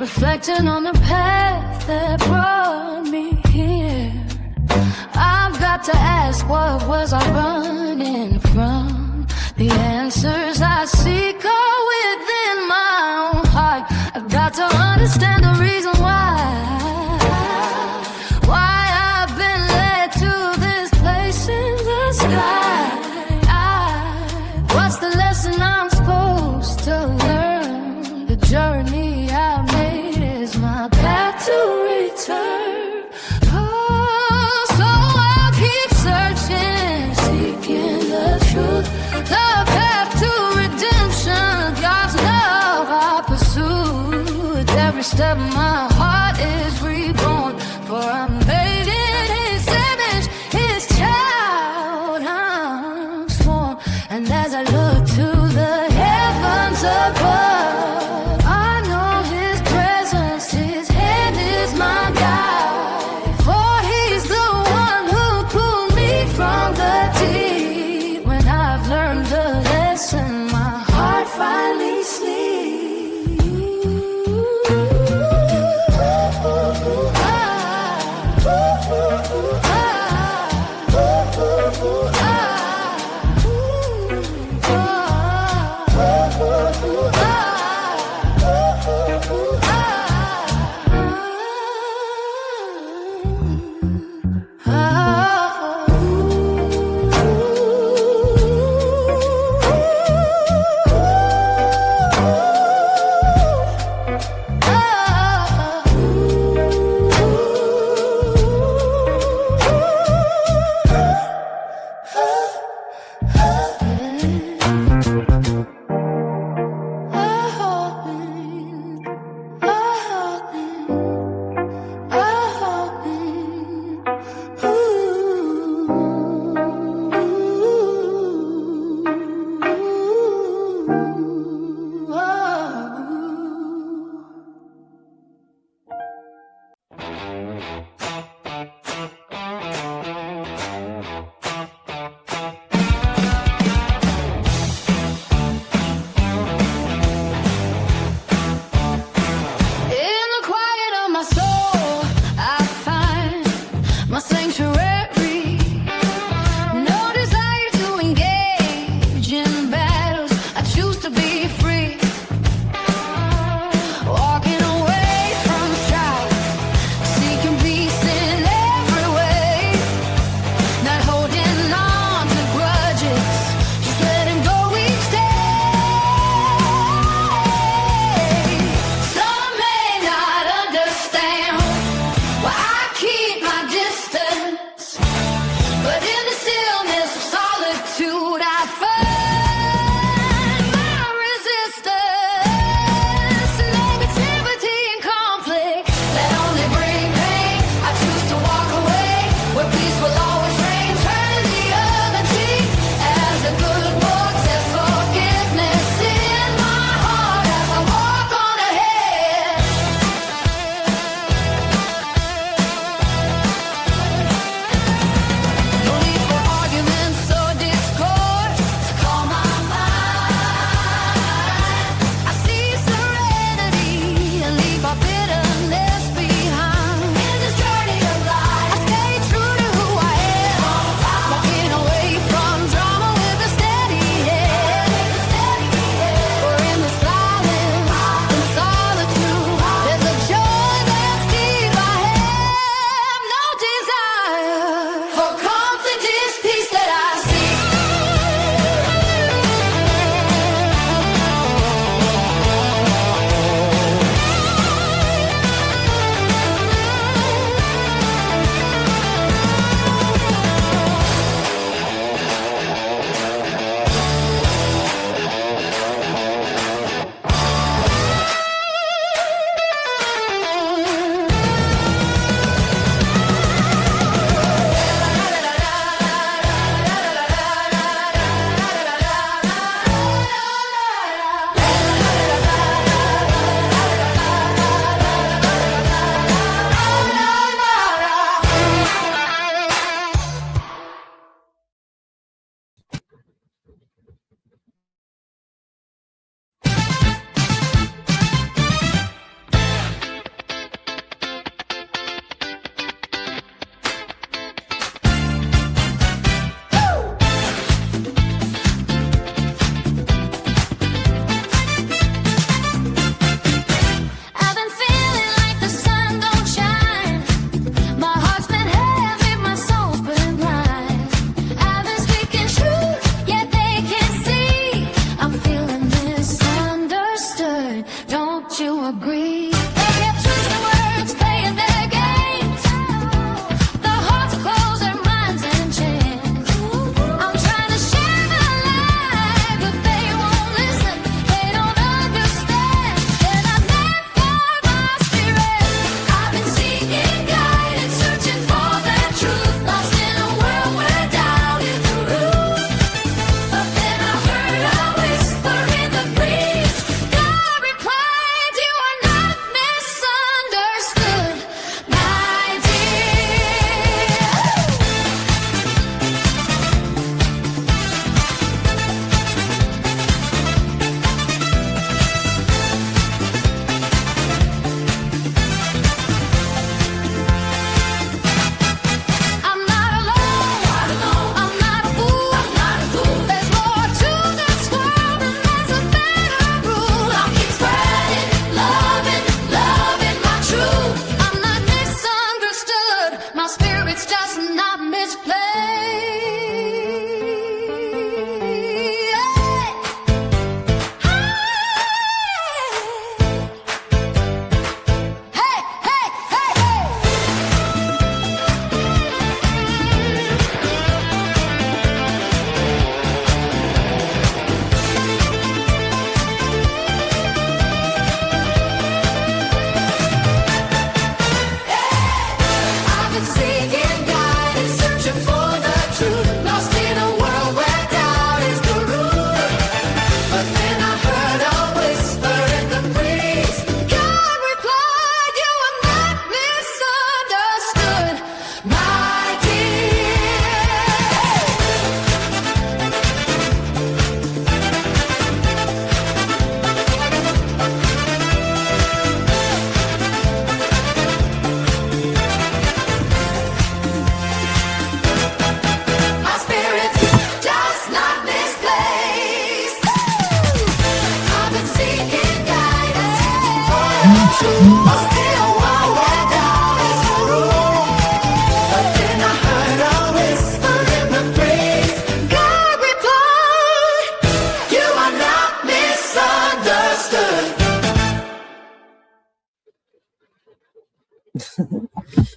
Reflecting on the path that brought me here, I've got to ask, what was I running from? The answers I seek are within my own heart. I've got to understand the reason why I've been led to this place in the sky. What's the lesson I'm supposed to learn? The journey I've made is my path to return. Oh, so I'll keep searching, seeking the truth, the path to redemption. God's love I pursue. With every step my heart is reborn, for I'm made in His image, His child I'm sworn. And as I look to the heavens above, I know His presence, His hand is my guide. For He's the one who pulled me from the deep. When I've learned the lesson, my heart finally sleeps.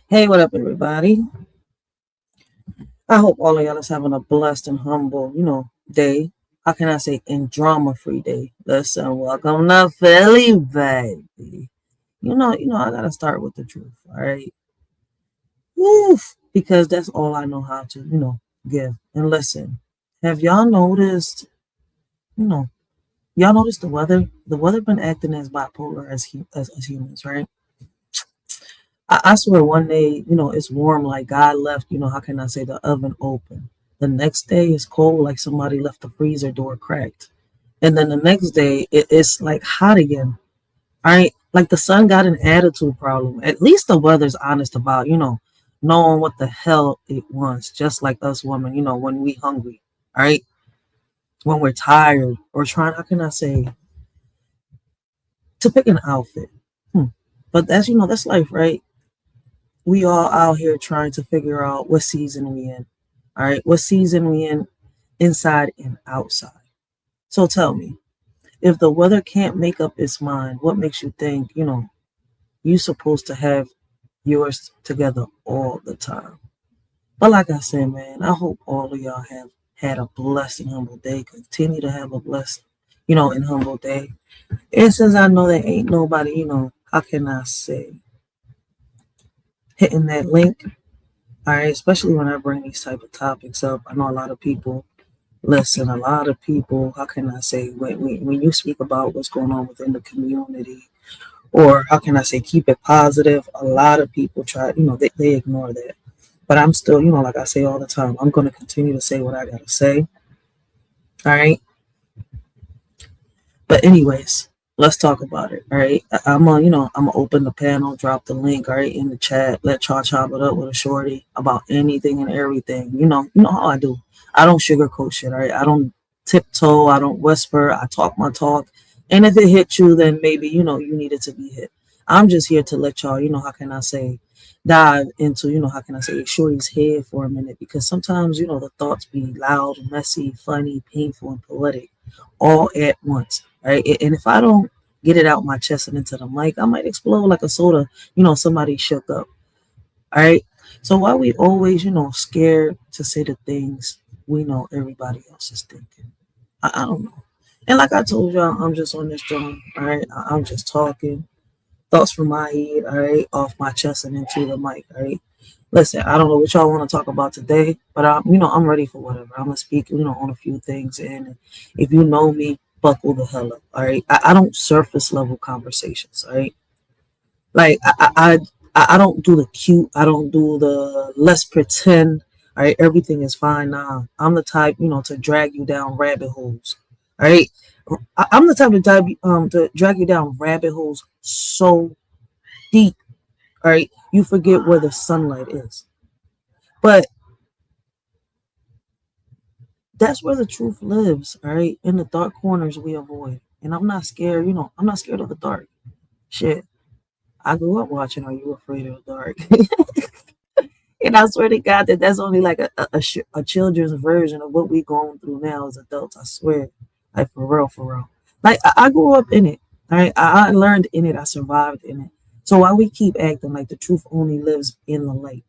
Hey, what up, everybody? I hope all of y'all is having a blessed and humble, day. How can I say, in drama-free day? Listen, welcome to Philly, baby. I gotta start with the truth, all right? Woof, because that's all I know how to, give. And listen, have y'all noticed, you know, y'all noticed the weather? The weather been acting as bipolar as humans, right? I swear one day, it's warm like God left, how can I say, the oven open. The next day it's cold like somebody left the freezer door cracked. And then the next day it's like hot again. All right. Like the sun got an attitude problem. At least the weather's honest about, knowing what the hell it wants. Just like us women, when we hungry. All right. When we're tired or trying, how can I say, to pick an outfit. But that's life, right? We all out here trying to figure out what season we in. All right, what season we in, inside and outside. So tell me, if the weather can't make up its mind, what makes you think, you're supposed to have yours together all the time? But like I said, man, I hope all of y'all have had a blessed and humble day. Continue to have a blessed, and humble day. And since I know there ain't nobody, how can I say, hitting that link. All right, especially when I bring these type of topics up. I know a lot of people listen. A lot of people, how can I say, when you speak about what's going on within the community, or how can I say, keep it positive, a lot of people try, they ignore that. But I'm still, like I say all the time, I'm going to continue to say what I got to say. All right. But anyways, let's talk about it. All right. I'm gonna, I'm gonna open the panel, drop the link, all right, in the chat. Let y'all chop it up with a shorty about anything and everything. You know how I do. I don't sugarcoat shit. All right. I don't tiptoe. I don't whisper. I talk my talk. And if it hit you, then maybe you needed to be hit. I'm just here to let y'all, how can I say, dive into, how can I say, shorty's head for a minute, because sometimes the thoughts be loud, messy, funny, painful, and poetic all at once. Right. And if I don't get it out my chest and into the mic, I might explode like a soda, somebody shook up. All right. So why we always, scared to say the things we know everybody else is thinking? I don't know. And like I told y'all, I'm just on this joint. All right. I'm just talking. Thoughts from my head, all right, off my chest and into the mic, all right. Listen, I don't know what y'all want to talk about today, but I'm ready for whatever. I'm gonna speak, on a few things, and if you know me, buckle the hell up, all right. I don't surface level conversations, all right. Like I don't do the cute. I don't do the let's pretend. All right, everything is fine now. I'm the type, to drag you down rabbit holes. All right, I'm the type to drag you down rabbit holes so deep. All right, you forget where the sunlight is. But that's where the truth lives. All right, in the dark corners we avoid. And I'm not scared. I'm not scared of the dark. Shit, I grew up watching Are You Afraid of the Dark? And I swear to God that that's only like a children's version of what we going through now as adults. I swear, like for real, for real. Like I grew up in it. All right, I learned in it. I survived in it. So why we keep acting like the truth only lives in the light?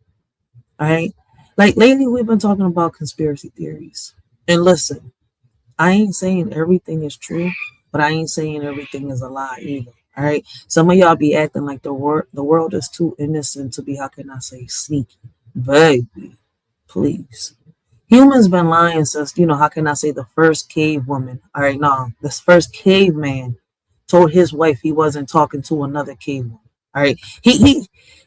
All right, like lately we've been talking about conspiracy theories. And listen, I ain't saying everything is true, but I ain't saying everything is a lie either. All right, some of y'all be acting like the world is too innocent to be, how can I say, sneaky. Baby, please. Humans been lying since, how can I say, the first cave woman. All right, no, this first caveman told his wife he wasn't talking to another cave woman. All right.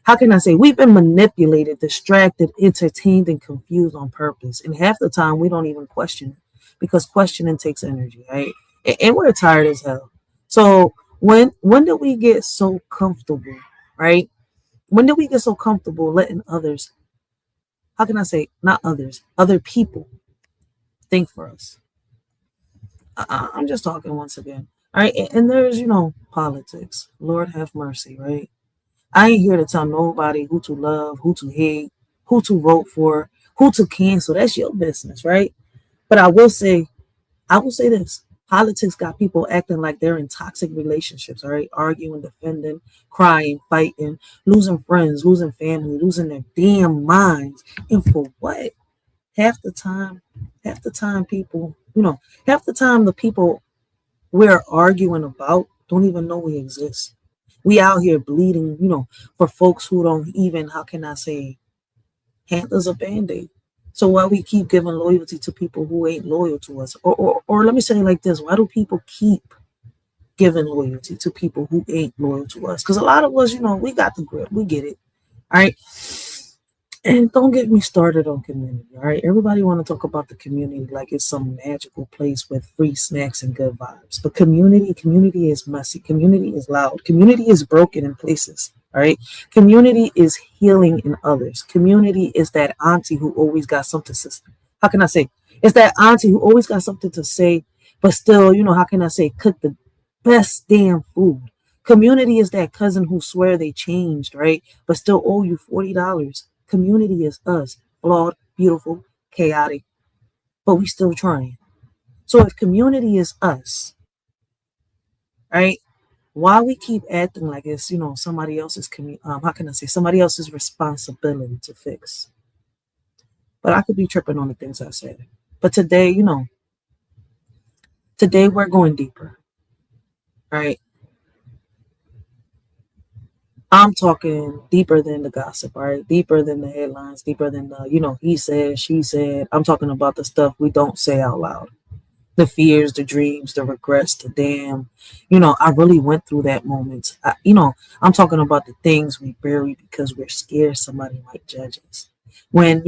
How can I say, we've been manipulated, distracted, entertained, and confused on purpose. And half the time we don't even question it because questioning takes energy, right? And we're tired as hell. So when did we get so comfortable, right? When did we get so comfortable letting others, how can I say, not others, other people think for us? I'm just talking once again. All right. And there's, politics. Lord have mercy, right? I ain't here to tell nobody who to love, who to hate, who to vote for, who to cancel. That's your business, right? But I will say this. Politics got people acting like they're in toxic relationships, all right? Arguing, defending, crying, fighting, losing friends, losing family, losing their damn minds. And for what? Half the time, people, half the time the people we're arguing about don't even know we exist. We out here bleeding, for folks who don't even, how can I say, hand us a band-aid. So why we keep giving loyalty to people who ain't loyal to us? Or let me say it like this, why do people keep giving loyalty to people who ain't loyal to us? Because a lot of us, we got the grip. We get it. All right. And don't get me started on community. All right. Everybody want to talk about the community like it's some magical place with free snacks and good vibes. But community is messy. Community is loud. Community is broken in places. All right. Community is healing in others. Community is that auntie who always got something to say. How can I say? It's that auntie who always got something to say, but still, how can I say, cook the best damn food. Community is that cousin who swear they changed, right? But still owe you $40. Community is us, flawed, beautiful, chaotic, but we still trying. So if community is us, right? Why we keep acting like it's, somebody else's how can I say, somebody else's responsibility to fix? But I could be tripping on the things I said. But today, today we're going deeper, right? I'm talking deeper than the gossip, all right? Deeper than the headlines, deeper than the, he said, she said. I'm talking about the stuff we don't say out loud. The fears, the dreams, the regrets, the damn, I really went through that moment. I'm talking about the things we bury because we're scared somebody might judge us. When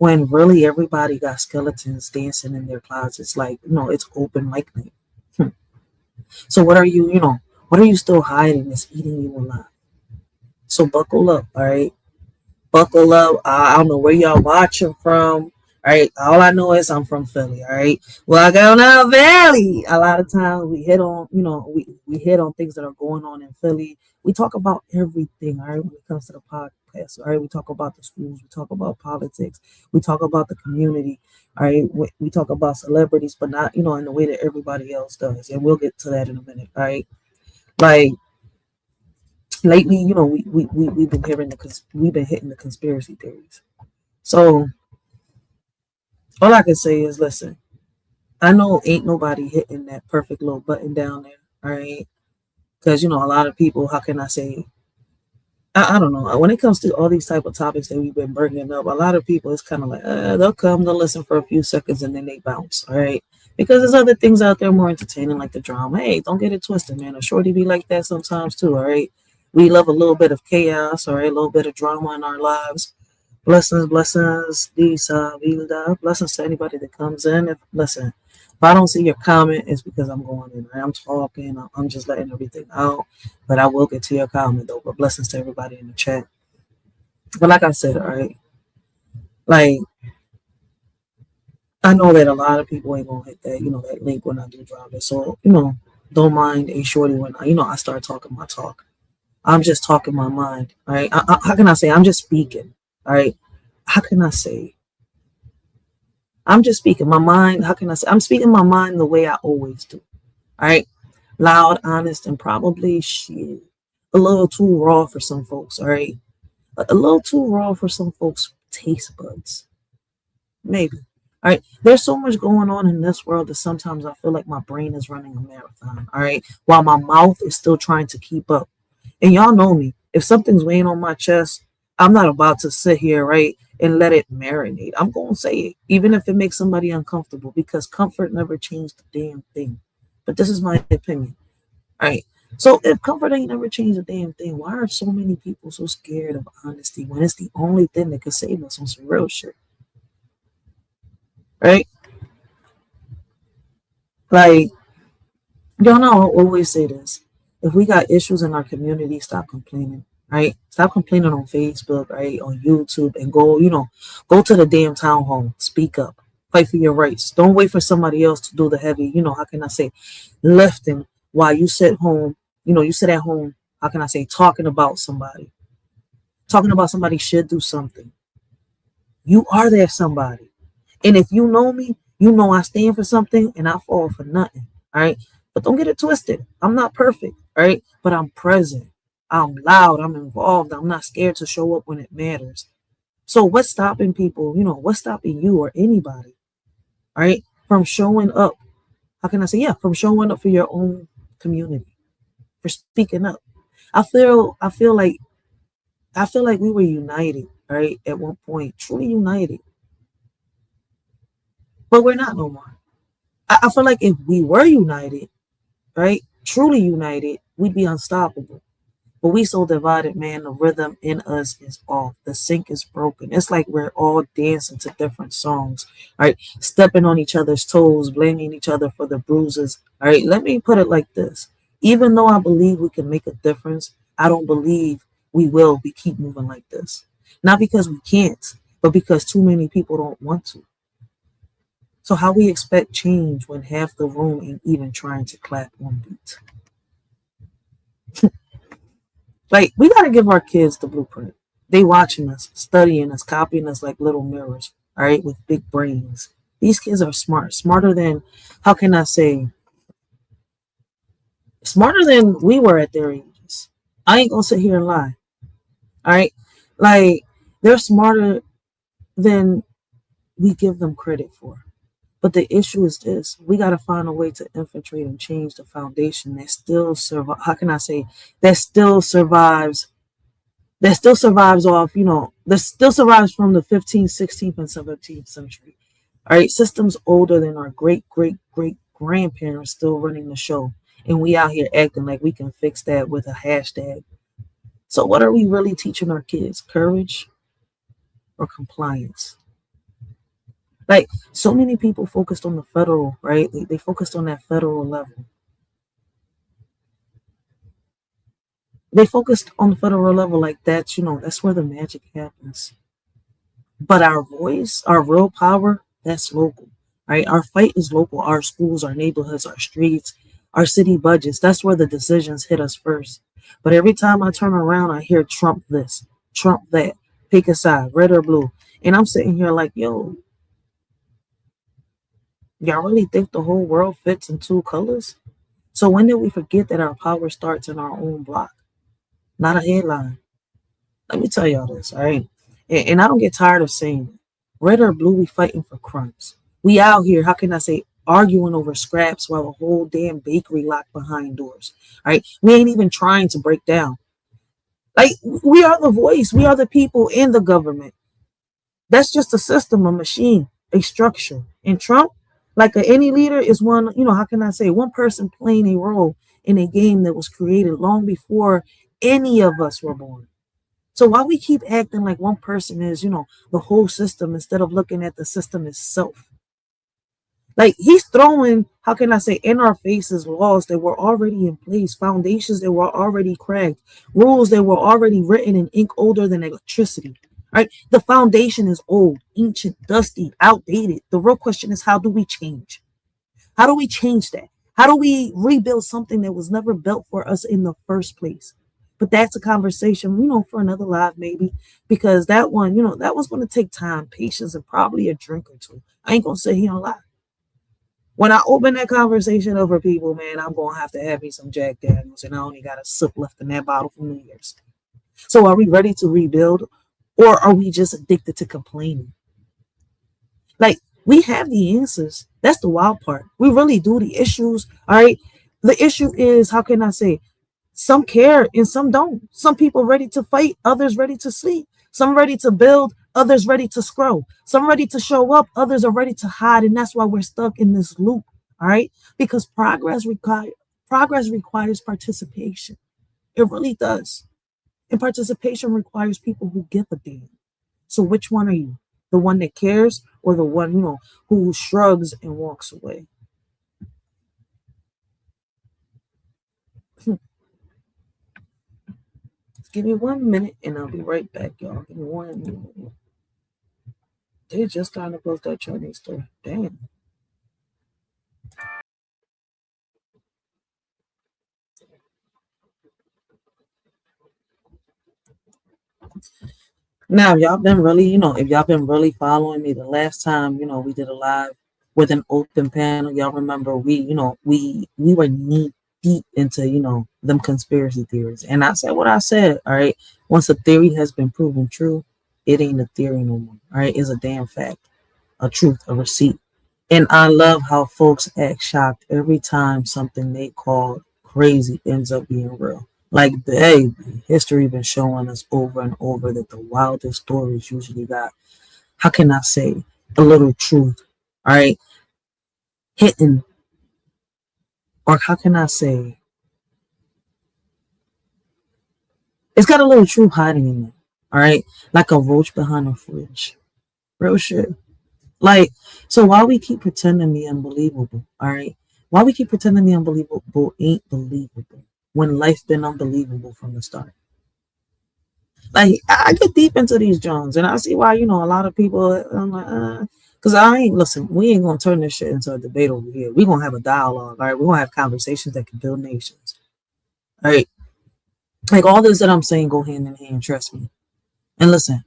really everybody got skeletons dancing in their closets, like, it's open mic night. So what are you still hiding that's eating you alive? So buckle up, all right? Buckle up. I don't know where y'all watching from. All right. All I know is I'm from Philly. All right. Welcome to Valley. A lot of times we hit on, we hit on things that are going on in Philly. We talk about everything, all right, when it comes to the podcast. All right. We talk about the schools. We talk about politics. We talk about the community. All right. We talk about celebrities, but not, in the way that everybody else does. And we'll get to that in a minute. All right. Like, lately, we've been hitting the conspiracy theories. So all I can say is, listen, I know ain't nobody hitting that perfect little button down there, all right? Because a lot of people, how can I say? I don't know. When it comes to all these type of topics that we've been bringing up, a lot of people, it's kind of like they'll come, they'll listen for a few seconds, and then they bounce, all right? Because there's other things out there more entertaining, like the drama. Hey, don't get it twisted, man. A shorty be like that sometimes too, all right? We love a little bit of chaos, all right? A little bit of drama in our lives. Blessings, blessings to anybody that comes in. If I don't see your comment, it's because I'm going in. Right? I'm talking. I'm just letting everything out. But I will get to your comment though. But blessings to everybody in the chat. But like I said, all right, like I know that a lot of people ain't gonna hit that, that link when I do drop it. So, don't mind a shorty when I start talking my talk. I'm just talking my mind. All right. How can I say? I'm just speaking. All right. How can I say? I'm just speaking my mind. How can I say? I'm speaking my mind the way I always do. All right. Loud, honest, and probably shit. A little too raw for some folks. All right. A little too raw for some folks' taste buds. Maybe. All right. There's so much going on in this world that sometimes I feel like my brain is running a marathon. All right. While my mouth is still trying to keep up. And y'all know me. If something's weighing on my chest, I'm not about to sit here, right, and let it marinate. I'm going to say it, even if it makes somebody uncomfortable, because comfort never changed the damn thing. But this is my opinion. All right. So if comfort ain't never changed a damn thing, why are so many people so scared of honesty when it's the only thing that could save us on some real shit? Right? Like, y'all know I always say this. If we got issues in our community, stop complaining, right? Stop complaining on Facebook, right? On YouTube, and go to the damn town hall. Speak up. Fight for your rights. Don't wait for somebody else to do the heavy, how can I say, lifting while you sit home, you sit at home, how can I say, talking about somebody should do something. You are there somebody. And if you know me, I stand for something and I fall for nothing. All right. But don't get it twisted. I'm not perfect. All right. But I'm present. I'm loud. I'm involved. I'm not scared to show up when it matters. So what's stopping people, what's stopping you or anybody, all right, from showing up? How can I say, yeah, from showing up for your own community, for speaking up? I feel like we were united, right, at one point, truly united, but we're not no more. I feel like if we were united, right, truly united, we'd be unstoppable. But we so divided, man, the rhythm in us is off. The sync is broken. It's like we're all dancing to different songs, right? Stepping on each other's toes, blaming each other for the bruises. All right, let me put it like this. Even though I believe we can make a difference, I don't believe we will be keep moving like this. Not because we can't, but because too many people don't want to. So how we expect change when half the room ain't even trying to clap one beat? Like, we got to give our kids the blueprint. They watching us, studying us, copying us like little mirrors, all right, with big brains. These kids are smart, smarter than, how can I say, smarter than we were at their ages. I ain't gonna sit here and lie, all right? Like, they're smarter than we give them credit for. But the issue is this: we got to find a way to infiltrate and change the foundation that still survive. How can I say, that still survives off, that still survives from the 15th, 16th, and 17th century. All right, systems older than our great, great, great grandparents still running the show. And we out here acting like we can fix that with a hashtag. So, what are we really teaching our kids? Courage or compliance? Like, so many people focused on the federal, right? They focused on that federal level. They focused on the federal level like that's, that's where the magic happens. But our voice, our real power, that's local, right? Our fight is local. Our schools, our neighborhoods, our streets, our city budgets. That's where the decisions hit us first. But every time I turn around, I hear Trump this, Trump that, pick a side, red or blue. And I'm sitting here like, yo, y'all really think the whole world fits in two colors? So when did we forget that our power starts in our own block, not a headline? Let me tell y'all this, all right? And I don't get tired of saying it. Red or blue, we fighting for crumbs. We out here, how can I say, arguing over scraps while a whole damn bakery locked behind doors. All right. We ain't even trying to break down. Like, we are the voice. We are the people in the government. That's just a system, a machine, a structure. And Trump, like any leader, is one, how can I say, one person playing a role in a game that was created long before any of us were born. So why we keep acting like one person is, the whole system instead of looking at the system itself? Like, he's throwing, how can I say, in our faces laws that were already in place, foundations that were already cracked, rules that were already written in ink older than electricity. Right? The foundation is old, ancient, dusty, outdated. The real question is, how do we change? How do we change that? How do we rebuild something that was never built for us in the first place? But that's a conversation, for another live maybe, because that one, that was going to take time, patience, and probably a drink or two. I ain't going to sit here and lie. When I open that conversation over people, man, I'm going to have me some Jack Daniels, and I only got a sip left in that bottle from New Year's. So are we ready to rebuild, or are we just addicted to complaining? Like, we have the answers. That's the wild part. We really do. The issues, all right? The issue is, how can I say, some care and some don't. Some people ready to fight, others ready to sleep. Some ready to build, others ready to scroll. Some ready to show up, others are ready to hide. And that's why we're stuck in this loop, all right? Because progress requires participation. It really does. And participation requires people who give a damn. So which one are you? The one that cares, or the one, who shrugs and walks away? Give me 1 minute and I'll be right back, y'all. Give me 1 minute. They just kind of closed that Chinese store. Damn. Now, if y'all been really, if y'all been really following me, the last time, we did a live, with an open panel. Y'all remember we were knee deep into, them conspiracy theories. And I said what I said, all right. Once a theory has been proven true, it ain't a theory no more. All right, it's a damn fact, a truth, a receipt. And I love how folks act shocked every time something they call crazy ends up being real. Like, hey, history been showing us over and over that the wildest stories usually got, how can I say, a little truth, all right, hidden, or how can I say, it's got a little truth hiding in it, all right, like a roach behind a fridge. Real shit. Like, so why we keep pretending the unbelievable, all right? Why we keep pretending the unbelievable ain't believable when life's been unbelievable from the start. Like, I get deep into these Jones, and I see why, a lot of people, I'm like, because listen, we ain't going to turn this shit into a debate over here. We're going to have a dialogue, all right? We're going to have conversations that can build nations, all right? Like, all this that I'm saying go hand in hand, trust me. And listen,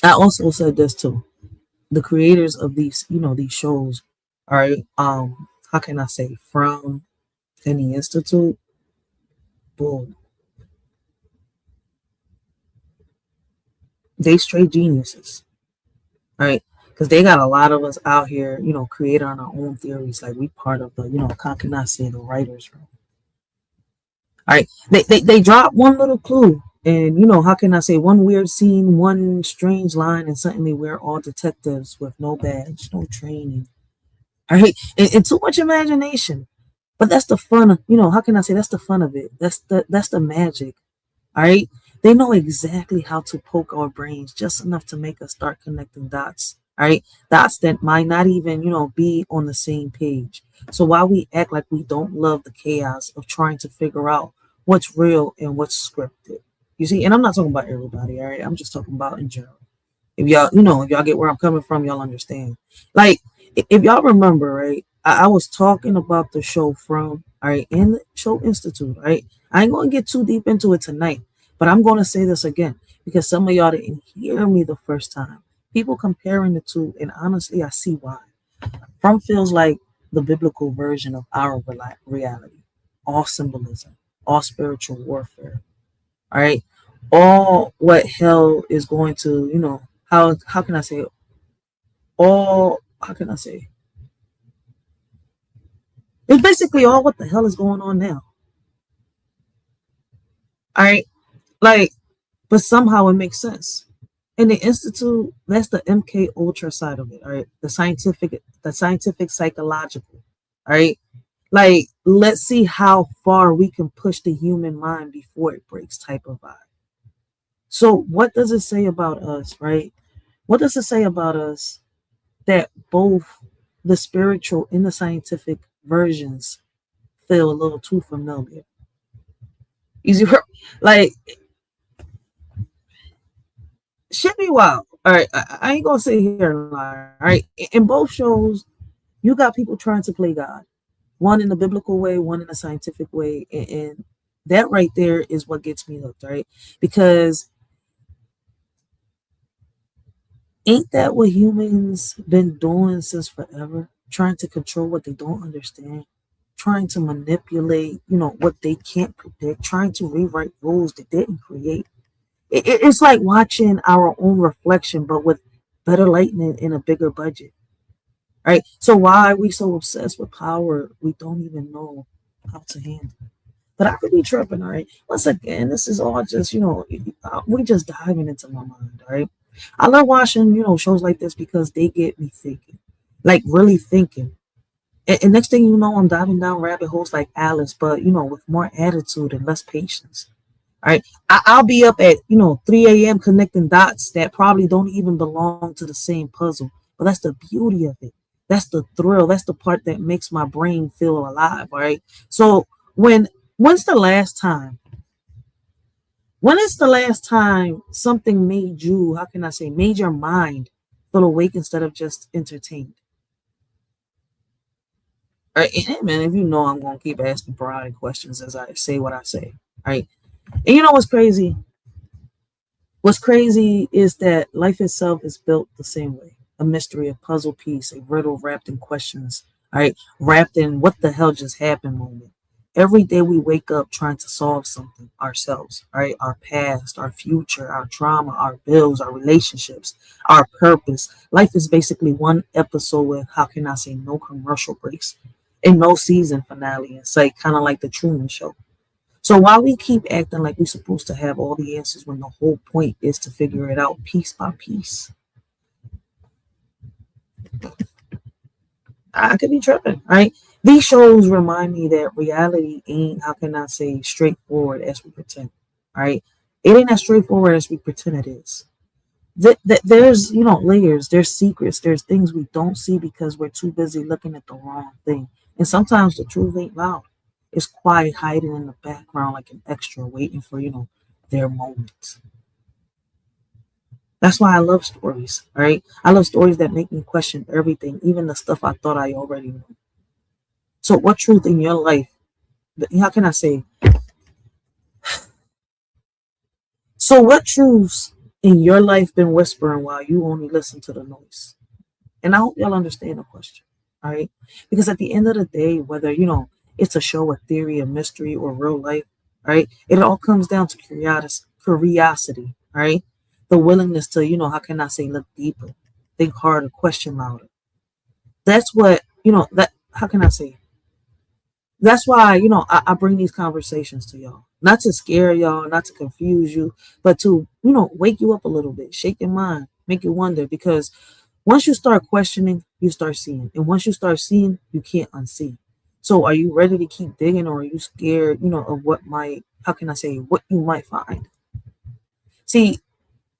I also said this too. The creators of these shows, all right, how can I say, from Penny Institute, boom, they straight geniuses, right? Because they got a lot of us out here, creating our own theories. Like, we part of the, how can I say, the writers room. All right, they drop one little clue, and how can I say, one weird scene, one strange line, and suddenly we're all detectives with no badge, no training. All right, and too much imagination. But that's the fun, how can I say, that's the fun of it. That's the magic. All right. They know exactly how to poke our brains just enough to make us start connecting dots. All right. Dots that might not even, be on the same page. So while we act like we don't love the chaos of trying to figure out what's real and what's scripted. You see, and I'm not talking about everybody, all right? I'm just talking about in general. If y'all, if y'all get where I'm coming from, y'all understand. Like, if y'all remember, right, I was talking about the show From, all right, in the Show Institute, right? I ain't going to get too deep into it tonight, but I'm going to say this again because some of y'all didn't hear me the first time. People comparing the two, and honestly, I see why. From feels like the biblical version of our reality, all symbolism, all spiritual warfare, all right? All what hell is going to, how can I say, all, how can I say, it's basically all what the hell is going on now. All right. Like, but somehow it makes sense. In the institute, that's the MK Ultra side of it. All right. The scientific psychological. All right. Like, let's see how far we can push the human mind before it breaks type of vibe. So what does it say about us, right? What does it say about us that both the spiritual and the scientific versions feel a little too familiar? Easy, like, shit be wild. All right, I ain't gonna sit here and lie. All right, in both shows, you got people trying to play God, one in the biblical way, one in a scientific way, and that right there is what gets me hooked, right? Because ain't that what humans been doing since forever? Trying to control what they don't understand, trying to manipulate, what they can't predict, trying to rewrite rules they didn't create. It's like watching our own reflection, but with better lighting and a bigger budget, right? So why are we so obsessed with power we don't even know how to handle? But I could be tripping, all right? Once again, this is all just, we're just diving into my mind, all right? I love watching, shows like this because they get me thinking, like really thinking. And next thing you know, I'm diving down rabbit holes like Alice, but, with more attitude and less patience. All right. I'll be up at, 3 a.m. connecting dots that probably don't even belong to the same puzzle. But that's the beauty of it. That's the thrill. That's the part that makes my brain feel alive. All right. So when's the last time? When is the last time something made you, how can I say, made your mind feel awake instead of just entertained? All right. And man, if you know, I'm going to keep asking broad questions as I say what I say. All right. And you know what's crazy? What's crazy is that life itself is built the same way. a mystery, a puzzle piece, a riddle wrapped in questions, all right, wrapped in what the hell just happened moment. Every day we wake up trying to solve something ourselves, all right, our past, our future, our trauma, our bills, our relationships, our purpose. Life is basically one episode with, how can I say, no commercial breaks and no season finale in sight, kind of like the Truman Show. So while we keep acting like we're supposed to have all the answers when the whole point is to figure it out piece by piece, I could be tripping, right? These shows remind me that reality ain't, how can I say, straightforward as we pretend, right? It ain't as straightforward as we pretend it is. There's, layers, there's secrets, there's things we don't see because we're too busy looking at the wrong thing. And sometimes the truth ain't loud. It's quiet, hiding in the background like an extra, waiting for, their moment. That's why I love stories, right? I love stories that make me question everything, even the stuff I thought I already knew. So what truth in your life, how can I say, so what truths in your life been whispering while you only listen to the noise? And I hope y'all understand the question, all right? Because at the end of the day, whether, it's a show, a theory, a mystery, or real life, right? It all comes down to curiosity, right? The willingness to, how can I say, look deeper, think harder, question louder. That's what, how can I say? That's why, I bring these conversations to y'all. Not to scare y'all, not to confuse you, but to, wake you up a little bit, shake your mind, make you wonder. Because once you start questioning, you start seeing. And once you start seeing, you can't unsee. So are you ready to keep digging, or are you scared, of what might, how can I say, what you might find? See,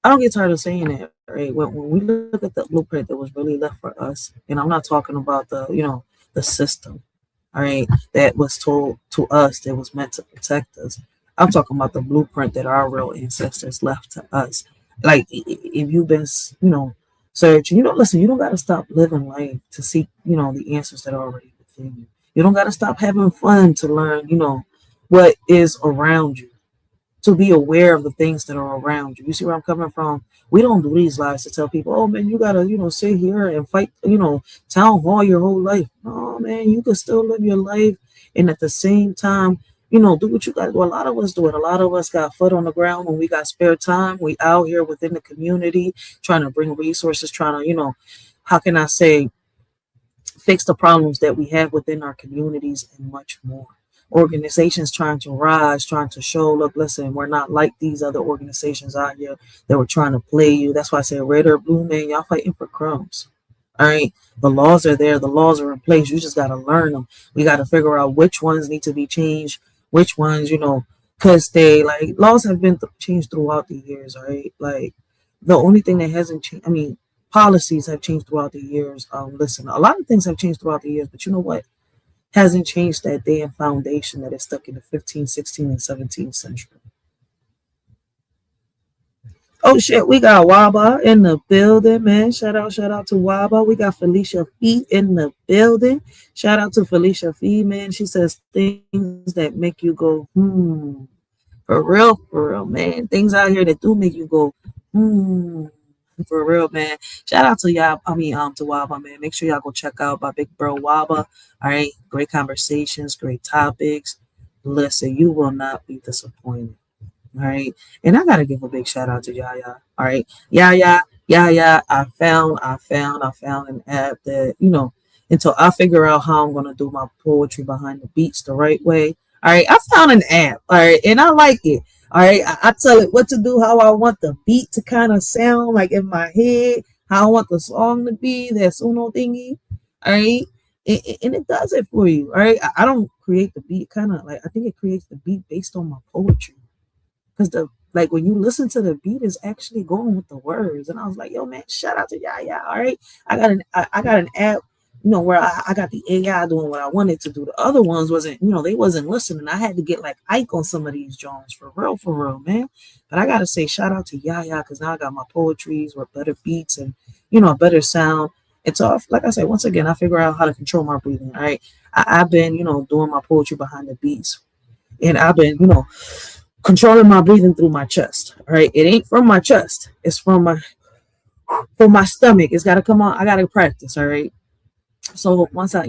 I don't get tired of saying it, right? When we look at the blueprint that was really left for us, and I'm not talking about the, the system, all right, that was told to us that was meant to protect us. I'm talking about the blueprint that our real ancestors left to us. Like, if you've been, searching, listen, you don't got to stop living life to seek, the answers that are already within you. You don't got to stop having fun to learn, what is around you, to be aware of the things that are around you. You see where I'm coming from? We don't do these lives to tell people, oh man, you gotta, sit here and fight, town hall your whole life. No, man, you can still live your life and at the same time, do what you got to do. A lot of us do it. A lot of us got foot on the ground when we got spare time. We out here within the community trying to bring resources, trying to, how can I say, fix the problems that we have within our communities and much more. Organizations trying to rise, trying to show, look, listen, we're not like these other organizations out here that were trying to play you. That's why I say red or blue, man, y'all fighting for crumbs. All right. The laws are there. The laws are in place. You just got to learn them. We got to figure out which ones need to be changed, which ones, because they, like, laws have been changed throughout the years. All right. Like, the only thing that hasn't changed, policies have changed throughout the years. Listen, a lot of things have changed throughout the years, but you know what? Hasn't changed that damn foundation that is stuck in the 15th, 16th, and 17th century. Oh shit, we got Waba in the building, man. Shout out to Waba. We got Felicia Fee in the building. Shout out to Felicia Fee, man. She says things that make you go, For real, man. Things out here that do make you go, For real, man. Shout out to y'all. To Waba, man. Make sure y'all go check out my big bro Waba. All right. Great conversations, great topics. Listen, you will not be disappointed. All right. And I gotta give a big shout out to Yaya. All right. Yaya. I found an app that, until I figure out how I'm gonna do my poetry behind the beats the right way. All right. I found an app. All right, and I like it. All right. I tell it what to do, how I want the beat to kind of sound like in my head, how I want the song to be, that Suno thingy. All right. And it does it for you. All right. I don't create the beat, kind of like, I think it creates the beat based on my poetry. Because when you listen to the beat, is actually going with the words. And I was like, yo, man, shout out to Yaya. All right. I got an app, where I got the AI doing what I wanted to do. The other ones wasn't, they wasn't listening. I had to get like Ike on some of these Jones for real, man. But I gotta say shout out to Yaya, because now I got my poetries with better beats and a better sound. It's off. Like I said, once again, I figure out how to control my breathing. All right. I've been, doing my poetry behind the beats. And I've been, controlling my breathing through my chest. All right. It ain't from my chest. It's from my For my stomach, it's got to come on. I got to practice. All right. So once I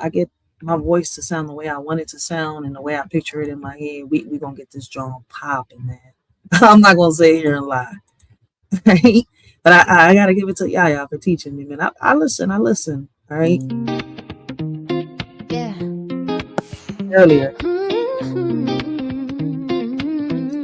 get my voice to sound the way I want it to sound and the way I picture it in my head, we gonna get this joint popping, man. I'm not gonna sit here and lie, right? But I gotta give it to Yaya for teaching me, man. I listen, all right. Yeah. Earlier,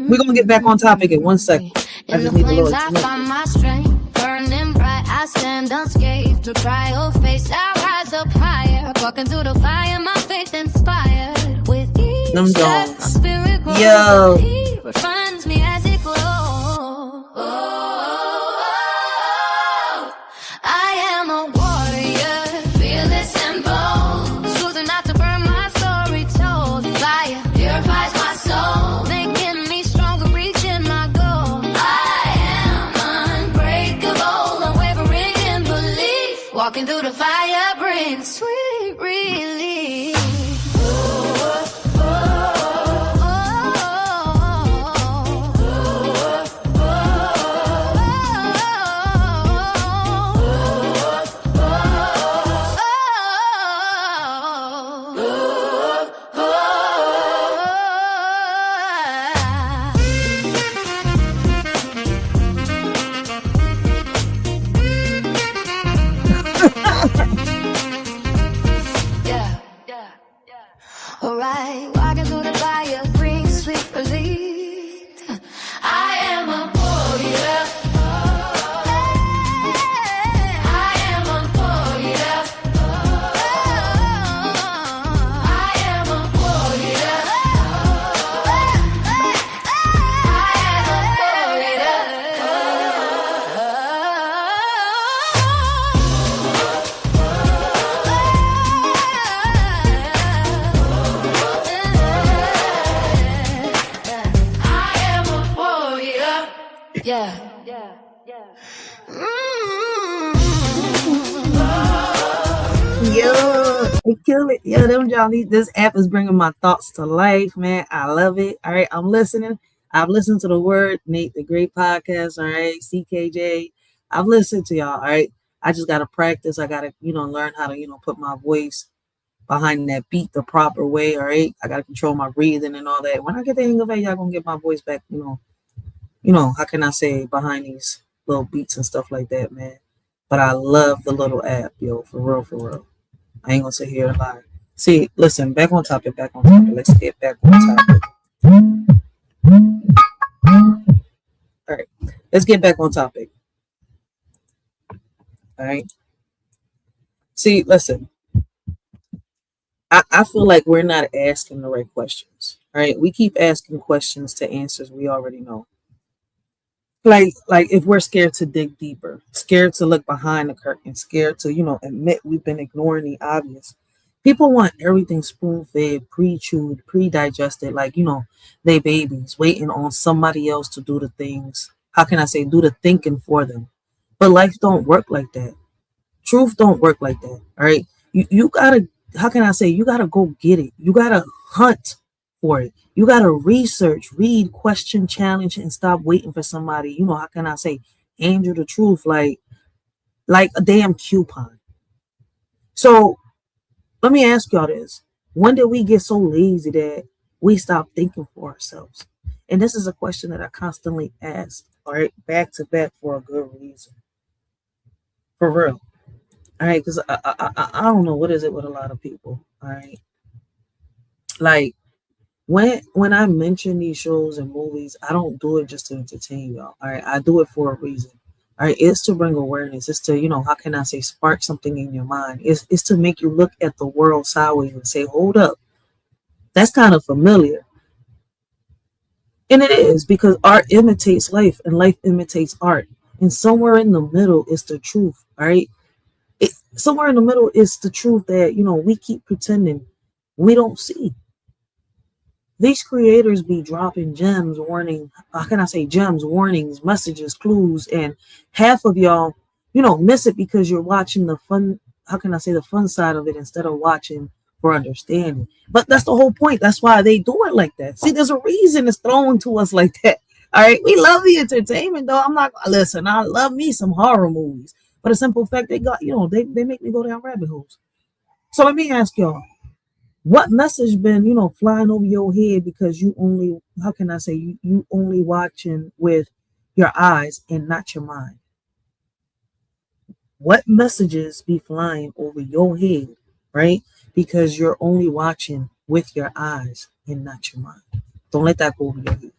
we're gonna get back on topic in 1 second. I just need a little I find my strength burning bright. I stand unscathed to cry your face. I rise up higher, walking through the fire. My faith inspired with each step. My spirit grows. Yo. He refines me as it glows. I am a warrior, fearless and bold, choosing not to burn my story told. Fire purifies my soul, making me stronger, reaching my goal. I am unbreakable, unwavering in belief. Walking through the fire brings sweet relief. Alright, walking through the fire brings sweet relief. I am a warrior. I am a warrior. I am a warrior. Yeah. Yo, they kill it. Yo, them Johnny. This app is bringing my thoughts to life, man. I love it. All right, I'm listening. I've listened to the Word, Nate, the great podcast. All right, CKJ. I've listened to y'all. All right, I just gotta practice. I gotta, learn how to, put my voice behind that beat the proper way. All right, I gotta control my breathing and all that. When I get the hang of it, y'all gonna get my voice back. How can I say, behind these little beats and stuff like that, man. But I love the little app, yo, for real. I ain't gonna sit here and lie. See, listen, back on topic. Let's get back on topic. All right, let's get back on topic. All right. See, listen, I feel like we're not asking the right questions. All right, we keep asking questions to answers we already know. Like if we're scared to dig deeper, scared to look behind the curtain, scared to admit we've been ignoring the obvious. People want everything spoon-fed, pre-chewed, pre-digested, like they babies waiting on somebody else to do the things. How can I say, do the thinking for them? But life don't work like that. Truth don't work like that. All right, you gotta, how can I say, you gotta go get it. You gotta hunt for it. You gotta research, read, question, challenge, and stop waiting for somebody. How can I say, hand you the truth like a damn coupon. So let me ask y'all this: when did we get so lazy that we stop thinking for ourselves? And this is a question that I constantly ask, all right, back to back, for a good reason, for real. All right, because I don't know what is it with a lot of people. All right, like. When I mention these shows and movies, I don't do it just to entertain y'all. All right, I do it for a reason. All right, it's to bring awareness. It's to, how can I say, spark something in your mind. It's to make you look at the world sideways and say, hold up, that's kind of familiar. And it is, because art imitates life and life imitates art. And somewhere in the middle is the truth. All right, somewhere in the middle is the truth that we keep pretending we don't see. These creators be dropping gems, warnings, messages, clues, and half of y'all, miss it because you're watching the fun, the fun side of it instead of watching for understanding. But that's the whole point. That's why they do it like that. See, there's a reason it's thrown to us like that. All right, we love the entertainment though. I'm not listen. I love me some horror movies, but a simple fact they got they make me go down rabbit holes. So let me ask y'all, what message been flying over your head because you only how can I say you only watching with your eyes and not your mind? What messages be flying over your head, right? Because you're only watching with your eyes and not your mind. Don't let that go over your head.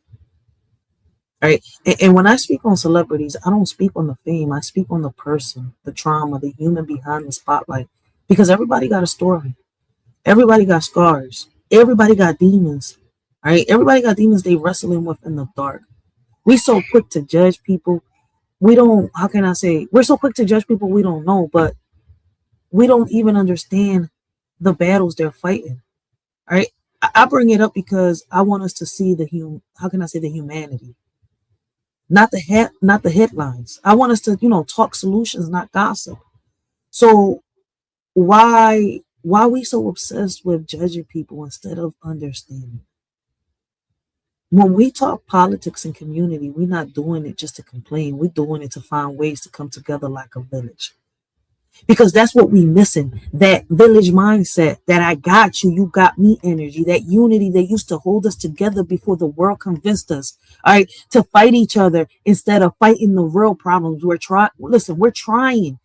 Right. And when I speak on celebrities, I don't speak on the fame. I speak on the person, the trauma, the human behind the spotlight. Because everybody got a story. Everybody got scars. Everybody got demons. Right? Everybody got demons they wrestling with in the dark. We so quick to judge people. We don't, how can I say, we're so quick to judge people we don't know, but we don't even understand the battles they're fighting. Right? I bring it up because I want us to see how can I say the humanity, not the headlines. I want us to talk solutions, not gossip. So why we so obsessed with judging people instead of understanding? When we talk politics and community, we're not doing it just to complain. We're doing it to find ways to come together like a village. Because that's what we missing, that village mindset, that I got you, you got me energy, that unity that used to hold us together before the world convinced us, all right, to fight each other instead of fighting the real problems. We're trying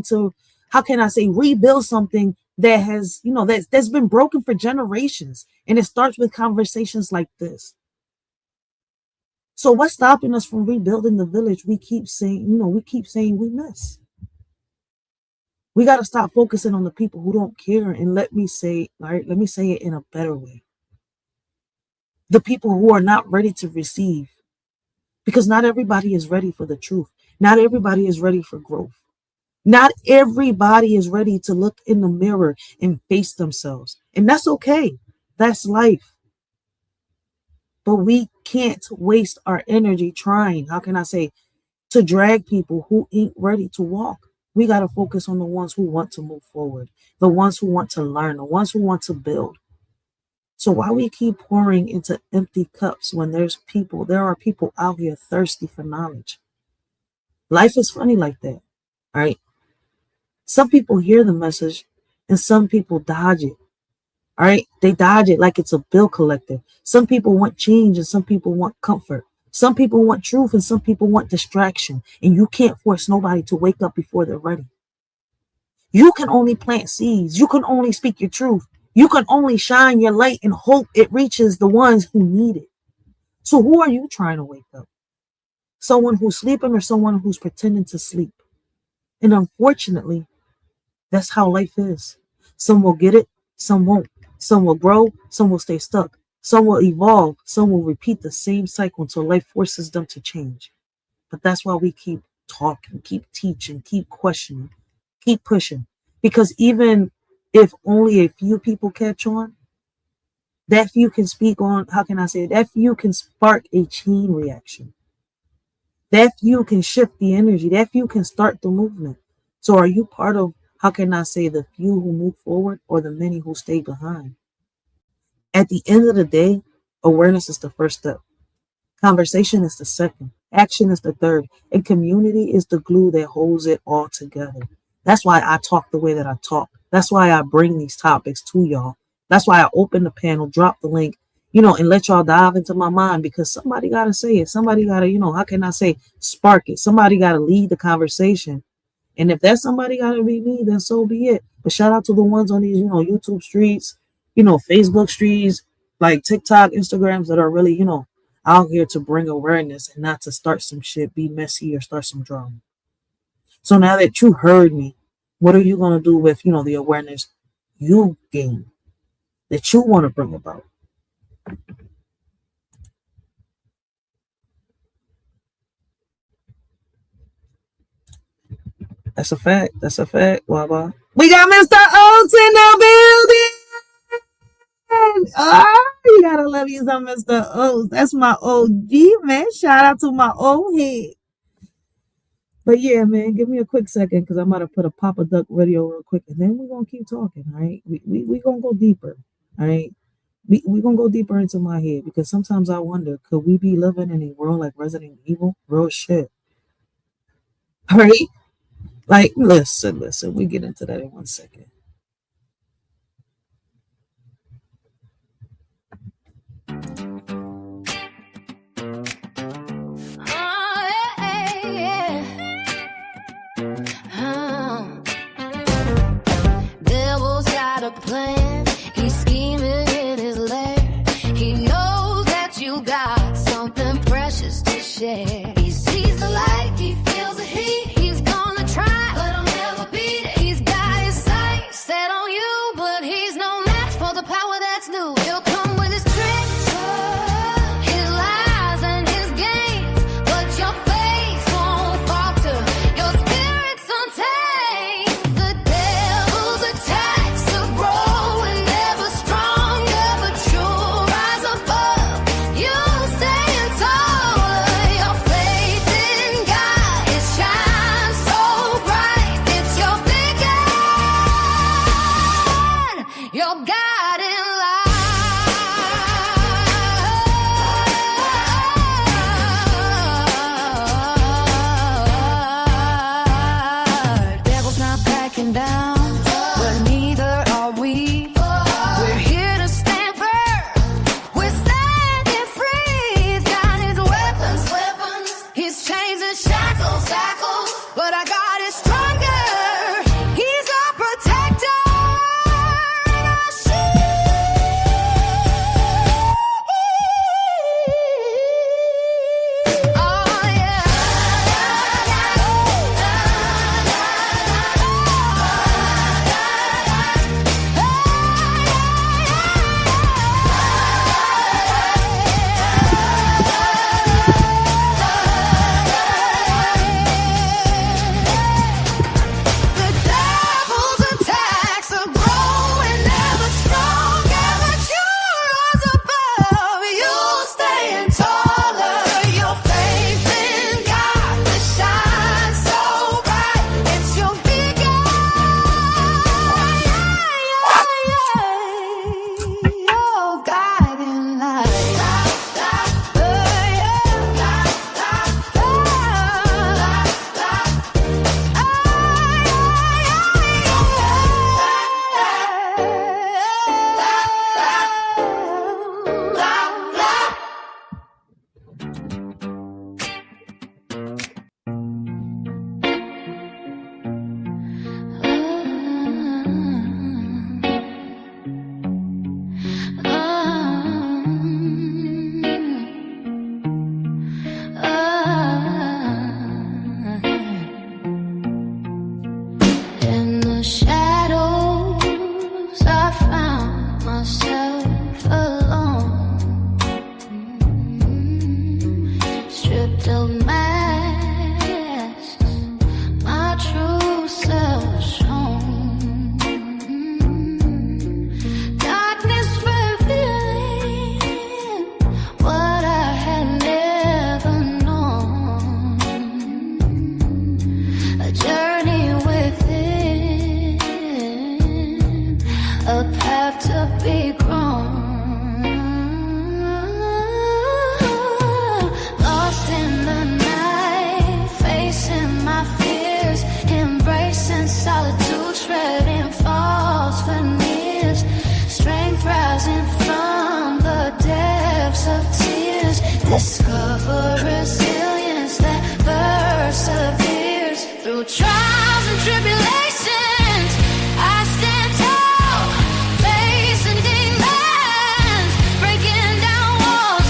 to, how can I say, rebuild something that has, that's been broken for generations. And it starts with conversations like this. So what's stopping us from rebuilding the village? We keep saying we miss. We got to stop focusing on the people who don't care. And let me say it in a better way. The people who are not ready to receive, because not everybody is ready for the truth. Not everybody is ready for growth. Not everybody is ready to look in the mirror and face themselves. And that's okay. That's life. But we can't waste our energy trying, how can I say, to drag people who ain't ready to walk. We got to focus on the ones who want to move forward, the ones who want to learn, the ones who want to build. So why we keep pouring into empty cups when there are people out here thirsty for knowledge? Life is funny like that, right? Some people hear the message and some people dodge it. All right. They dodge it like it's a bill collector. Some people want change and some people want comfort. Some people want truth and some people want distraction. And you can't force nobody to wake up before they're ready. You can only plant seeds. You can only speak your truth. You can only shine your light and hope it reaches the ones who need it. So who are you trying to wake up? Someone who's sleeping or someone who's pretending to sleep? And unfortunately, that's how life is. Some will get it, some won't. Some will grow, some will stay stuck. Some will evolve, some will repeat the same cycle until life forces them to change. But that's why we keep talking, keep teaching, keep questioning, keep pushing. Because even if only a few people catch on, that few can speak on, how can I say it? That few can spark a chain reaction. That few can shift the energy. That few can start the movement. So are you part of, how can I say, the few who move forward or the many who stay behind? At the end of the day, awareness is the first step. Conversation is the second. Action is the third. And community is the glue that holds it all together. That's why I talk the way that I talk. That's why I bring these topics to y'all. That's why I open the panel, drop the link, and let y'all dive into my mind, because somebody got to say it. Somebody got to, how can I say, spark it. Somebody got to lead the conversation. And if that somebody got to be me, then so be it. But shout out to the ones on these, YouTube streets, Facebook streets, like TikTok, Instagrams that are really, out here to bring awareness and not to start some shit, be messy, or start some drama. So now that you heard me, what are you going to do with, the awareness you gain that you want to bring about? That's a fact. That's a fact. Waba. We got Mr. Oaks in the building. Oh, you gotta love you some Mr. Oaks. That's my OG, man. Shout out to my old head. But yeah, man, give me a quick second because I'm about to put a Papa Duck video real quick, and then we're gonna keep talking. All right, we gonna go deeper. All right, We gonna go deeper into my head because sometimes I wonder, could we be living in a world like Resident Evil? Real shit. Right? Like, listen, we get into that in 1 second. Devil's got a plan. He's scheming in his lair. He knows that you got something precious to share. He sees the light, he feels the heat. He's gonna try, but he'll never beat it. He's got his sights set on you, but he's no match for the power that's new. He'll come with his tricks, his lies and his games, but your face won't falter. Your spirit's untamed. The devil's attacks are growing, never strong, never true. Rise above, you stand taller. Your faith in God, it shines so bright. It's your beacon, your guiding light. Devil's not backing down, but neither are we. We're here to stand firm. We're standing free. He's got his weapons, his chains and shackles, but our God is stronger. He's our protector and our shield. Oh yeah. The devil's attacks are growing, never strong, never true. Rise above, you stand taller. Your faith in God that shines so bright. It's your beacon, your guiding light. In the shadows, I found myself alone, stripped of masks, my true self shown. Darkness revealing what I had never known. A journey within, a path to be grown. Lost in the night, facing my fears, embracing solitude, shredding false veneers. Strength rising from the depths of tears. Discover resilience that perseveres through trials and tribulations. I stand tall, facing demons, breaking down walls,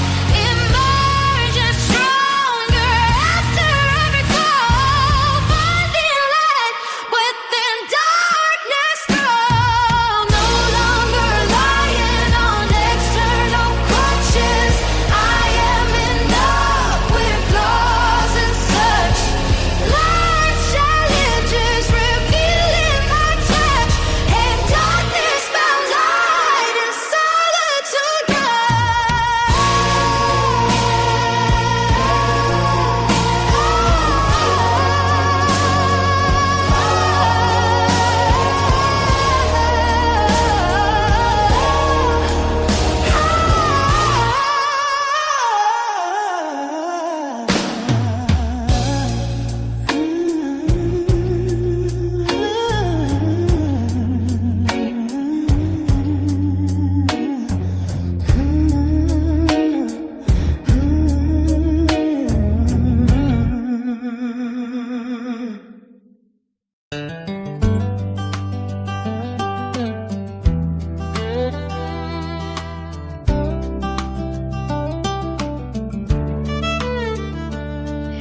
emerging stronger after every fall. Finding light within darkness strong. No longer lying on external crutches. I am enough.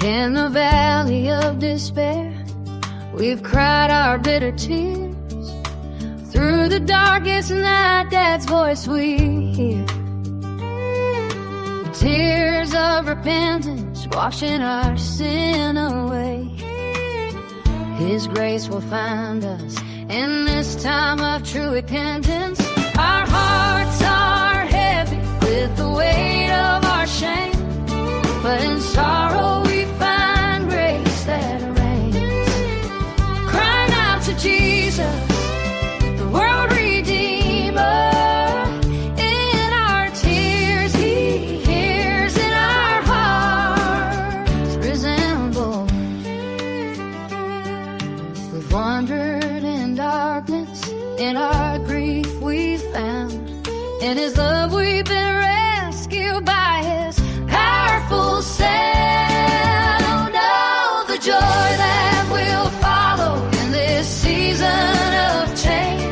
In the valley of despair, we've cried our bitter tears. Through the darkest night, Dad's voice we hear. Tears of repentance washing our sin away. His grace will find us in this time of true repentance. Our hearts are heavy with the weight of our shame, but in sorrow we find grace that reigns. Crying out to Jesus, the world redeemer. In our tears he hears, in our hearts resemble. We've wandered in darkness, in our grief we found. In his love we've been rescued by his powerful sound. Oh, the joy that will follow in this season of change,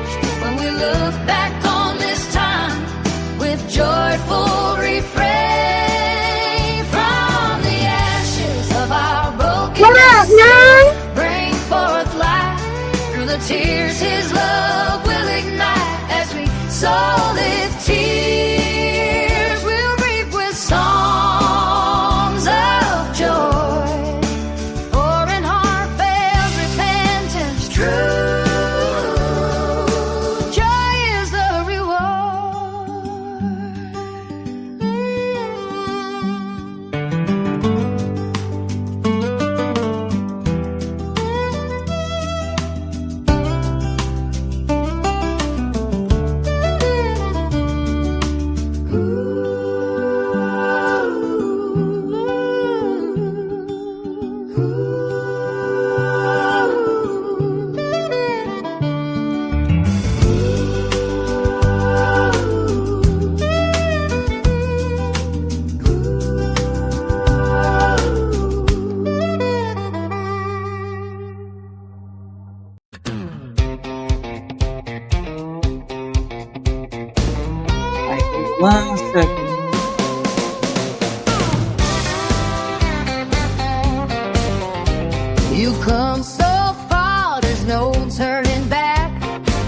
when we look back on this time with joyful refrain. From the ashes of our brokenness, bring forth light. Through the tears his love will ignite. As we sow live tears, we'll reap with songs of joy. For in heartfelt repentance, true joy is the Like, 1 second. You've come so far, there's no turning back.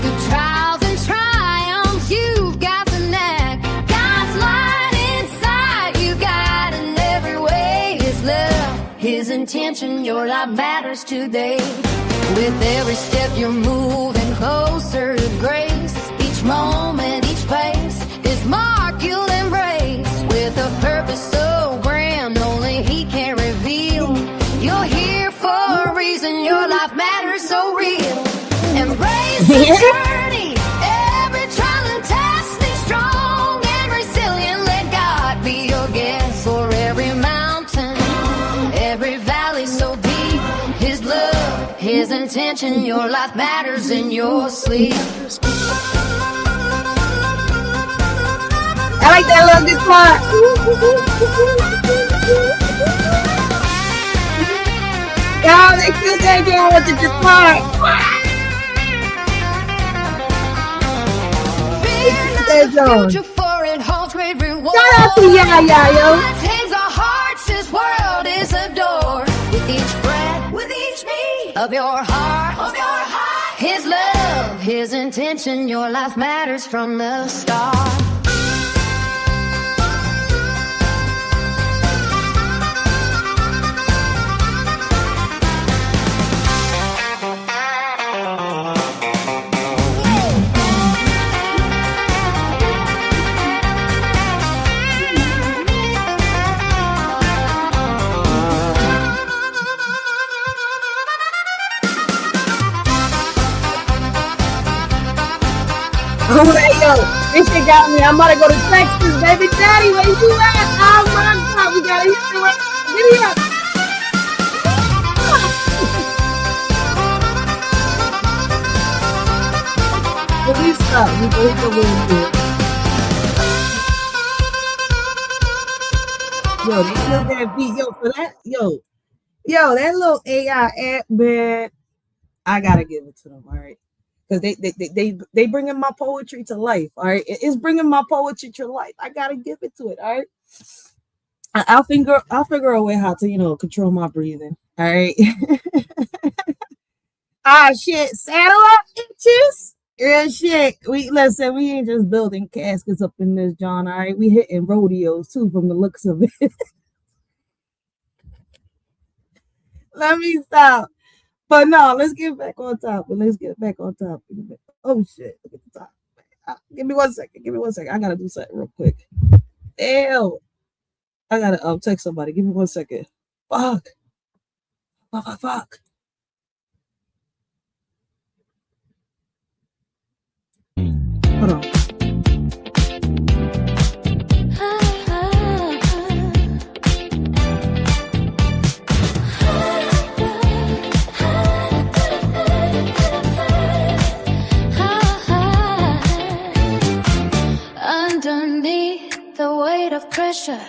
Through trials and triumphs, you've got the knack. God's light inside, you got in every way. His love, his intention, your life matters today. With every step you're moving closer to grace. Each moment, each place, his mark you'll embrace. With a purpose so grand, only he can reveal. You're here for a reason, your life matters so real. Embrace the journey, every trial and test. Be strong and resilient, let God be your guest. For every mountain, every valley so deep, his love, his intention, your life matters in your sleep. I like that little guitar. Y'all, they killed that girl with the guitar. Future for it holds great reward. Shout out to Yaya, yo. Contains our hearts, his world is adored. With each breath, with each beat of your heart, his love, his intention, your life matters from the start. Oh, hey, yo, this shit got me. I'm about to go to Texas, baby daddy. Where you at? Oh my God, we gotta hit the right. Get it up. Release up. We go hit the room here. Yo, they killed that beat. Yo, for that, yo, that little AI app, man. I gotta give it to them, all right. Because they bringing my poetry to life, all right? It's bringing my poetry to life. I got to give it to it, all right? I'll figure a way how to control my breathing. All right. Ah shit, saddle up inches. Real shit. We ain't just building caskets up in this John. All right, we hitting rodeos too from the looks of it. Let me stop. But no, let's get back on top. Oh shit, look at the top. Give me 1 second. I gotta do something real quick. Ew. I gotta text somebody. Give me 1 second. Fuck. Hold on. Underneath the weight of pressure,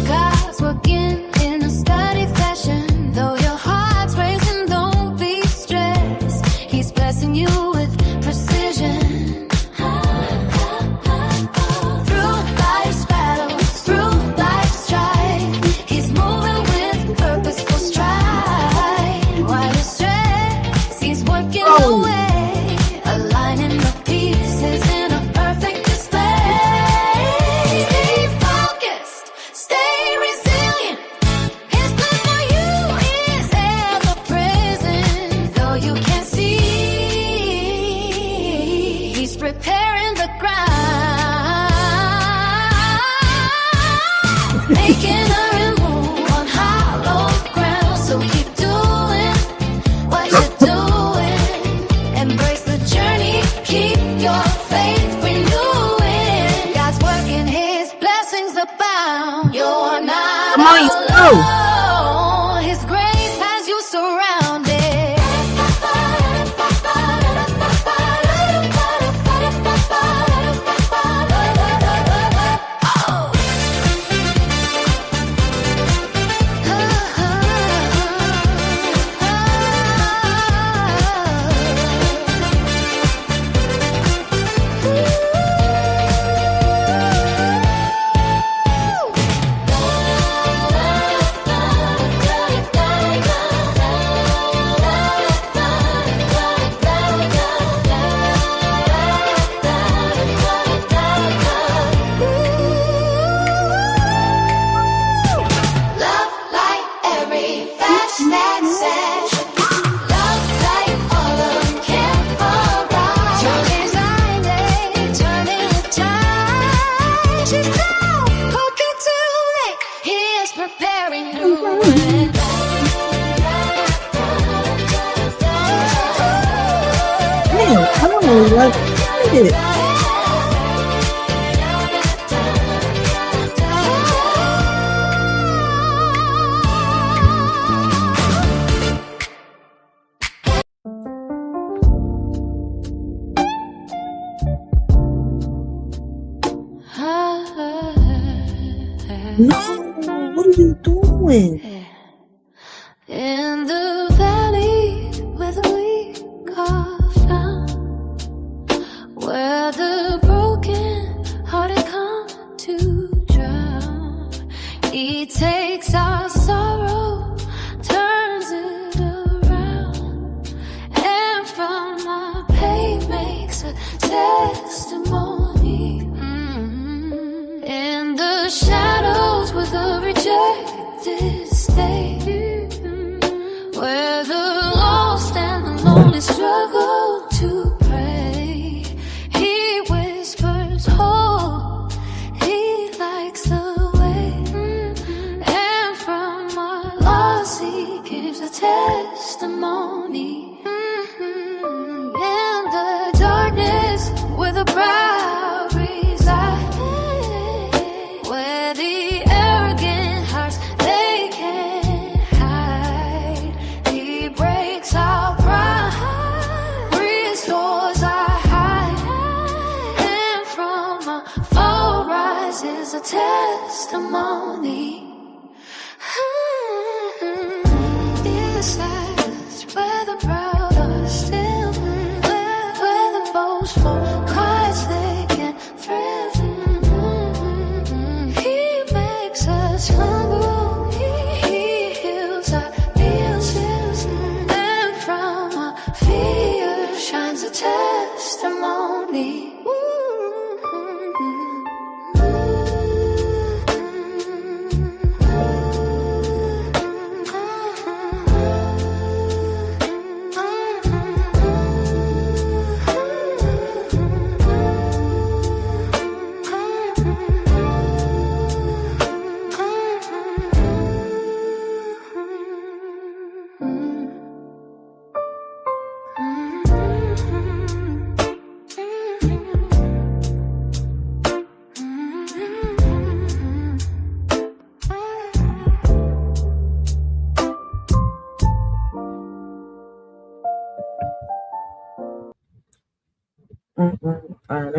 God's working in a steady fashion. Though your heart's racing, don't be stressed. He's blessing you with precision. Through life's battles, through life's strife, He's moving with purposeful stride. While you stress, He's working away, aligning the pieces in a perfect display. Stay focused, stay resilient. His plan for you is ever present. Though you can't see, He's preparing the ground, making a move on hollow ground. So keep doing what you're doing. Embrace the journey, keep your faith renewing. God's working, His blessings abound. You're not Come on, you go. alone. His grace has you surrounded. Love like every flashback session. Love like all of them can arise. Your anxiety turning the tide. She's down, hope you're too late. He is preparing new ones. Damn, I don't know what it is. No, what are you doing? In the valley where the weak are found, where the broken hearted come to drown, He takes our sorrow, turns it around, and from our pain makes a testimony. In the shadows where the rejected stay, where the lost and the lonely struggle to pray, He whispers hope, He likes the way, and from our loss He gives a testimony. In the darkness where the proud reside, where the arrogant hearts they can't hide, He breaks our pride, restores our hide, and from our fall rises a testimony. Yes, where the proud are still, where the boastful cries they can thrill. He makes a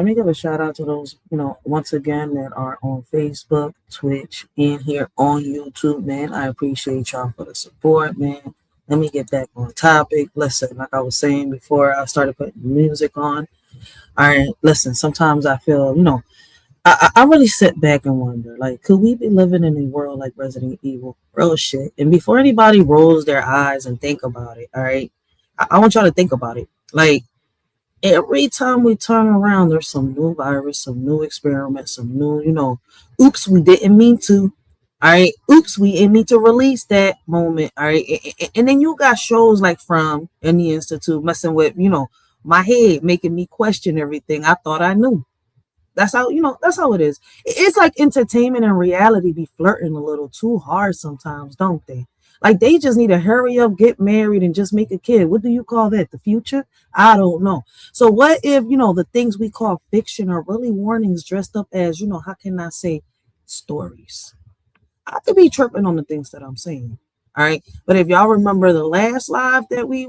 me give a shout out to those, once again, that are on Facebook, Twitch, and here on YouTube, man. I appreciate y'all for the support, man. Let me get back on topic. Listen, like I was saying before I started putting music on. All right, listen, sometimes I feel, I really sit back and wonder, like, could we be living in a world like Resident Evil? Real shit. And before anybody rolls their eyes and think about it, all right, I want y'all to think about it. Like, every time we turn around, there's some new virus, some new experiment, some new, oops, we didn't mean to. All right, oops, we didn't mean to release that moment. All right, and then you got shows like From and the Institute messing with, my head, making me question everything I thought I knew. That's how, that's how it is. It's like entertainment and reality be flirting a little too hard sometimes, don't they? Like, they just need to hurry up, get married, and just make a kid. What do you call that? The future? I don't know. So what if, the things we call fiction are really warnings dressed up as, how can I say, stories? I could be tripping on the things that I'm saying. All right. But if y'all remember the last live that we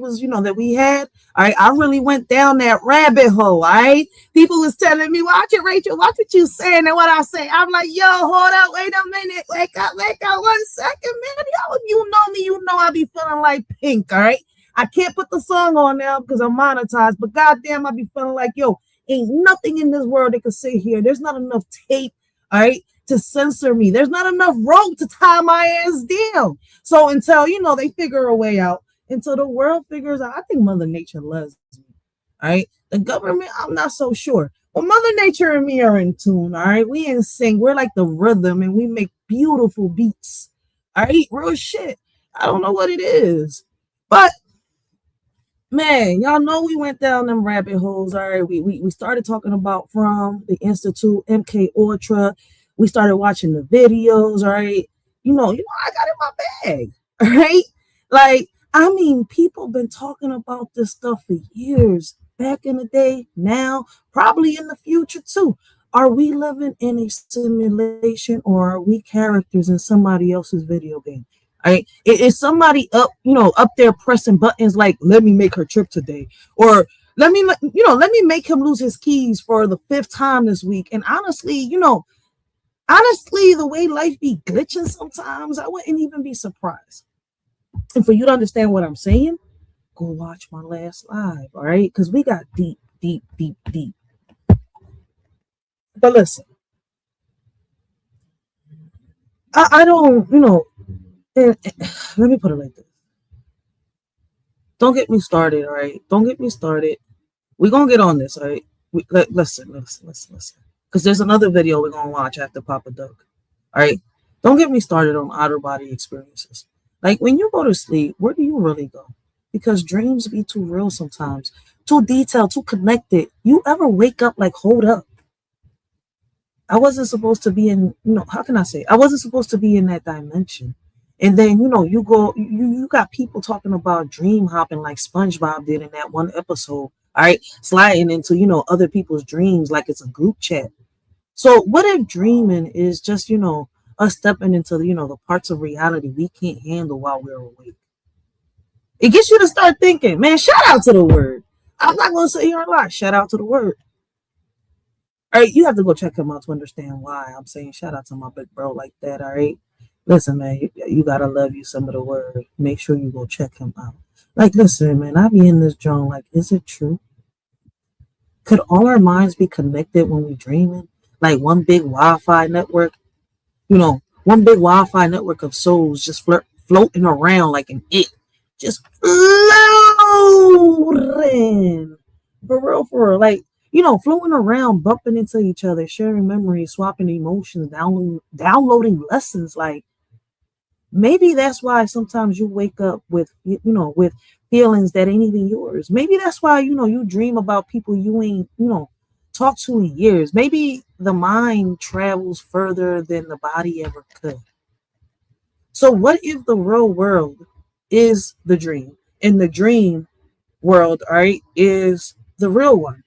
had, all right, I really went down that rabbit hole. All right. People was telling me, watch it, Rachel, watch what you saying and what I say. I'm like, yo, hold up, wait a minute, wake up 1 second, man. Y'all, if you know me, you know I be feeling like Pink. All right. I can't put the song on now because I'm monetized, but goddamn, I be feeling like, yo, ain't nothing in this world that can sit here. There's not enough tape. All right. To censor me. There's not enough rope to tie my ass down. So until, they figure a way out, until the world figures out, I think Mother Nature loves me. All right. The government, I'm not so sure. Well, Mother Nature and me are in tune. All right. We in sync. We're like the rhythm and we make beautiful beats. All right. Real shit. I don't know what it is. But man, y'all know we went down them rabbit holes. All right. We started talking about From the Institute, MK Ultra. We started watching the videos, all right? I got in my bag, all right? Like, I mean, people been talking about this stuff for years. Back in the day, now, probably in the future too. Are we living in a simulation or are we characters in somebody else's video game? All right? Is somebody up there pressing buttons like, let me make her trip today? Or let me make him lose his keys for the 5th time this week. And honestly, the way life be glitching sometimes, I wouldn't even be surprised. And for you to understand what I'm saying, go watch my last live, all right? Because we got deep. But listen, I don't, let me put it like this. Don't get me started, all right? Don't get me started. We're going to get on this, all right? Listen. Because there's another video we're going to watch after Papa Doug. All right. Don't get me started on outer body experiences. Like, when you go to sleep, where do you really go? Because dreams be too real sometimes, too detailed, too connected. You ever wake up like, hold up, I wasn't supposed to be in, how can I say? I wasn't supposed to be in that dimension. And then, you go, you got people talking about dream hopping like SpongeBob did in that one episode. All right, sliding into, other people's dreams like it's a group chat. So what if dreaming is just, us stepping into, the parts of reality we can't handle while we're awake? It gets you to start thinking, man, shout out to the word. I'm not going to sit here and lie. Shout out to the word. All right, you have to go check him out to understand why I'm saying shout out to my big bro like that, all right? Listen, man, you got to love you some of the word. Make sure you go check him out. Like, listen, man, I be in this joint like, is it true? Could all our minds be connected when we dreaming? Like one big Wi-Fi network? One big Wi-Fi network of souls just floating around like an it. Just floating. For real. Like, floating around, bumping into each other, sharing memories, swapping emotions, downloading lessons. Like, maybe that's why sometimes you wake up with, with feelings that ain't even yours. Maybe that's why, you dream about people you ain't, talked to in years. Maybe the mind travels further than the body ever could. So what if the real world is the dream and the dream world, all right, is the real one?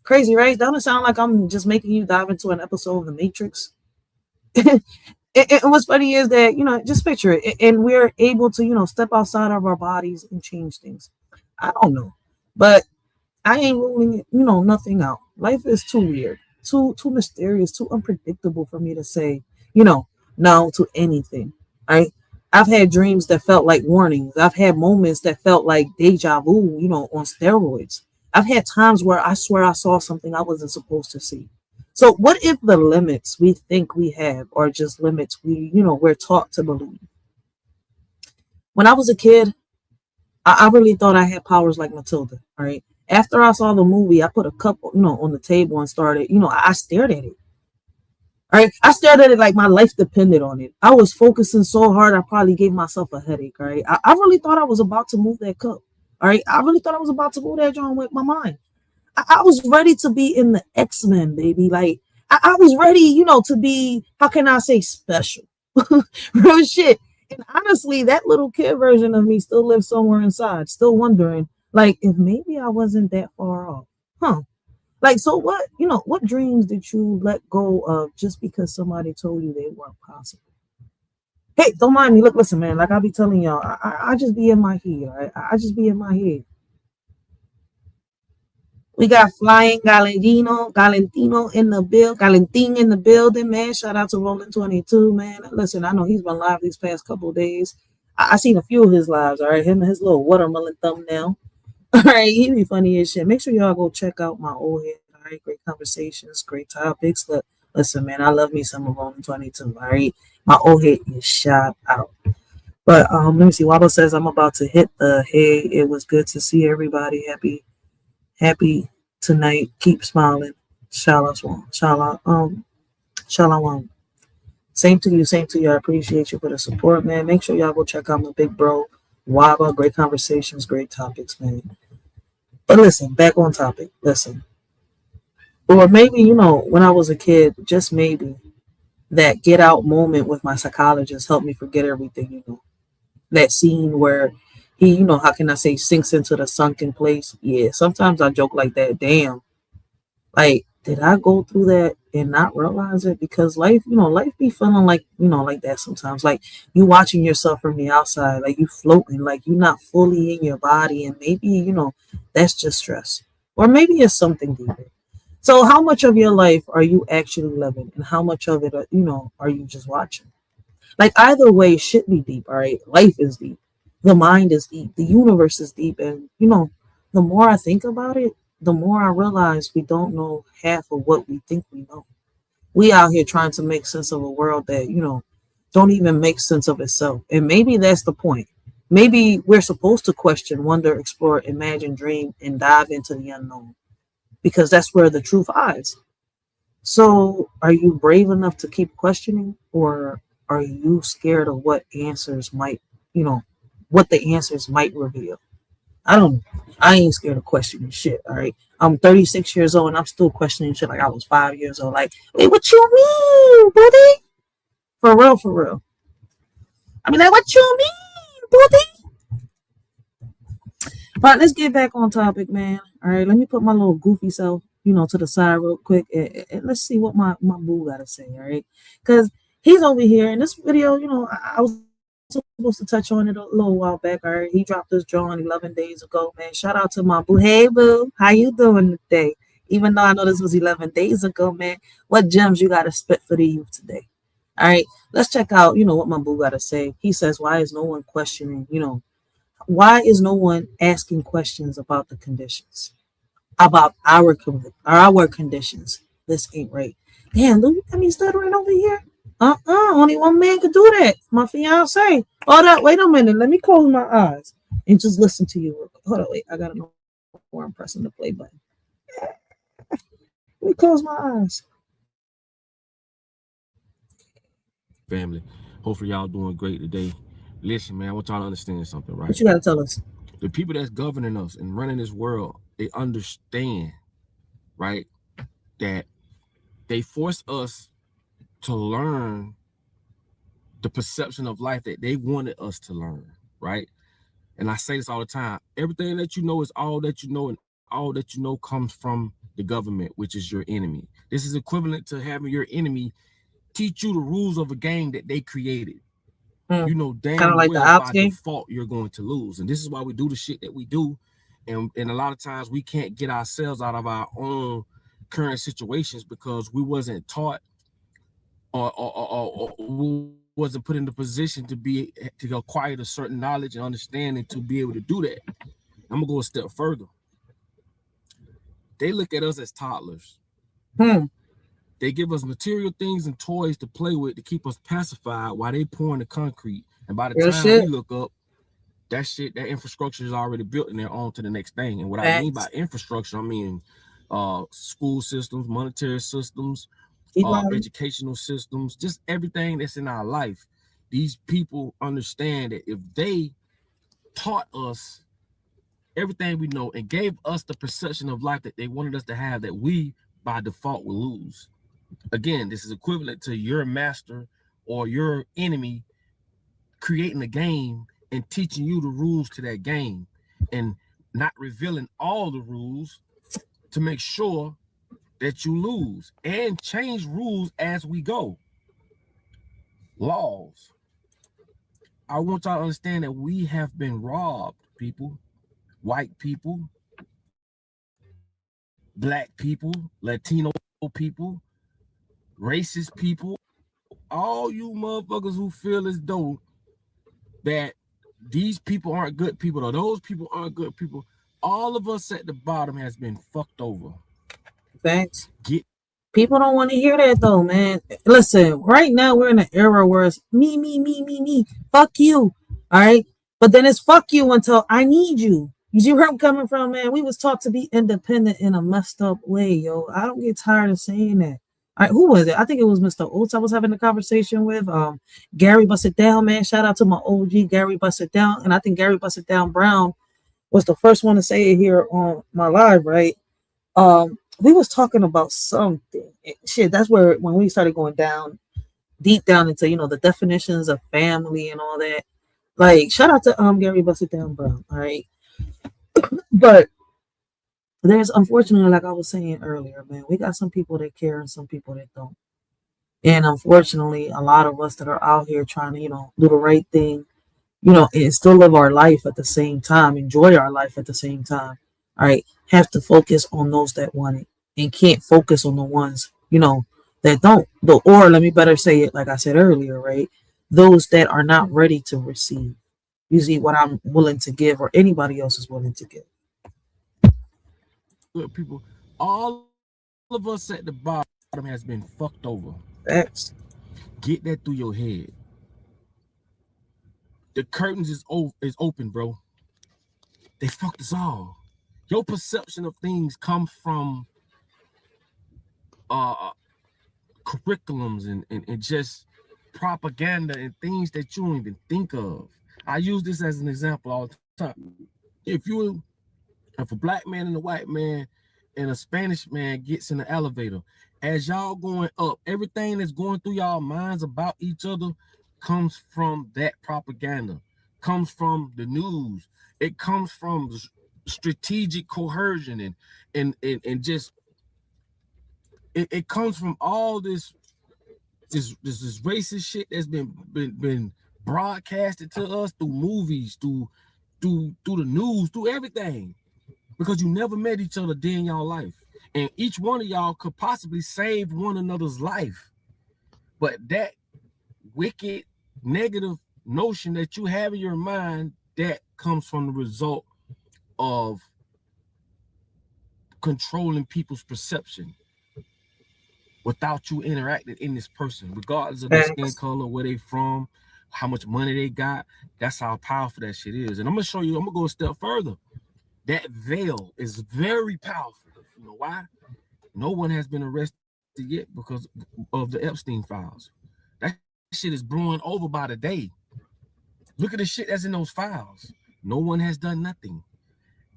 Crazy, right? Doesn't it sound like I'm just making you dive into an episode of The Matrix? And what's funny is that, just picture it. And we're able to, step outside of our bodies and change things. I don't know. But I ain't ruling, nothing out. Life is too weird, too mysterious, too unpredictable for me to say, you know, no to anything. Right? I've had dreams that felt like warnings. I've had moments that felt like deja vu, on steroids. I've had times where I swear I saw something I wasn't supposed to see. So what if the limits we think we have are just limits we're taught to believe? When I was a kid, I really thought I had powers like Matilda. All right. After I saw the movie, I put a cup, on the table and started, I stared at it. All right. I stared at it like my life depended on it. I was focusing so hard, I probably gave myself a headache. All right. I really thought I was about to move that cup. All right. I really thought I was about to move that John with my mind. I was ready to be in the X-Men, baby. Like, I was ready, to be, how can I say, special? Real shit. And honestly, that little kid version of me still lives somewhere inside, still wondering, like, if maybe I wasn't that far off. Huh? Like, so what dreams did you let go of just because somebody told you they weren't possible? Hey, don't mind me. Look, listen, man, like I'll be telling y'all, I just be in my head, all right? I just be in my head. We got Flying Galentino in the building, man. Shout out to Rolling 22, man. Listen, I know he's been live these past couple of days. I seen a few of his lives, all right? Him and his little watermelon thumbnail. All right, he be funny as shit. Make sure y'all go check out my old head, all right? Great conversations, great topics. Listen, man, I love me some of Rolling 22, all right? My old head is shot out. But let me see. Wabba says I'm about to hit the hay. It was good to see everybody. Happy tonight. Keep smiling. Shalom. Shalom. Same to you. I appreciate you for the support, man. Make sure y'all go check out my big bro, Waba. Great conversations, great topics, man. But listen, back on topic. Listen. Or maybe, when I was a kid, just maybe, that get out moment with my psychologist helped me forget everything, That scene where he, how can I say, sinks into the sunken place. Yeah, sometimes I joke like that. Damn, like, did I go through that and not realize it? Because life, life be feeling like, like that sometimes. Like, you watching yourself from the outside, like you floating, like you're not fully in your body. And maybe, that's just stress. Or maybe it's something deeper. So how much of your life are you actually living? And how much of it, are you just watching? Like, either way, shit be deep, all right? Life is deep. The mind is deep. The universe is deep. And, the more I think about it, the more I realize we don't know half of what we think we know. We out here trying to make sense of a world that, don't even make sense of itself. And maybe that's the point. Maybe we're supposed to question, wonder, explore, imagine, dream, and dive into the unknown. Because that's where the truth lies. So are you brave enough to keep questioning, or are you scared of what answers might, what the answers might reveal? I don't know. I ain't scared of questioning shit, all right? I'm 36 years old and I'm still questioning shit like I was 5 years old. Like, wait, what you mean, buddy? For real. I mean, like, what you mean, buddy? But let's get back on topic, man. All right, let me put my little goofy self, to the side real quick, and let's see what my boo got to say, all right? Because he's over here in this video, I was supposed to touch on it a little while back. All right, he dropped this drawing 11 days ago, man. Shout out to my boo. Hey, boo, how you doing today? Even though I know this was 11 days ago, man, what gems you got to spit for the youth today? All right, let's check out, what my boo got to say. He says, why is no one questioning, why is no one asking questions about the conditions, about our conditions? This ain't right. Damn, look at me stuttering over here. Only one man could do that. My fiance. Hold up, wait a minute. Let me close my eyes and just listen to you. Hold up, wait. I gotta know where I'm pressing the play button. Let me close my eyes. Family, hopefully y'all doing great today. Listen, man, I want y'all to understand something, right? What you gotta tell us? The people that's governing us and running this world, they understand, right, that they force us to learn the perception of life that they wanted us to learn, right? And I say this all the time. Everything that you know is all that you know, and all that you know comes from the government, which is your enemy. This is equivalent to having your enemy teach you the rules of a game that they created. You know damn like well the by game. default you're going to lose. And this is why we do the shit that we do. And a lot of times we can't get ourselves out of our own current situations because we wasn't taught or we wasn't put in the position to acquire a certain knowledge and understanding to be able to do that. I'm gonna go a step further. They look at us as toddlers. They give us material things and toys to play with to keep us pacified while they pouring the concrete. And by the time we look up, that infrastructure is already built and they're on to the next thing. And what I mean by infrastructure, I mean school systems, monetary systems, educational systems, just everything that's in our life. These people understand that if they taught us everything we know and gave us the perception of life that they wanted us to have, that we by default will lose. Again, this is equivalent to your master or your enemy creating a game and teaching you the rules to that game and not revealing all the rules to make sure that you lose, and change rules as we go. Laws. I want y'all to understand that we have been robbed, people. White people, black people, Latino people, racist people, all you motherfuckers who feel as though that these people aren't good people or those people aren't good people, all of us at the bottom has been fucked over. Thanks. People don't want to hear that though, man. Listen, right now we're in an era where it's me, fuck you. All right. But then it's fuck you until I need you. You see where I'm coming from, man? We was taught to be independent in a messed up way, yo. I don't get tired of saying that. All right, who was it? I think it was Mr. Oates I was having a conversation with. Gary Bust It Down, man. Shout out to my OG, Gary Bust It Down. And I think Gary Bust It Down Brown was the first one to say it here on my live, right? We was talking about something. Shit, that's where when we started going down, deep down into, the definitions of family and all that. Like, shout out to Gary Bust It Down Brown, all right? But there's, unfortunately, like I was saying earlier, man, we got some people that care and some people that don't. And unfortunately, a lot of us that are out here trying to, do the right thing, and still live our life at the same time, enjoy our life at the same time, all right, have to focus on those that want it and can't focus on the ones, that don't. Or let me better say it like I said earlier, right? Those that are not ready to receive. You see what I'm willing to give or anybody else is willing to give. Good people, all of us at the bottom has been fucked over. Facts. Get that through your head. The curtains is open, bro. They fucked us all. Your perception of things comes from curriculums and just propaganda and things that you don't even think of. I use this as an example all the time. If a black man and a white man and a Spanish man gets in the elevator, as y'all going up, everything that's going through y'all minds about each other comes from that propaganda, comes from the news. It comes from strategic coercion and just it comes from all this racist shit that's been broadcasted to us through movies, through the news, through everything, because you never met each other day in y'all life, and each one of y'all could possibly save one another's life. But that wicked negative notion that you have in your mind, that comes from the result of controlling people's perception without you interacting in this person, regardless of their skin color, where they from, how much money they got. That's how powerful that shit is. And I'm gonna go a step further. That veil is very powerful. You know why? No one has been arrested yet because of the Epstein files. That shit is blowing over by the day. Look at the shit that's in those files. No one has done nothing.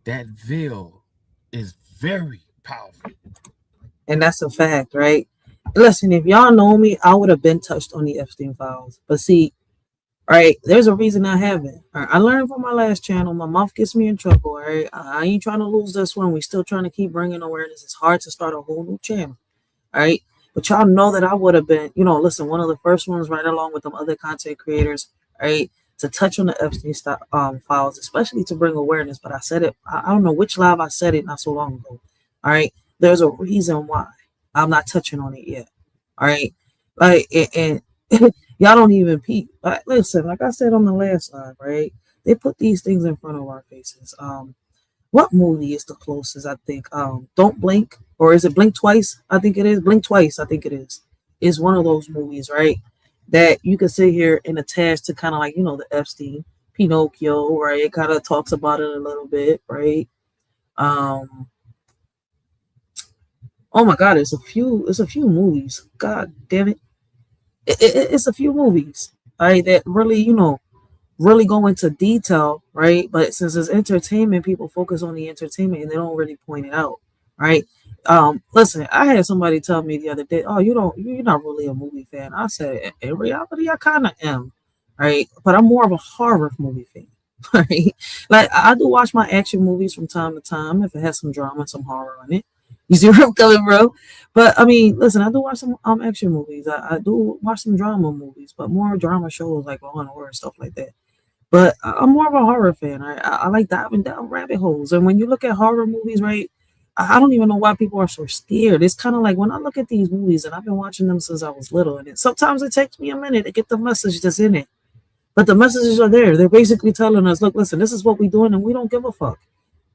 That veil is very powerful. And that's a fact, right? Listen, if y'all know me, I would have been touched on the Epstein files. But see, right, there's a reason I haven't. Right, I learned from my last channel. My mouth gets me in trouble, right? I ain't trying to lose this one. We still trying to keep bringing awareness. It's hard to start a whole new channel, all right? But y'all know that I would have been, listen, one of the first ones right along with them other content creators, right, to touch on the Epstein files, especially to bring awareness. But I said it, I don't know which live I said it not so long ago, all right? there's a reason why. I'm not touching on it yet. All right. Like, and y'all don't even peep. Listen, like I said on the last live, right? They put these things in front of our faces. What movie is the closest? I think Don't Blink, or is it Blink Twice? I think it is Blink Twice. I think it is one of those movies, right? That you can sit here and attach to kind of like, you know, the Epstein, Pinocchio, right? It kind of talks about it a little bit, right? Oh my God, it's a few movies. God damn it. It's a few movies, right? That really, you know, really go into detail, right? But since it's entertainment, people focus on the entertainment and they don't really point it out, right? Listen, I had somebody tell me the other day, "Oh, you're not really a movie fan." I said, "In reality, I kind of am, right? But I'm more of a horror movie fan, right? Like I do watch my action movies from time to time if it has some drama, some horror in it. You see where I'm coming from? But I mean, listen, I do watch some action movies. I do watch some drama movies, but more drama shows like Law and Order and stuff like that. But I'm more of a horror fan. I like diving down rabbit holes. And when you look at horror movies, right, I don't even know why people are so scared. It's kind of like when I look at these movies, and I've been watching them since I was little, and sometimes it takes me a minute to get the message that's in it. But the messages are there. They're basically telling us, look, listen, this is what we're doing, and we don't give a fuck.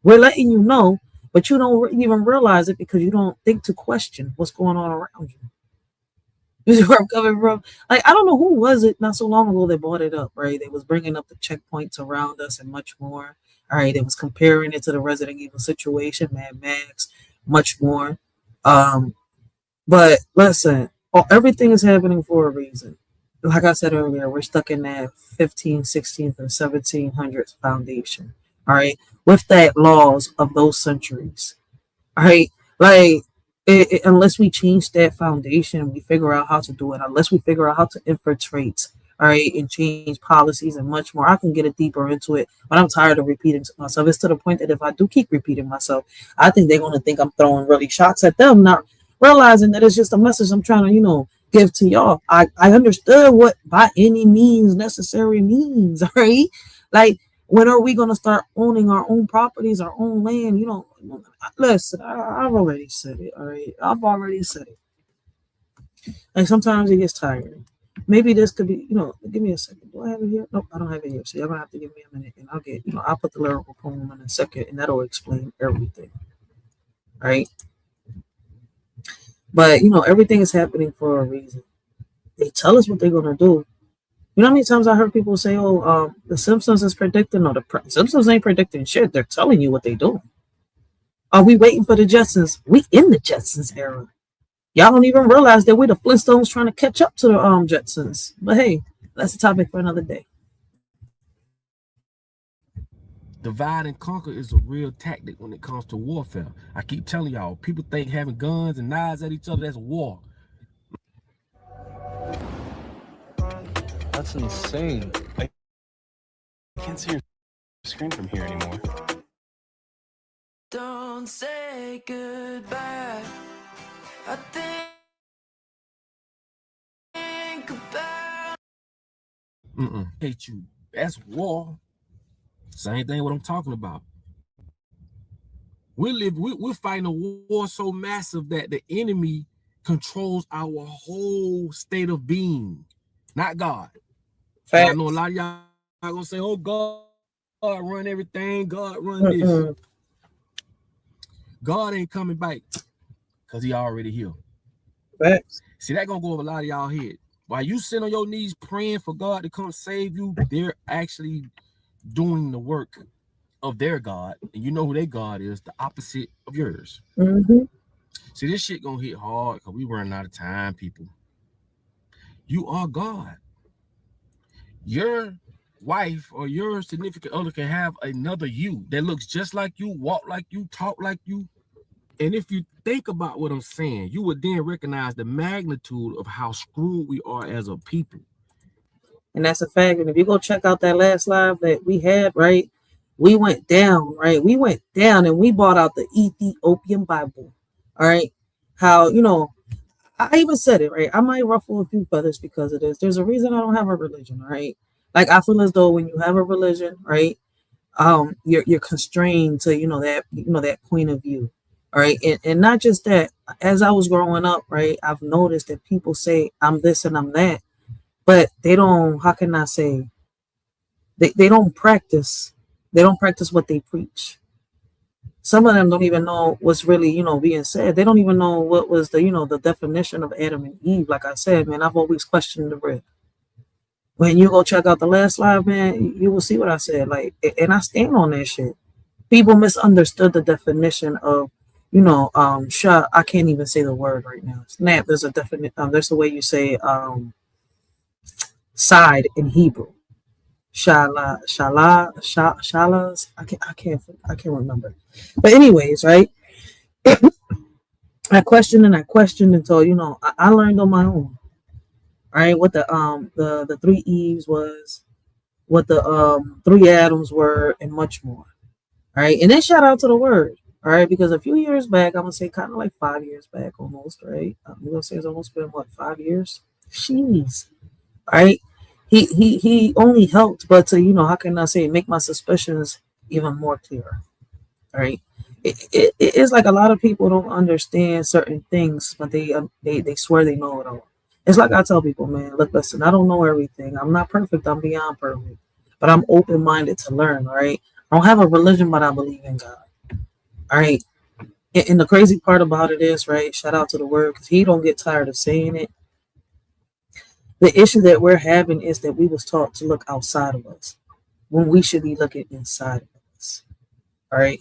We're letting you know, but you don't even realize it because you don't think to question what's going on around you. You see where I'm coming from? Like, I don't know who was it not so long ago that brought it up, right? They was bringing up the checkpoints around us and much more. All right, they was comparing it to the Resident Evil situation, Mad Max, much more. But listen, everything is happening for a reason. Like I said earlier, we're stuck in that 15th, 16th, and 1700s foundation. All right, with that laws of those centuries. All right, like unless we change that foundation, we figure out how to do it. Unless we figure out how to infiltrate, all right, and change policies and much more. I can get it deeper into it, but I'm tired of repeating myself. It's to the point that if I do keep repeating myself, I think they're gonna think I'm throwing really shots at them, not realizing that it's just a message I'm trying to, you know, give to y'all. I understood what by any means necessary means, all right? Like, when are we going to start owning our own properties, our own land? You know, listen, I've already said it, all right? I've already said it. Like, sometimes it gets tiring. Maybe this could be, you know, give me a second. Do I have it here? Nope, I don't have it here. So you're going to have to give me a minute, and I'll get, you know, I'll put the lyrical poem in a second, and that'll explain everything, right? But, you know, everything is happening for a reason. They tell us what they're going to do. You know how many times I heard people say, "Oh, the Simpsons is predicting," or the Simpsons ain't predicting shit. They're telling you what they do. Are we waiting for the Jetsons? We in the Jetsons era. Y'all don't even realize that we're the Flintstones trying to catch up to the Jetsons. But hey, that's a topic for another day. Divide and conquer is a real tactic when it comes to warfare. I keep telling y'all, people think having guns and knives at each other, that's war. That's insane. I can't see your screen from here anymore. Don't say goodbye. I think about. Hate you. That's war. Same thing what I'm talking about. We're fighting a war so massive that the enemy controls our whole state of being, not God. I know a lot of y'all are gonna say, "Oh, God run everything, God run this." God ain't coming back because he already here. Facts. See, that gonna go over a lot of y'all head. While you sit on your knees praying for God to come save you, they're actually doing the work of their God, and you know who their God is, the opposite of yours. See, this shit gonna hit hard because we running out of time, people. You are God. Your wife or your significant other can have another you that looks just like you, walk like you, talk like you. And if you think about what I'm saying, you would then recognize the magnitude of how screwed we are as a people. And that's a fact. And if you go check out that last live that we had, right, we went down, right? We went down and we bought out the Ethiopian Bible, all right? How, you know, I even said it, right? I might ruffle a few feathers because of this. There's a reason I don't have a religion, right? Like, I feel as though when you have a religion, right, you're constrained to, that point of view. All right. And not just that, as I was growing up, right, I've noticed that people say I'm this and I'm that, but they don't, how can I say, they don't practice. They don't practice what they preach. Some of them don't even know what's really, being said. They don't even know what was the definition of Adam and Eve. Like I said, man, I've always questioned the bread. When you go check out the last live, man, you will see what I said. Like, and I stand on that shit. People misunderstood the definition of, shot. I can't even say the word right now. Snap. There's a definite. There's the way you say side in Hebrew. Shalas. I can't remember. But anyways, right? I questioned until I learned on my own. All right, what the three Eves was, what the three Adams were, and much more. All right, and then shout out to the word. All right, because a few years back, I'm gonna say kind of like 5 years back almost, right? I'm gonna say it's almost been what, 5 years? Jeez. All right. He only helped, but to how can I say, make my suspicions even more clearer. All right. It's like a lot of people don't understand certain things, but they swear they know it all. It's like I tell people, man, look, listen, I don't know everything. I'm not perfect. I'm beyond perfect, but I'm open-minded to learn. All right. I don't have a religion, but I believe in God. All right. And the crazy part about it is, right, shout out to the word, because he don't get tired of saying it. The issue that we're having is that we was taught to look outside of us when we should be looking inside of us. All right.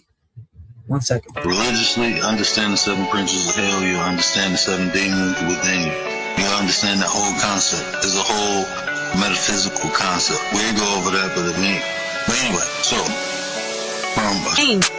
1 second. Religiously, understand the 7 principles of hell. You understand the 7 demons within you. You understand the whole concept. It's a whole metaphysical concept. We'll go over that, but anyway, so.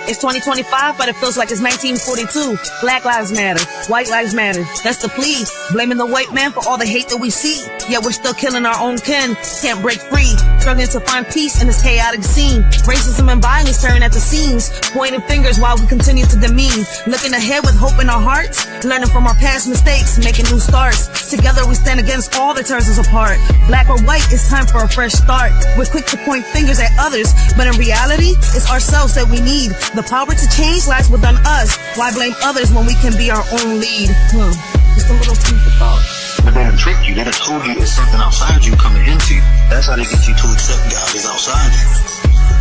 It's 2025, but it feels like it's 1942. Black lives matter. White lives matter. That's the plea. Blaming the white man for all the hate that we see. Yet we're still killing our own kin. Can't break free. Struggling to find peace in this chaotic scene. Racism and violence tearing at the seams. Pointing fingers while we continue to demean. Looking ahead with hope in our hearts. Learning from our past mistakes. Making new starts. Together we stand against all that tears us apart. Black or white, it's time for a fresh start. We're quick to point fingers at others, but in reality, it's ourselves that we need. The power to change lies within us. Why blame others when we can be our own lead? Just a little food for thought. But they done tricked you. They done told you it's something outside you coming into you. That's how they get you to accept God is outside you.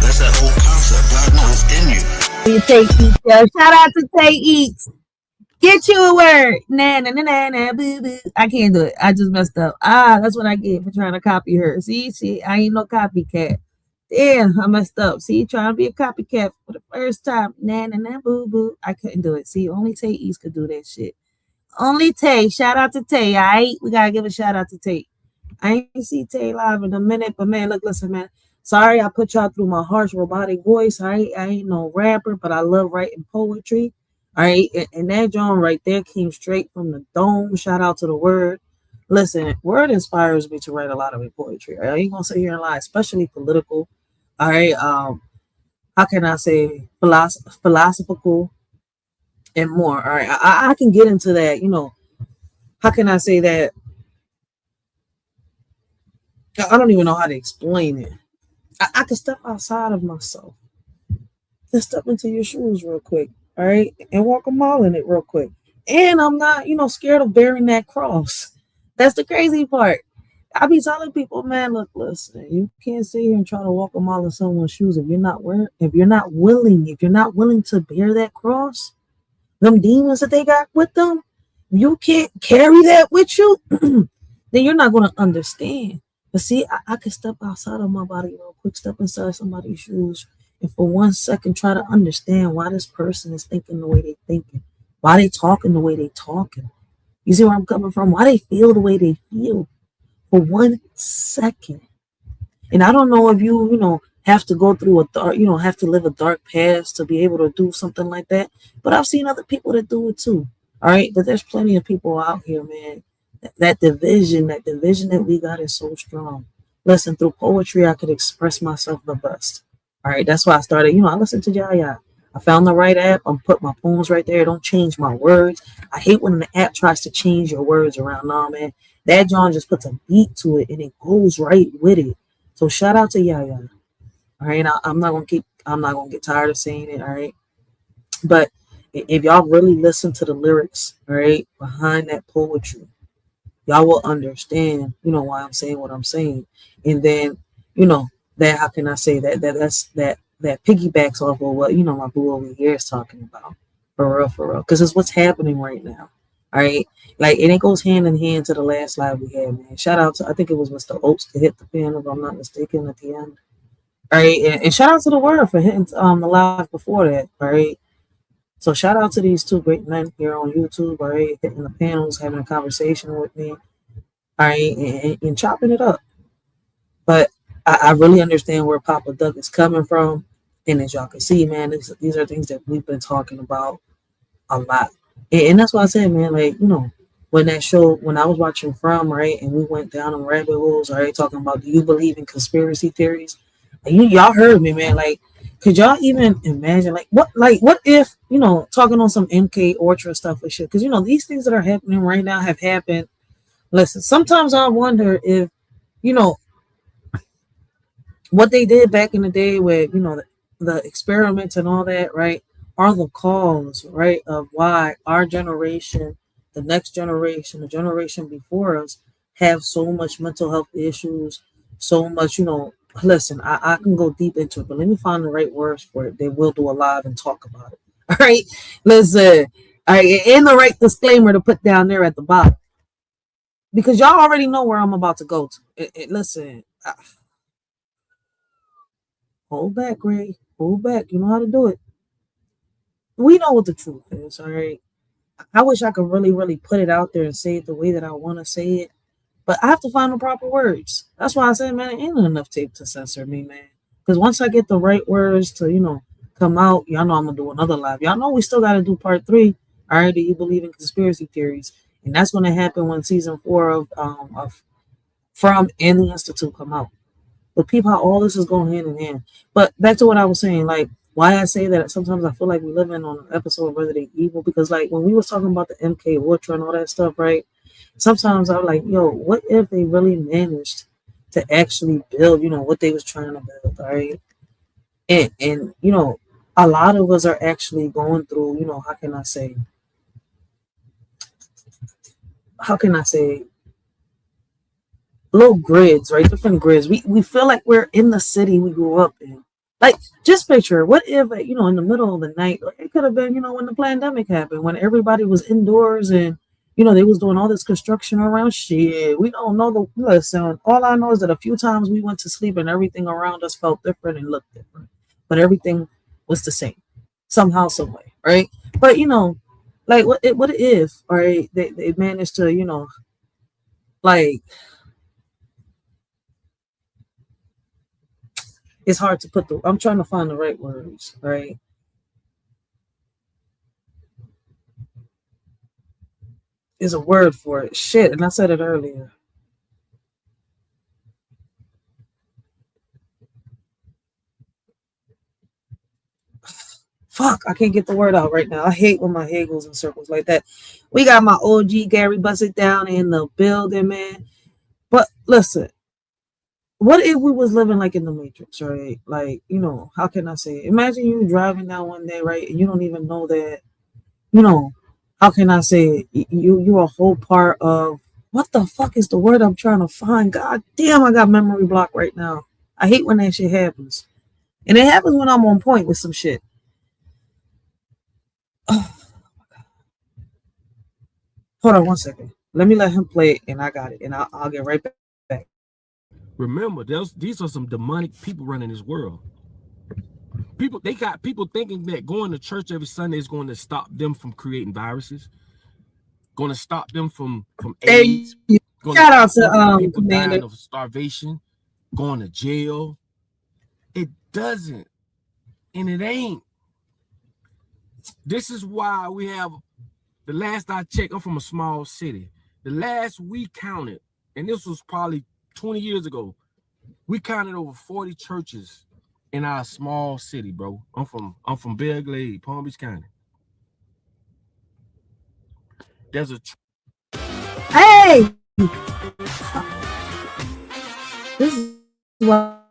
That's that whole concept. God knows it's in you. Shout out to Tay Eats. Get you a word. Nah, boo, boo. I can't do it. I just messed up. That's what I get for trying to copy her. See, I ain't no copycat. Damn, I messed up. See, trying to be a copycat for the first time. Nah, boo, boo. I couldn't do it. See, only Tay East could do that shit. Only Tay. Shout out to Tay, all right? We got to give a shout out to Tay. I ain't see Tay live in a minute, but man, look, listen, man. Sorry I put y'all through my harsh robotic voice. I ain't no rapper, but I love writing poetry. All right, and that John right there came straight from the dome. Shout out to the word. Listen, word inspires me to write a lot of poetry. Right? I ain't gonna sit here and lie, especially political. All right, how can I say philosophical and more? All right, I can get into that. How can I say that? I don't even know how to explain it. I can step outside of myself. Let's step into your shoes real quick. All right, and walk a mile in it real quick. And I'm not, scared of bearing that cross. That's the crazy part. I be telling people, man, look, listen, you can't sit here and try to walk a mile in someone's shoes if you're not willing to bear that cross. Them demons that they got with them, you can't carry that with you, then you're not going to understand. But see, I can step outside of my body real quick, step inside somebody's shoes, and for 1 second try to understand why this person is thinking the way they're thinking, why they talking the way they talking. You see where I'm coming from? Why they feel the way they feel for 1 second. And I don't know if you have to go through a dark, have to live a dark past to be able to do something like that. But I've seen other people that do it too. All right. But there's plenty of people out here, man. That division that we got is so strong. Listen, through poetry, I could express myself the best. All right, that's why I started. I listened to Yaya. I found the right app. I'm put my poems right there. Don't change my words. I hate when the app tries to change your words around. No, man. That John just puts a beat to it and it goes right with it. So shout out to Yaya. All right, I'm not gonna get tired of saying it. All right, but If y'all really listen to the lyrics, all right, behind that poetry, y'all will understand, why I'm saying what I'm saying. And then, that how can I say that piggybacks off of what, my boo over here is talking about. For real, for real. Because it's what's happening right now. All right. Like, and it goes hand in hand to the last live we had, man. Shout out to, I think it was Mr. Oates to hit the pen, if I'm not mistaken, at the end. All right. And shout out to the Word for hitting the live before that. All right. So shout out to these two great men here on YouTube, all right, hitting the panels, having a conversation with me, all right, and chopping it up. But I really understand where Papa Doug is coming from. And as y'all can see, man, these are things that we've been talking about a lot. And that's why I said, man, like, when I was watching From, right, and we went down on rabbit holes, all right, talking about, do you believe in conspiracy theories? And y'all heard me, man, like, could y'all even imagine, what if, talking on some MK Ultra stuff and shit? Because, these things that are happening right now have happened. Listen, sometimes I wonder if, what they did back in the day with, the experiments and all that, right, are the cause, right, of why our generation, the next generation, the generation before us, have so much mental health issues, so much, listen, I can go deep into it, but let me find the right words for it. They will do a live and talk about it. All right. Listen. All right. And the right disclaimer to put down there at the bottom. Because y'all already know where I'm about to go to. Listen. Hold back, Ray. Hold back. You know how to do it. We know what the truth is. All right. I wish I could really, really put it out there and say it the way that I want to say it. But I have to find the proper words. That's why I said, man, it ain't enough tape to censor me, man. Because once I get the right words to, come out, y'all know I'm going to do another live. Y'all know we still got to do part 3. All right, do you believe in conspiracy theories? And that's going to happen when season 4 of From and the Institute come out. But people, how all this is going hand in hand. But back to what I was saying, like, why I say that sometimes I feel like we're living on an episode of Resident Evil. Because, like, when we was talking about the MK Ultra and all that stuff, right? Sometimes I'm like, yo, what if they really managed to actually build, what they was trying to build, all right? And a lot of us are actually going through, how can I say, little grids, right? Different grids. We feel like we're in the city we grew up in. Like, just picture, what if, in the middle of the night, it could have been, when the pandemic happened, when everybody was indoors and, they was doing all this construction around shit. We don't know listen, all I know is that a few times we went to sleep and everything around us felt different and looked different. But everything was the same. Somehow, some way, right? But, like, what if, all right, they managed to, like, it's hard to I'm trying to find the right words, right? There's a word for it. Shit, and I said it earlier. Fuck, I can't get the word out right now. I hate when my head goes in circles like that. We got my OG Gary Bust It Down in the building, man. But listen, what if we was living like in the Matrix, right? Like, how can I say it? Imagine you driving down one day, right? And you don't even know that, how can I say it? You're a whole part of, what the fuck is the word I'm trying to find? God damn, I got memory block right now. I hate when that shit happens. And it happens when I'm on point with some shit. Oh, hold on 1 second. Let me let him play it, and I got it, and I'll get right back. Remember, these are some demonic people running this world. They got people thinking that going to church every Sunday is going to stop them from creating viruses, going to stop them from AIDS. Shout out to people Commander. dying of starvation, going to jail. It doesn't, and it ain't. This is why we have, the last I checked, I'm from a small city. The last we counted, and this was probably 20 years ago, we counted over 40 churches in our small city, bro. I'm from Belle Glade, Palm Beach County. There's a hey, this is why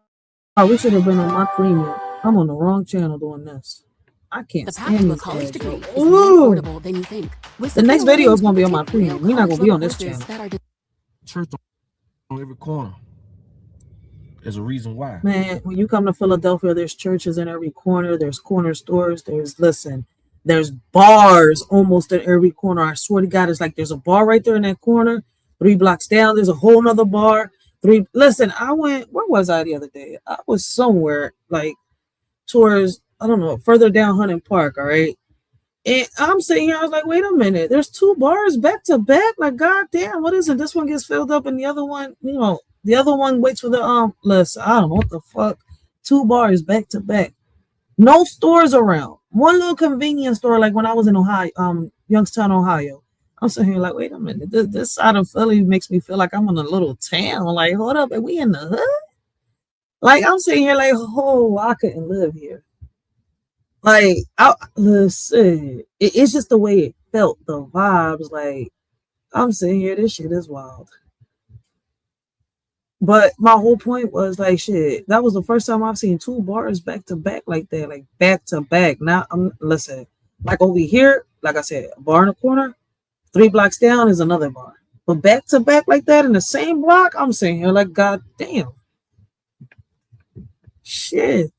we should have been on my premium. I'm on the wrong channel doing this. I can't The path stand to a these college ads, degree yo. is more Ooh. affordable than you think. With The next secure video is loans, gonna be you on can my take real premium. We're not gonna be on college-level this courses channel. that are Church on every corner. There's a reason why. Man, when you come to Philadelphia, there's churches in every corner. There's corner stores. There's bars almost in every corner. I swear to God, it's like there's a bar right there in that corner. 3 blocks down, there's a whole nother bar. Listen, where was I the other day? I was somewhere like towards, I don't know, further down Hunting Park, all right? And I'm sitting here, I was like, wait a minute, there's 2 bars back to back. Like, goddamn, what is it? This one gets filled up and the other one, the other one waits for the listen, I don't know what the fuck. 2 bars back to back. No stores around. One little convenience store, like when I was in Ohio, Youngstown, Ohio. I'm sitting here like, wait a minute, this side of Philly makes me feel like I'm in a little town. Like, hold up, are we in the hood? Like, I'm sitting here like, oh, I couldn't live here. Like, listen, it's just the way it felt, the vibes. Like, I'm sitting here, this shit is wild. But my whole point was like, shit, that was the first time I've seen 2 bars back to back like that, like back to back. Now, listen, like over here, like I said, a bar in the corner, 3 blocks down is another bar. But back to back like that in the same block, I'm sitting here like, god damn. Shit.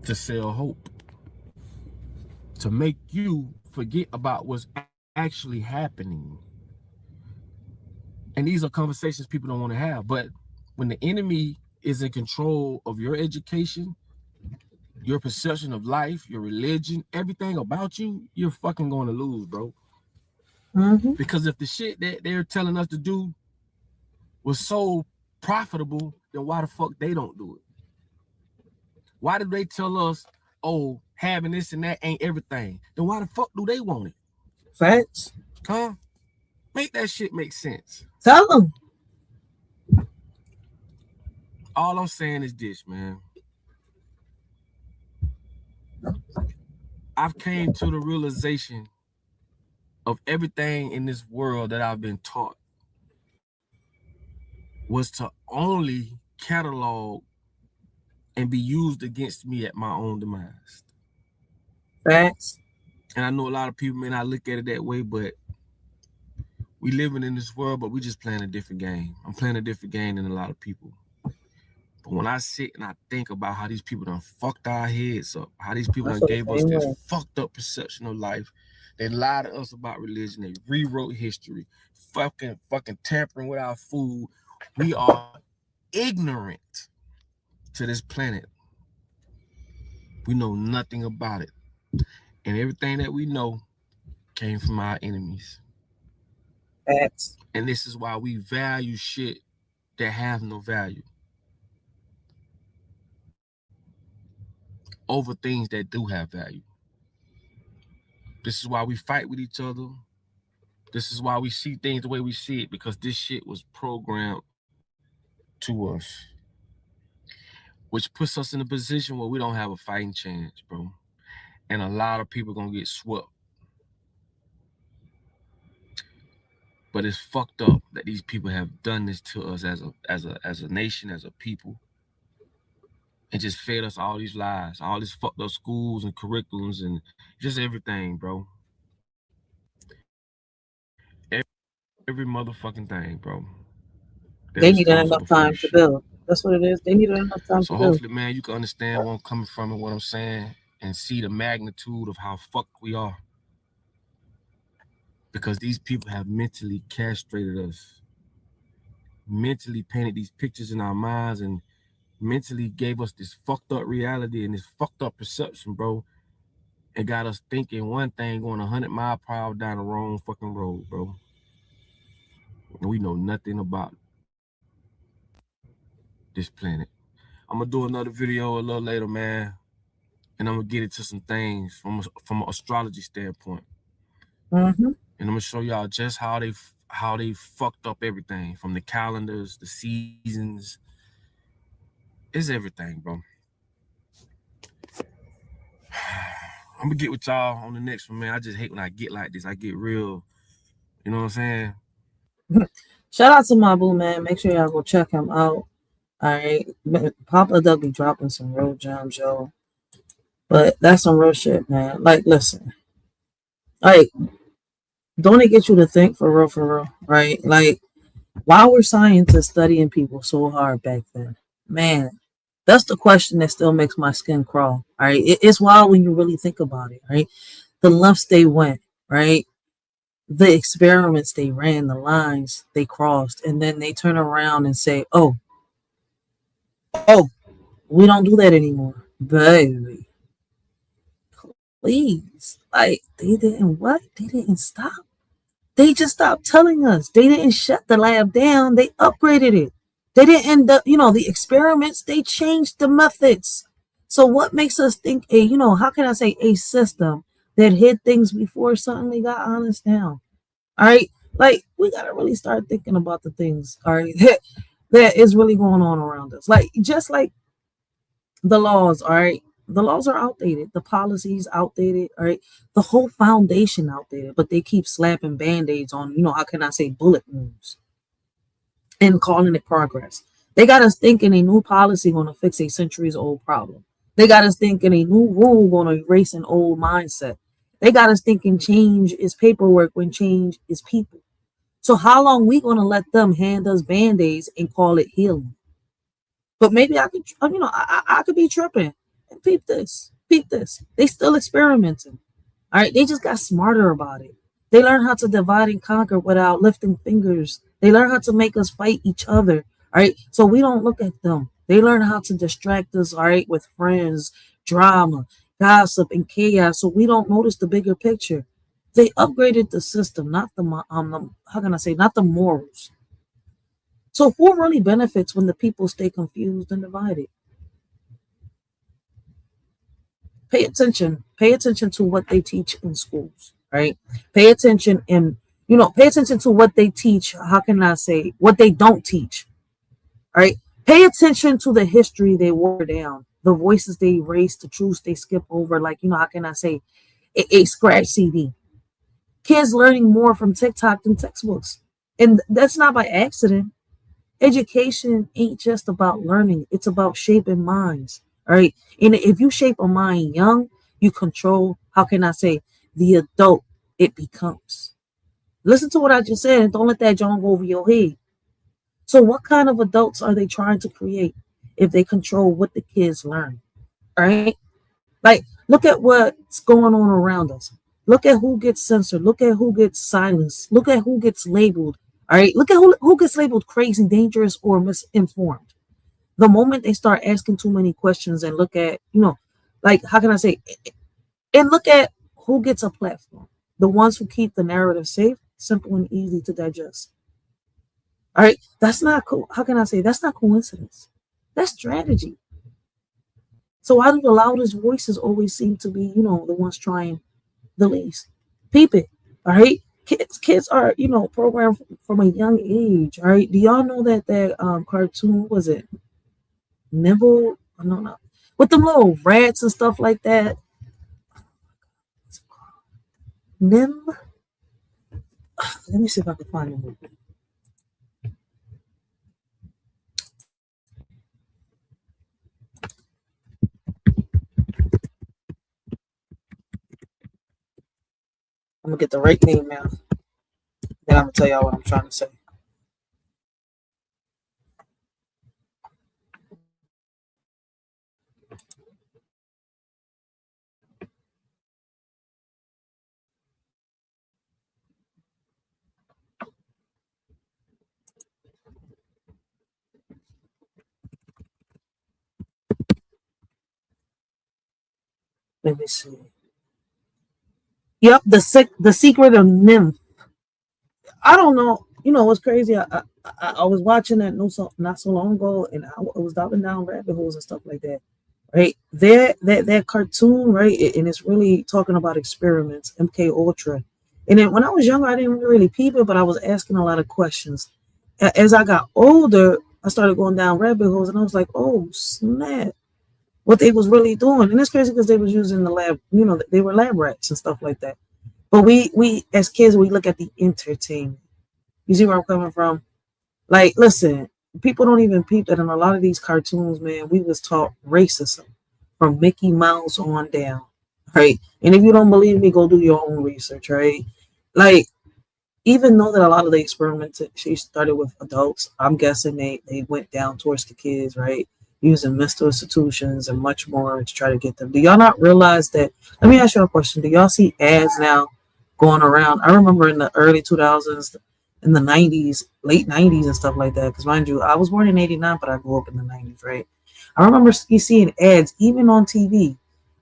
To sell hope. To make you forget about what's actually happening. And these are conversations people don't want to have. But when the enemy is in control of your education, your perception of life, your religion, everything about you, you're fucking going to lose, bro. Mm-hmm. Because if the shit that they're telling us to do was so profitable, then why the fuck they don't do it? Why do they tell us, oh, having this and that ain't everything? Then why the fuck do they want it? Facts. Huh? Make that shit make sense. Tell them. All I'm saying is this, man. I've came to the realization of everything in this world that I've been taught was to only catalog and be used against me at my own demise. Facts. And I know a lot of people may not look at it that way, but we living in this world, but we just playing a different game. I'm playing a different game than a lot of people. But when I sit and I think about how these people done fucked our heads up, how these people done gave us this fucked up perception of life, they lied to us about religion, they rewrote history, fucking tampering with our food. We are ignorant to this planet. We know nothing about it. And everything that we know came from our enemies. Facts. And this is why we value shit that have no value over things that do have value. This is why we fight with each other. This is why we see things the way we see it, because this shit was programmed to us, which puts us in a position where we don't have a fighting chance, bro. And a lot of people gonna get swept. But it's fucked up that these people have done this to us as a nation, as a people, and just fed us all these lies, all these fucked up schools and curriculums and just everything, bro. Every motherfucking thing, bro. They needed enough time to build. That's what it is. They needed enough time to build. So hopefully, man, you can understand where I'm coming from and what I'm saying and see the magnitude of how fucked we are. Because these people have mentally castrated us, mentally painted these pictures in our minds, and mentally gave us this fucked up reality and this fucked up perception, bro, and got us thinking one thing, going 100 miles per hour down the wrong fucking road, bro. And we know nothing about this planet. I'm gonna do another video a little later, man, and I'm gonna get into some things from an astrology standpoint. Mm-hmm. And I'm gonna show y'all just how they fucked up everything, from the calendars, the seasons. It's everything, bro. I'm gonna get with y'all on the next one, man. I just hate when I get like this. I get real, you know what I'm saying? Shout out to my boo, man. Make sure y'all go check him out. All right. Papa Doug be dropping some real gems, yo. But that's some real shit, man. Like, listen, like, don't it get you to think for real, right? Like, why were scientists studying people so hard back then? Man, that's the question that still makes my skin crawl. All right. It's wild when you really think about it, right? The lengths they went, right? The experiments they ran, the lines they crossed, and then they turn around and say, oh, we don't do that anymore. Baby, please. Like, they didn't what? They didn't stop. They just stopped telling us. They didn't shut the lab down. They upgraded it. They didn't end up, the experiments, they changed the methods. So what makes us think how can I say a system that hid things before suddenly got honest now? All right. Like, we gotta really start thinking about the things, all right, that is really going on around us. Like, just like the laws, all right. The laws are outdated, the policies outdated, all right. The whole foundation outdated, but they keep slapping band-aids on, how can I say, bullet wounds and calling it progress. They got us thinking a new policy gonna fix a centuries old problem. They got us thinking a new rule gonna erase an old mindset. They got us thinking change is paperwork when change is people. So how long we gonna let them hand us band-aids and call it healing? But maybe I could, I could be tripping. And peep this. They still experimenting. All right. They just got smarter about it. They learn how to divide and conquer without lifting fingers. They learn how to make us fight each other. All right. So we don't look at them. They learn how to distract us, all right, with friends, drama, gossip, and chaos. So we don't notice the bigger picture. They upgraded the system, not how can I say, not the morals. So who really benefits when the people stay confused and divided? Pay attention. Pay attention to what they teach in schools, right? Pay attention pay attention to what they teach. How can I say what they don't teach? Right? Pay attention to the history they wore down, the voices they erase, the truths they skip over. Like, how can I say a scratch CD? Kids learning more from TikTok than textbooks. And that's not by accident. Education ain't just about learning, it's about shaping minds. All right. And if you shape a mind young, you control, how can I say, the adult it becomes. Listen to what I just said and don't let that John go over your head. So what kind of adults are they trying to create if they control what the kids learn? All right. Like, look at what's going on around us. Look at who gets censored. Look at who gets silenced. Look at who gets labeled. All right. Look at who gets labeled crazy, dangerous, or misinformed. The moment they start asking too many questions and look at, like, how can I say, and look at who gets a platform. The ones who keep the narrative safe, simple, and easy to digest. All right. That's not cool. How can I say, that's not coincidence. That's strategy. So why do the loudest voices always seem to be, the ones trying the least? Peep it. All right. Kids are, programmed from a young age. All right. Do y'all know that cartoon, was it Nibble? No. With them little rats and stuff like that. Nim. Let me see if I can find the movie. I'm gonna get the right name now. Then I'm gonna tell y'all what I'm trying to say. Let me see. Yep, the secret of Nim. I don't know. What's crazy? I was watching that not so long ago, and I was diving down rabbit holes and stuff like that. Right, that cartoon, right, and it's really talking about experiments, MK Ultra. And then when I was younger, I didn't really peep it, but I was asking a lot of questions. As I got older, I started going down rabbit holes, and I was like, oh snap, what they was really doing. And it's crazy because they was using the lab, they were lab rats and stuff like that. But we as kids, we look at the entertainment. You see where I'm coming from? Like, listen, people don't even peep that in a lot of these cartoons, man, we was taught racism. from Mickey Mouse on down, right? And if you don't believe me, go do your own research, right? Like, even though that a lot of the experimentation started with adults, I'm guessing they went down towards the kids, right? Using mental institutions and much more to try to get them. Do y'all not realize that? Let me ask you a question. Do y'all see ads now going around? I remember in the early 2000s, in the 90s, late 90s and stuff like that. Because mind you, I was born in 89, but I grew up in the 90s, right? I remember seeing ads, even on TV,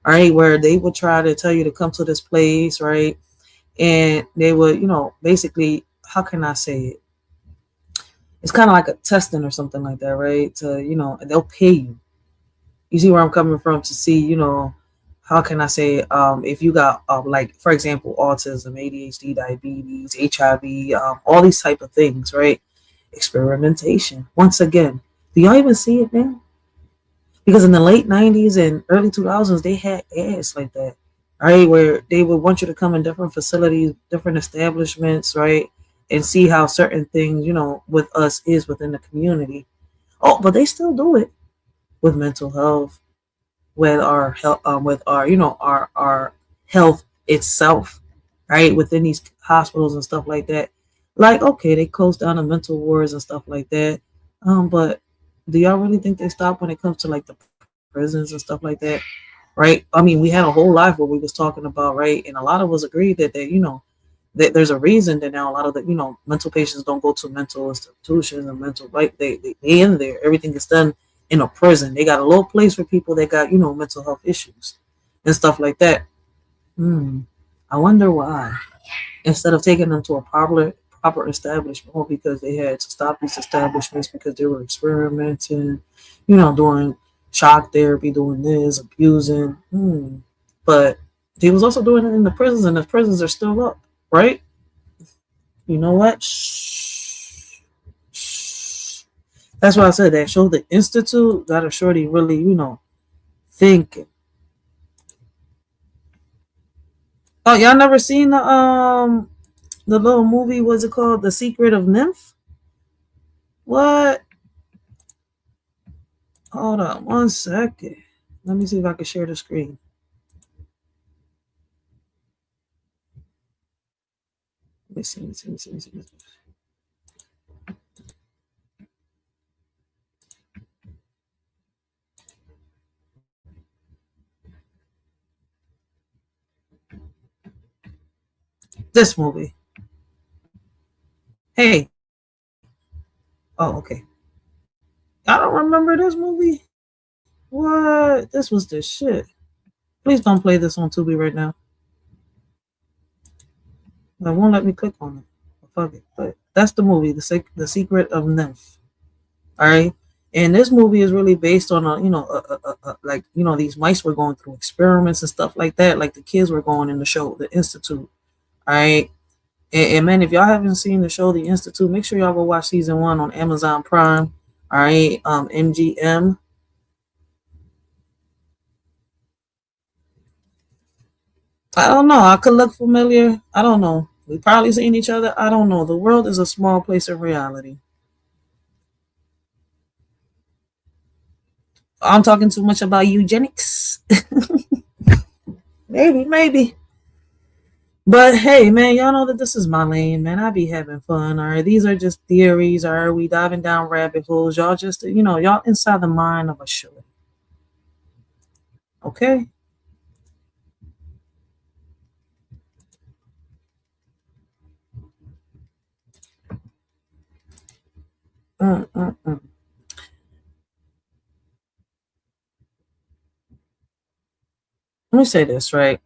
right, where they would try to tell you to come to this place, right? And they would, basically, how can I say it? It's kind of like a testing or something like that, right? To, they'll pay you. You see where I'm coming from, to see, how can I say, if you got, like, for example, autism, ADHD, diabetes, HIV, all these type of things, right? Experimentation. Once again, do y'all even see it now? Because in the late 90s and early 2000s, they had ads like that, right? Where they would want you to come in different facilities, different establishments, right? And see how certain things, with us is within the community. Oh, but they still do it with mental health, with our health, with our, our health itself, right? Within these hospitals and stuff like that. Like, okay, they close down the mental wards and stuff like that. But do y'all really think they stop when it comes to like the prisons and stuff like that? Right? I mean, we had a whole life where we was talking about, right? And a lot of us agreed that they, that there's a reason that now a lot of the, mental patients don't go to mental institutions and mental, right? They in there. Everything is done in a prison. They got a little place for people that got, mental health issues and stuff like that. I wonder why. Instead of taking them to a proper establishment, or because they had to stop these establishments because they were experimenting, doing shock therapy, doing this, abusing. But they was also doing it in the prisons, and the prisons are still up, right? You know what? Shh. That's why I said that show, The Institute, got a shorty really, thinking. Oh, y'all never seen the little movie? What's it called? The Secret of Nymph? What? Hold on 1 second. Let me see if I can share the screen. Let me see. This movie. Hey. Oh, okay. I don't remember this movie. What? This was the shit. Please don't play this on Tubi right now. It won't let me click on it. Fuck it. But that's the movie, The Secret of Nymph. All right. And this movie is really based on, like, these mice were going through experiments and stuff like that. Like the kids were going in the show, The Institute. All right. And man, if y'all haven't seen the show, The Institute, make sure y'all go watch season 1 on Amazon Prime. All right. MGM. I don't know. I could look familiar. I don't know. We probably seen each other. I don't know. The world is a small place of reality. I'm talking too much about eugenics. Maybe. But hey, man, y'all know that this is my lane, man. I be having fun. All right. These are just theories. All right. We diving down rabbit holes. Y'all just, y'all inside the mind of a show. Okay. Let me say this, right?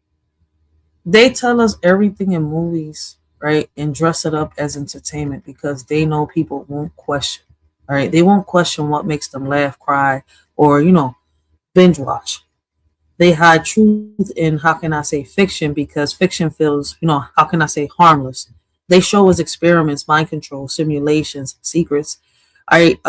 They tell us everything in movies, right? And dress it up as entertainment because they know people won't question. All right. They won't question what makes them laugh, cry, or, binge watch. They hide truth in, how can I say, fiction, because fiction feels, how can I say, harmless. They show us experiments, mind control, simulations, secrets, all right,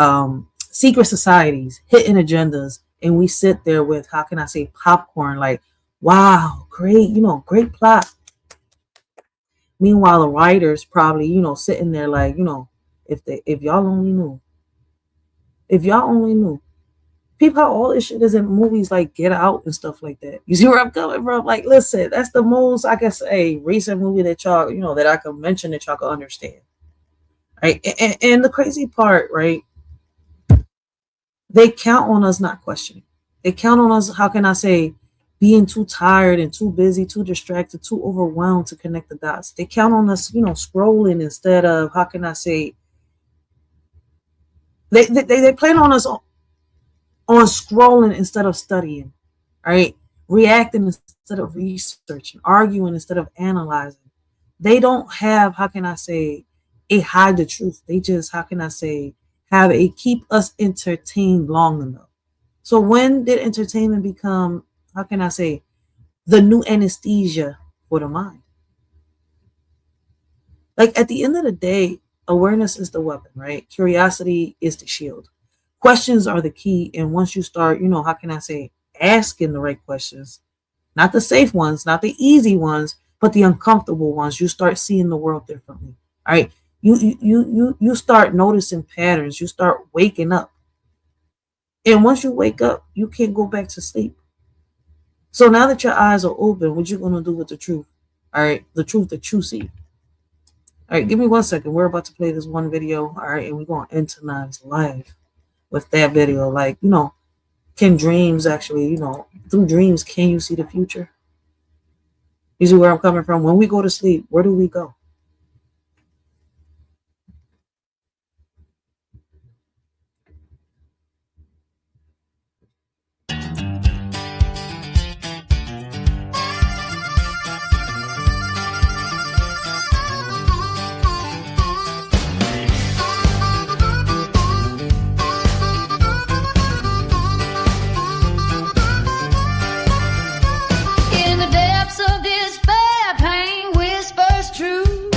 secret societies, hidden agendas, and we sit there with, how can I say, popcorn, like, wow, great, great plot. Meanwhile, the writers probably, sitting there like, if y'all only knew, People, how all this shit is in movies like Get Out and stuff like that. You see where I'm coming from? Like, listen, that's the most I can say recent movie that y'all, you know, that I can mention that y'all can understand. Right? And the crazy part, right? They count on us not questioning. They count on us, how can I say, being too tired and too busy, too distracted, too overwhelmed to connect the dots. They count on us, you know, scrolling instead of, how can I say, they plan on us on scrolling instead of studying, right? Reacting instead of researching, arguing instead of analyzing. They don't have, how can I say, a hide the truth. They just, how can I say, have a keep us entertained long enough. So when did entertainment become, how can I say, the new anesthesia for the mind? Like, at the end of the day, awareness is the weapon, right? Curiosity is the shield. Questions are the key. And once you start, you know, how can I say, asking the right questions, not the safe ones, not the easy ones, but the uncomfortable ones, you start seeing the world differently. All right. You start noticing patterns. You start waking up. And once you wake up, you can't go back to sleep. So now that your eyes are open, what you going to do with the truth? All right. The truth that you see. All right. Give me 1 second. We're about to play this one video. All right. And we're going to end tonight's live with that video. Like, you know, can dreams actually, you know, through dreams, can you see the future? You see where I'm coming from? When we go to sleep, where do we go? In the depths of despair, pain whispers truth.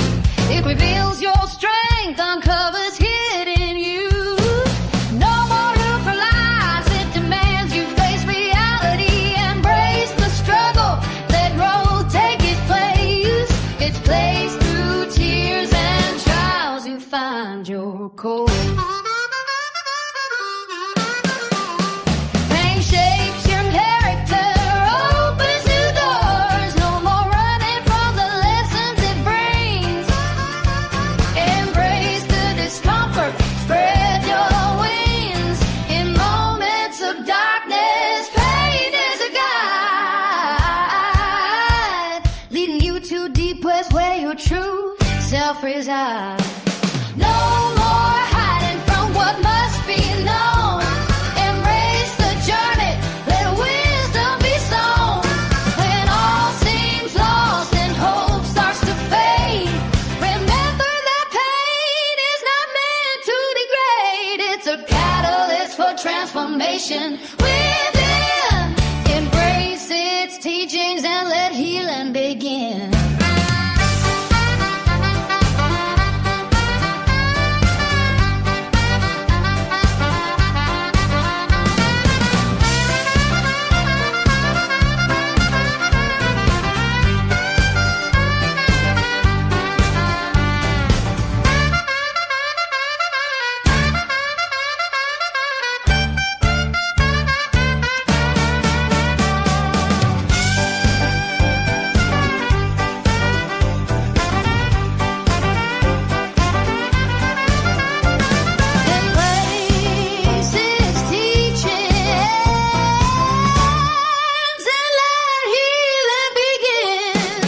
It reveals your strength, uncovers hidden youth. No more room for lies, it demands you face reality. Embrace the struggle, let growth take its place. It's placed through tears and trials, you find your core. Pain shapes your character, opens new doors. No more running from the lessons it brings. Embrace the discomfort, spread your wings. In moments of darkness, pain is a guide, leading you to deep west where your true self resides. No more hiding from what must be known. Embrace the journey, let wisdom be sown. When all seems lost and hope starts to fade, remember that pain is not meant to degrade. It's a catalyst for transformation within. Embrace its teachings and let healing begin. Embrace its teachings and let healing begin.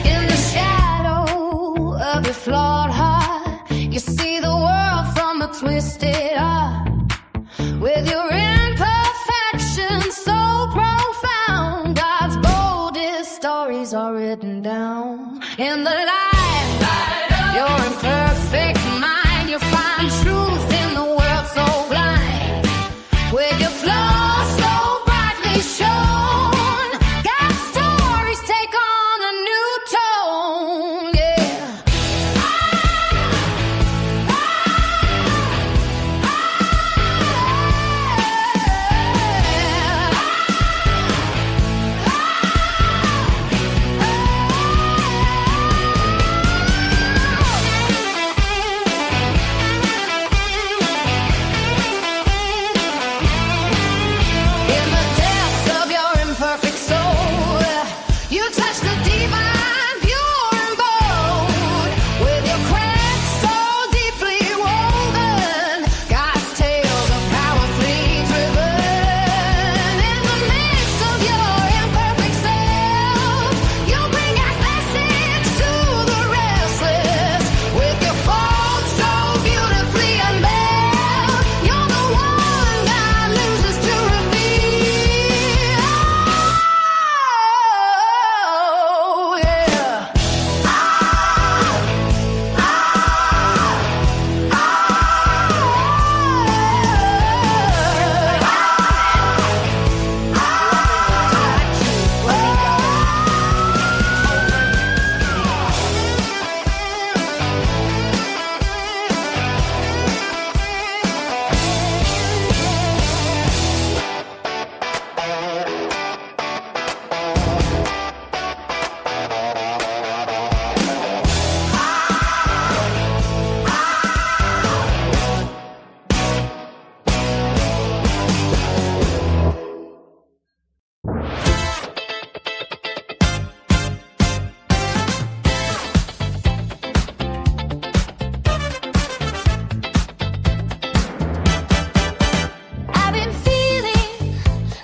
In the shadow of your flawed heart, you see the world from a twisted art. With your imperfections so profound, God's boldest stories are written down in the light. You're imperfect. touch the divine, pure and bold. With your cracks so deeply woven, God's tales of powerfully driven. In the midst of your imperfect self, you bring us message to the restless. With your faults so beautifully unveiled, you're the one God loses to reveal. Oh, yeah. I've been feeling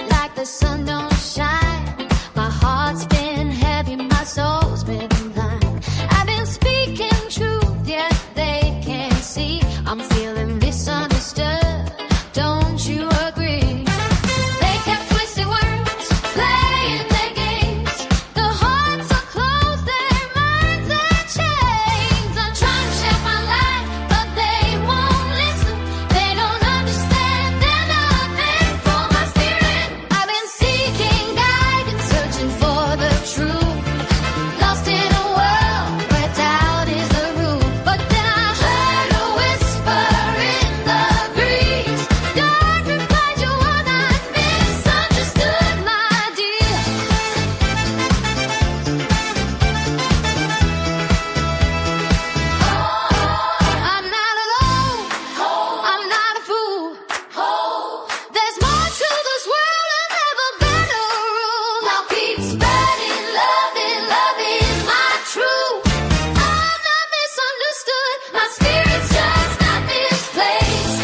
like the sun don't shine. My heart's been heavy, my soul's been blind. I've been speaking truth, yet they can't see. I'm feeling misunderstood. Don't you agree? They kept twisting words, playing their games. The hearts are closed, their minds are chains. I'm trying to share my life, but they won't listen. They don't understand, they're nothing for my spirit. I've been seeking guidance, searching for the truth. Lost in a world where doubt is the rule. But then I heard a whisper in the breeze. God replied, you are not misunderstood, my dear. I'm not alone. I'm not a fool. There's more to this world and there's a better rule. I'll keep spreading loving my truth. I'm not misunderstood. My spirit's just not misplaced.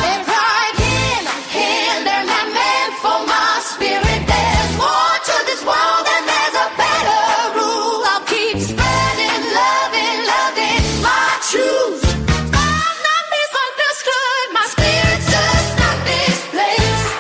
They're right hand, they're not meant for my spirit. There's more to this world and there's a better rule. I'll keep spreading loving my truth. I'm not misunderstood, my spirit's just not misplaced.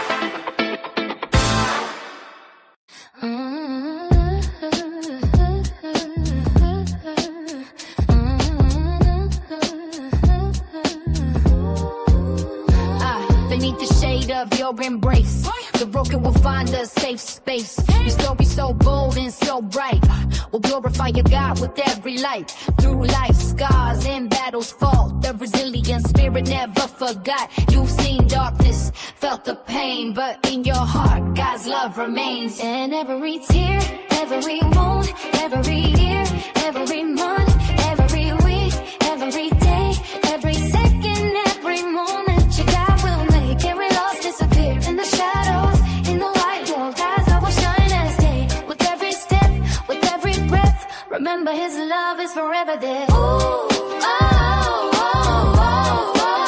Beneath the shade of your embrace, the broken will find a safe space. Your story so bold and so bright will glorify your God with every light. Through life's scars and battles fought, the resilient spirit never forgot. You've seen darkness, felt the pain, but in your heart God's love remains. And every tear, every wound, every year, every month, every week, every day, every second, every moment, your God will make every loss disappear. In the shadows, in the white world, God's love will shine as day. With every step, with every breath, remember His love is forever there. Ooh, oh, oh, oh, oh, oh,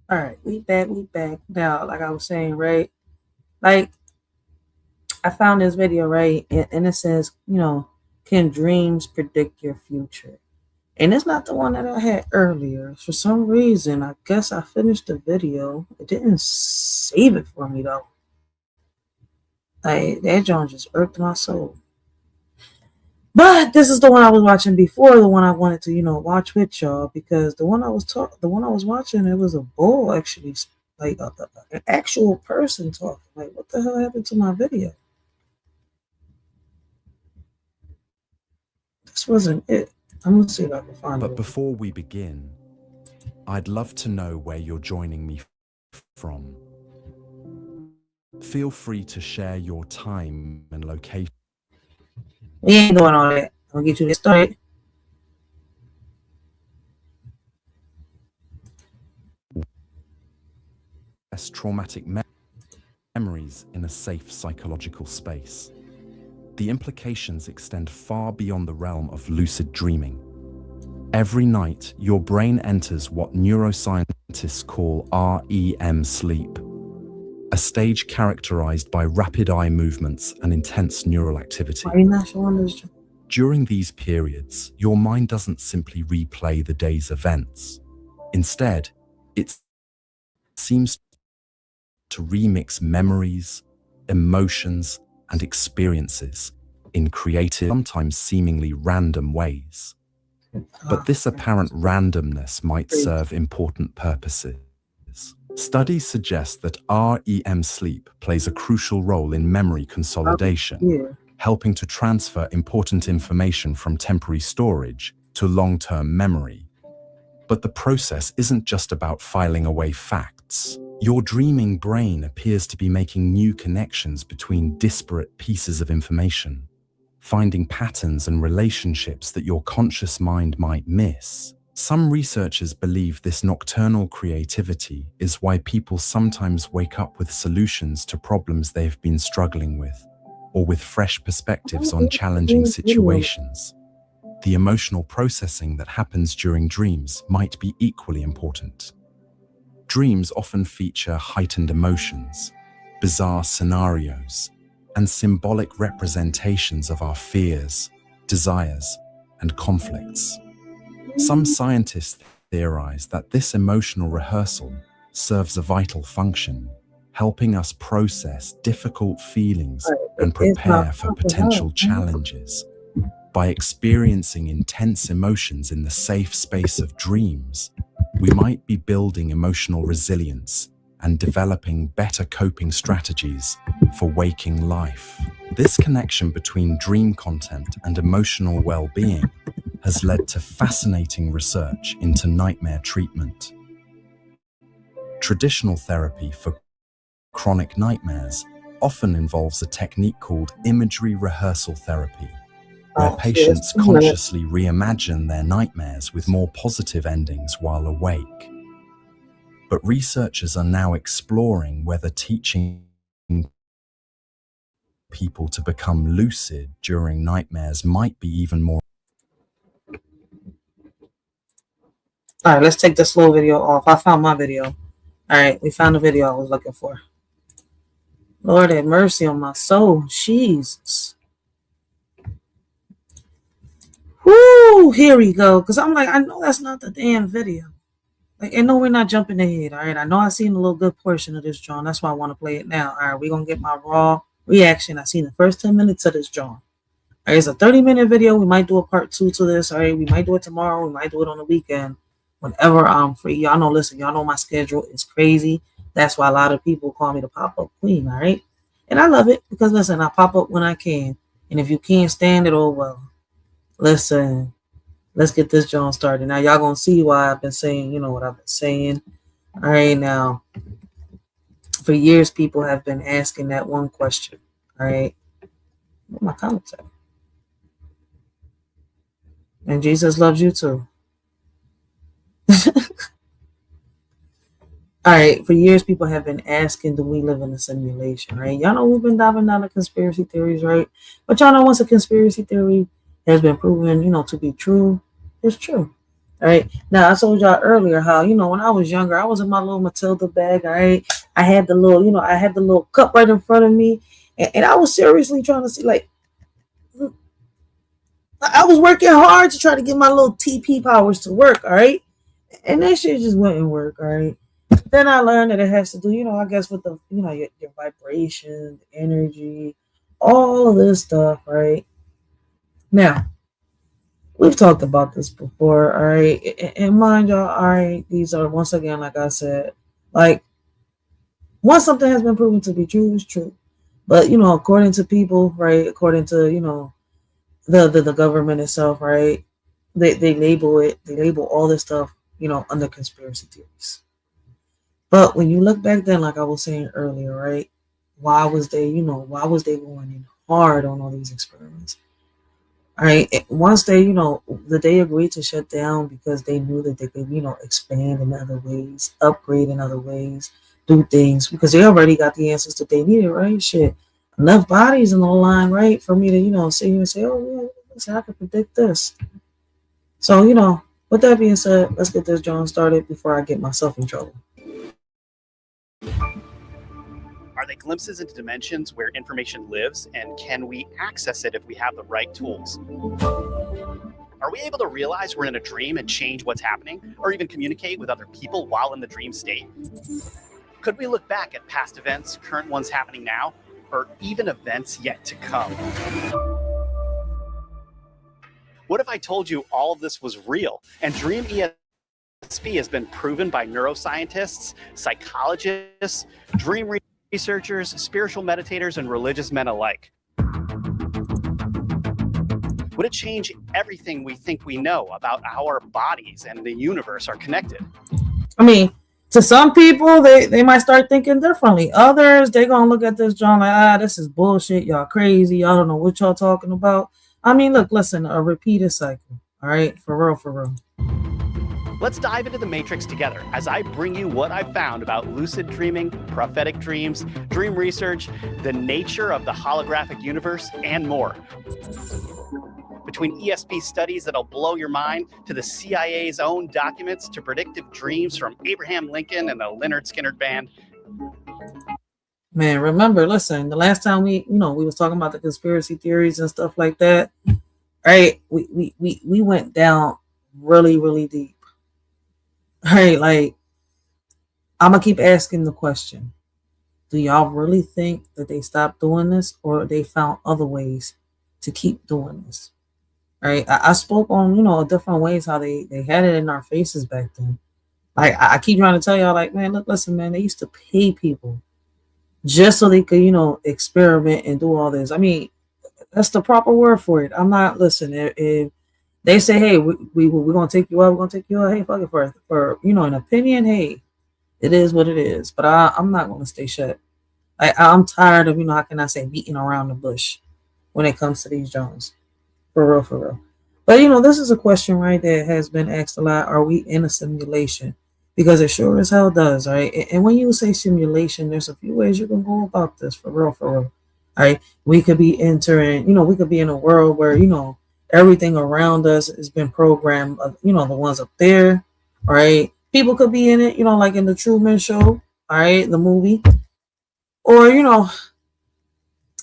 All right, we back. Now, like I was saying, right? Like, I found this video, right? And it says, can dreams predict your future? And it's not the one that I had earlier. For some reason, I guess I finished the video. It didn't save it for me, though. Like, that John just irked my soul. But this is the one I was watching before, the one I wanted to, watch with y'all, because the one I was watching, it was a bull actually, like an actual person talking. Like, what the hell happened to my video? This wasn't it. I'm gonna see if I can find it. But before we begin, I'd love to know where you're joining me from. Feel free to share your time and location. We ain't doing all that. I'll get you this started. Traumatic memories in a safe psychological space. The implications extend far beyond the realm of lucid dreaming. Every night, your brain enters what neuroscientists call REM sleep, a stage characterized by rapid eye movements and intense neural activity. Why are you not showing this? During these periods, your mind doesn't simply replay the day's events. Instead, it seems to remix memories, emotions, and experiences in creative, sometimes seemingly random ways. But this apparent randomness might serve important purposes. Studies suggest that REM sleep plays a crucial role in memory consolidation, helping to transfer important information from temporary storage to long-term memory. But the process isn't just about filing away facts. Your dreaming brain appears to be making new connections between disparate pieces of information, finding patterns and relationships that your conscious mind might miss. Some researchers believe this nocturnal creativity is why people sometimes wake up with solutions to problems they've been struggling with, or with fresh perspectives on challenging situations. The emotional processing that happens during dreams might be equally important. Dreams often feature heightened emotions, bizarre scenarios, and symbolic representations of our fears, desires, and conflicts. Some scientists theorize that this emotional rehearsal serves a vital function, helping us process difficult feelings and prepare for potential challenges. By experiencing intense emotions in the safe space of dreams, we might be building emotional resilience and developing better coping strategies for waking life. This connection between dream content and emotional well-being has led to fascinating research into nightmare treatment. Traditional therapy for chronic nightmares often involves a technique called imagery rehearsal therapy, where patients consciously reimagine their nightmares with more positive endings while awake. But researchers are now exploring whether teaching people to become lucid during nightmares might be even more. All right, let's take the slow video off. I found my video. All right, we found the video I was looking for. Lord have mercy on my soul. Jesus. Woo, here we go. Because I'm like, I know that's not the damn video. Like, and no, we're not jumping ahead. All right, I know I seen a little good portion of this, John. That's why I want to play it now. All right, we're going to get my raw reaction. I seen the first 10 minutes of this, John. All right, it's a 30-minute video. We might do a part 2 to this. All right, we might do it tomorrow. We might do it on the weekend. Whenever I'm free. Y'all know, listen, y'all know my schedule is crazy. That's why a lot of people call me the pop-up queen, all right? And I love it because, listen, I pop up when I can. And if you can't stand it, oh, well. Listen, let's get this John started. Now, y'all going to see why I've been saying, what I've been saying. All right, now, for years, people have been asking that one question, all right? What my comments at? And Jesus loves you too. All right, for years, people have been asking, do we live in a simulation, right? Y'all know we've been diving down the conspiracy theories, right? But y'all know once a conspiracy theory has been proven, to be true, it's true. All right. Now I told y'all earlier how, when I was younger, I was in my little Matilda bag. All right. I had the little, I had the little cup right in front of me. And I was seriously trying to see, like, I was working hard to try to get my little TP powers to work. All right. And that shit just wouldn't work. All right. Then I learned that it has to do, I guess with the, your vibration, energy, all of this stuff. Right. Now, we've talked about this before, all right? And mind y'all, all right, these are, once again, like I said, like, once something has been proven to be true, it's true. But, according to people, right, according to, the government itself, right, they label all this stuff, under conspiracy theories. But when you look back then, like I was saying earlier, right, why was they going in hard on all these experiments? All right. Once they, they agreed to shut down because they knew that they could, expand in other ways, upgrade in other ways, do things because they already got the answers that they needed, right? Shit, enough bodies in the line, right, for me to, sit here and say, oh yeah, listen, I can predict this. So, with that being said, let's get this John started before I get myself in trouble. Are they glimpses into dimensions where information lives, and can we access it if we have the right tools? Are we able to realize we're in a dream and change what's happening, or even communicate with other people while in the dream state? Could we look back at past events, current ones happening now, or even events yet to come? What if I told you all of this was real, and Dream ESP has been proven by neuroscientists, psychologists, dream researchers, spiritual meditators, and religious men alike? Would it change everything we think we know about how our bodies and the universe are connected? I mean, to some people, they might start thinking differently. Others, they're going to look at this John like, this is bullshit. Y'all crazy. Y'all don't know what y'all talking about. I mean, look, listen, a repeated cycle. All right? For real, for real. Let's dive into the matrix together as I bring you what I've found about lucid dreaming, prophetic dreams, dream research, the nature of the holographic universe, and more. Between ESP studies that'll blow your mind to the CIA's own documents to predictive dreams from Abraham Lincoln and the Lynyrd Skynyrd Band. Man, remember, listen, the last time we was talking about the conspiracy theories and stuff like that, right? We went down really, really deep. Right, like, I'm gonna keep asking the question: do y'all really think that they stopped doing this, or they found other ways to keep doing this? Right, I spoke on different ways how they had it in our faces back then. Like, I keep trying to tell y'all, like, man, look, listen, man, they used to pay people just so they could experiment and do all this. I mean, that's the proper word for it. I'm not listening. If they say, hey, we're gonna take you out, we're gonna take you out. Hey, fuck it, for an opinion. Hey, it is what it is. But I'm not gonna stay shut. I'm tired of how can I say beating around the bush when it comes to these Jones. For real, for real. But this is a question, right, that has been asked a lot. Are we in a simulation? Because it sure as hell does, right? And when you say simulation, there's a few ways you can go about this. For real, for real. Right? We could be entering. We could be in a world where everything around us has been programmed, the ones up there, right? People could be in it, like in the Truman Show, all right, the movie. Or,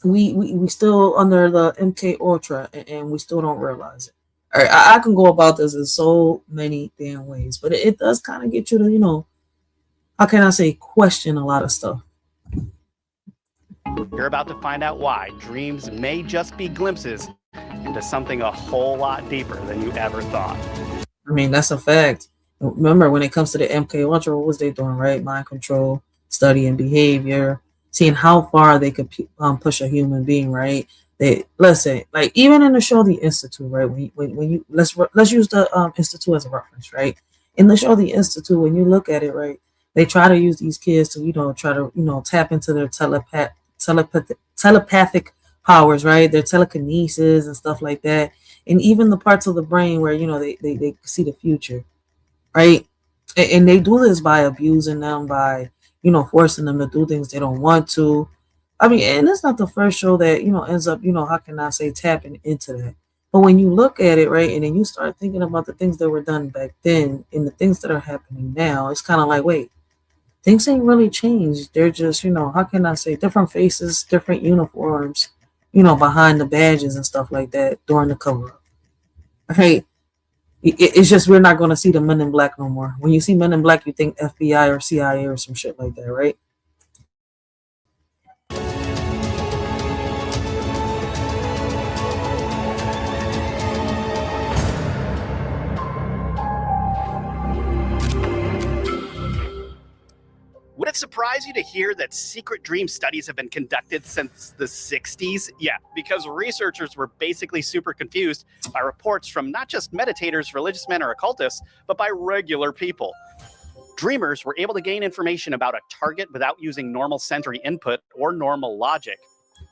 we still under the MK Ultra and we still don't realize it. All right, I can go about this in so many damn ways, but it does kind of get you to, how can I say, question a lot of stuff. You're about to find out why dreams may just be glimpses into something a whole lot deeper than you ever thought. I mean, that's a fact. Remember, when it comes to the MK Ultra, what was they doing, right? Mind control, studying behavior, seeing how far they could push a human being, right? They listen, like even in the show The Institute, right? When you let's use the Institute as a reference, right? In the show The Institute, when you look at it, right, they try to use these kids to try to tap into their telepathic powers, right? Their telekinesis and stuff like that, and even the parts of the brain where they see the future, right? And they do this by abusing them, by forcing them to do things they don't want to. I mean, and it's not the first show that ends up how can I say tapping into that. But when you look at it, right, and then you start thinking about the things that were done back then and the things that are happening now, it's kind of like, wait, things ain't really changed. They're just, how can I say, different faces, different uniforms, behind the badges and stuff like that during the cover-up. Right? It's just we're not going to see the Men in Black no more. When you see Men in Black, you think FBI or CIA or some shit like that, right? Would it surprise you to hear that secret dream studies have been conducted since the 60s? Yeah, because researchers were basically super confused by reports from not just meditators, religious men, or occultists, but by regular people. Dreamers were able to gain information about a target without using normal sensory input or normal logic.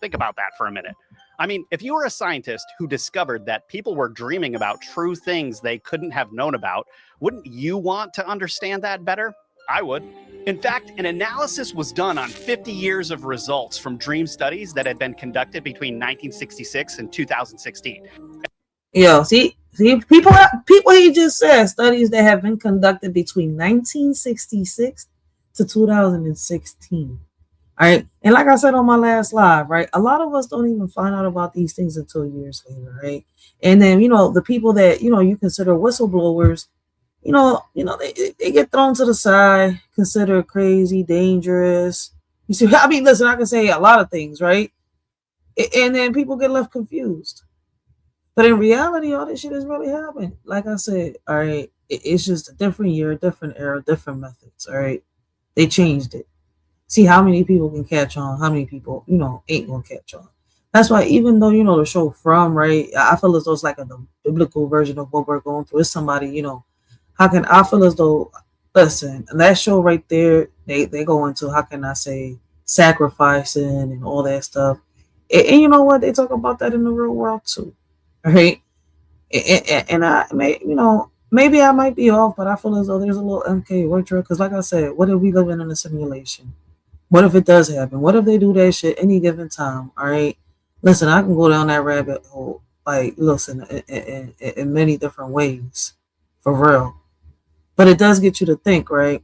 Think about that for a minute. I mean, if you were a scientist who discovered that people were dreaming about true things they couldn't have known about, wouldn't you want to understand that better? I would. In fact, an analysis was done on 50 years of results from dream studies that had been conducted between 1966 and 2016. Yeah, see, people he just said studies that have been conducted between 1966 to 2016. All right, and like I said on my last live, right, a lot of us don't even find out about these things until years later, right? And then the people that you consider whistleblowers, they get thrown to the side, considered crazy, dangerous. You see, I mean, listen, I can say a lot of things, right? And then people get left confused. But in reality, all this shit has really happened. Like I said, all right, it's just a different year, different era, different methods, all right? They changed it. See how many people can catch on, how many people, ain't gonna catch on. That's why even though, the show From, right, I feel as though it's like the biblical version of what we're going through. It's somebody, I feel as though, listen, that show right there, they go into, how can I say, sacrificing and all that stuff. And you know what? They talk about that in the real world too, right? And I may, maybe I might be off, but I feel as though there's a little MK Ultra, because like I said, what if we living in a simulation? What if it does happen? What if they do that shit any given time? All right, listen, I can go down that rabbit hole, like, listen, in many different ways, for real. But it does get you to think, right?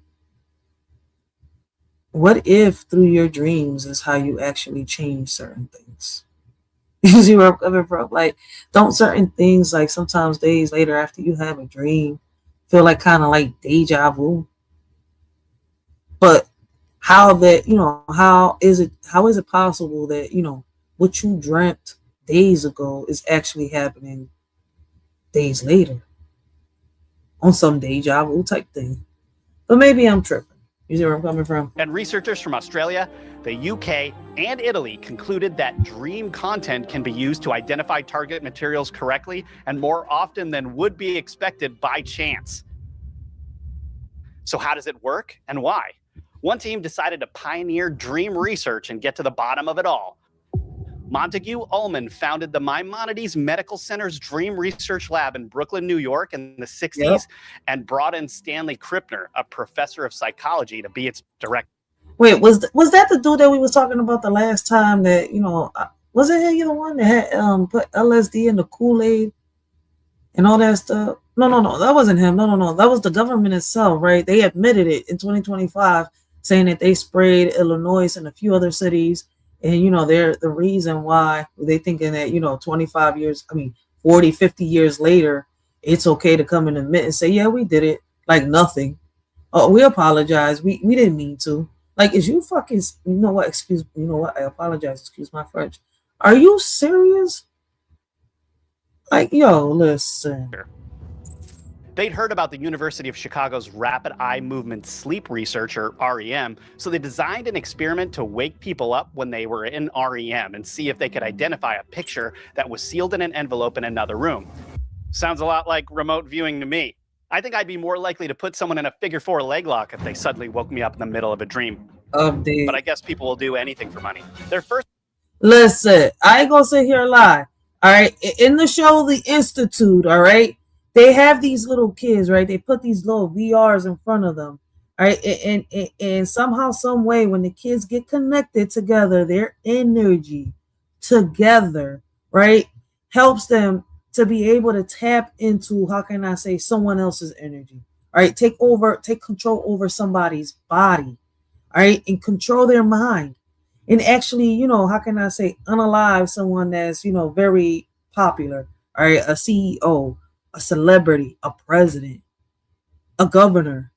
What if through your dreams is how you actually change certain things? You see where I'm coming from? Like, don't certain things, like sometimes days later after you have a dream, feel like kind of like deja vu? But how that, how is it possible that, what you dreamt days ago is actually happening days later on some deja vu type thing? But maybe I'm tripping. You see where I'm coming from? And researchers from Australia, the UK, and Italy concluded that dream content can be used to identify target materials correctly and more often than would be expected by chance. So how does it work and why? One team decided to pioneer dream research and get to the bottom of it all. Montague Ullman founded the Maimonides Medical Center's Dream Research Lab in Brooklyn, New York in the 60s, and brought in Stanley Krippner, a professor of psychology, to be its director. Wait, was that the dude that we was talking about the last time that, was it he the one that had put LSD in the Kool-Aid and all that stuff? No, that wasn't him. No, that was the government itself, right? They admitted it in 2025, saying that they sprayed Illinois and a few other cities. And, they're the reason why they thinking that, 25 years, 40, 50 years later, it's okay to come and admit and say, yeah, we did it. Like nothing. Oh, we apologize. We didn't mean to. Like, is you fucking, I apologize. Excuse my French. Are you serious? Like, yo, listen. They'd heard about the University of Chicago's Rapid Eye Movement Sleep Research, or REM, so they designed an experiment to wake people up when they were in REM and see if they could identify a picture that was sealed in an envelope in another room. Sounds a lot like remote viewing to me. I think I'd be more likely to put someone in a figure-4 leg lock if they suddenly woke me up in the middle of a dream. But I guess people will do anything for money. Listen, I ain't gonna sit here and lie. All right, in the show The Institute, all right, they have these little kids, right? They put these little VRs in front of them, all right? And somehow, some way, when the kids get connected together, their energy together, right, helps them to be able to tap into, how can I say, someone else's energy, all right? Take control over somebody's body, all right, and control their mind, and actually, you know, how can I say, unalive someone that's, you know, very popular, all right, a CEO, a celebrity, a president, a governor.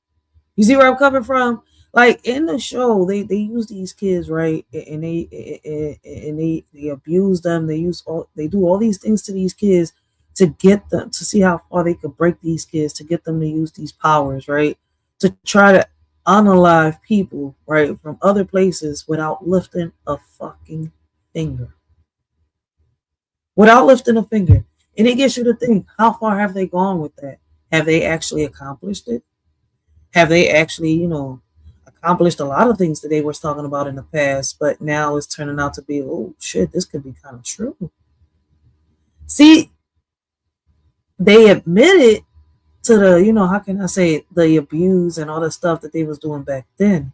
You see where I'm coming from? Like in the show, they use these kids, right, and they abuse them. They do all these things to these kids to get them to see how far they could break these kids, to get them to use these powers, right, to try to unalive people, right, from other places without lifting a fucking finger. Without lifting a finger. And it gets you to think, how far have they gone with that? Have they actually accomplished it? Have they actually, you know, accomplished a lot of things that they was talking about in the past, but now it's turning out to be, oh shit, this could be kind of true. See, they admitted to the, you know, how can I say, the abuse and all the stuff that they was doing back then,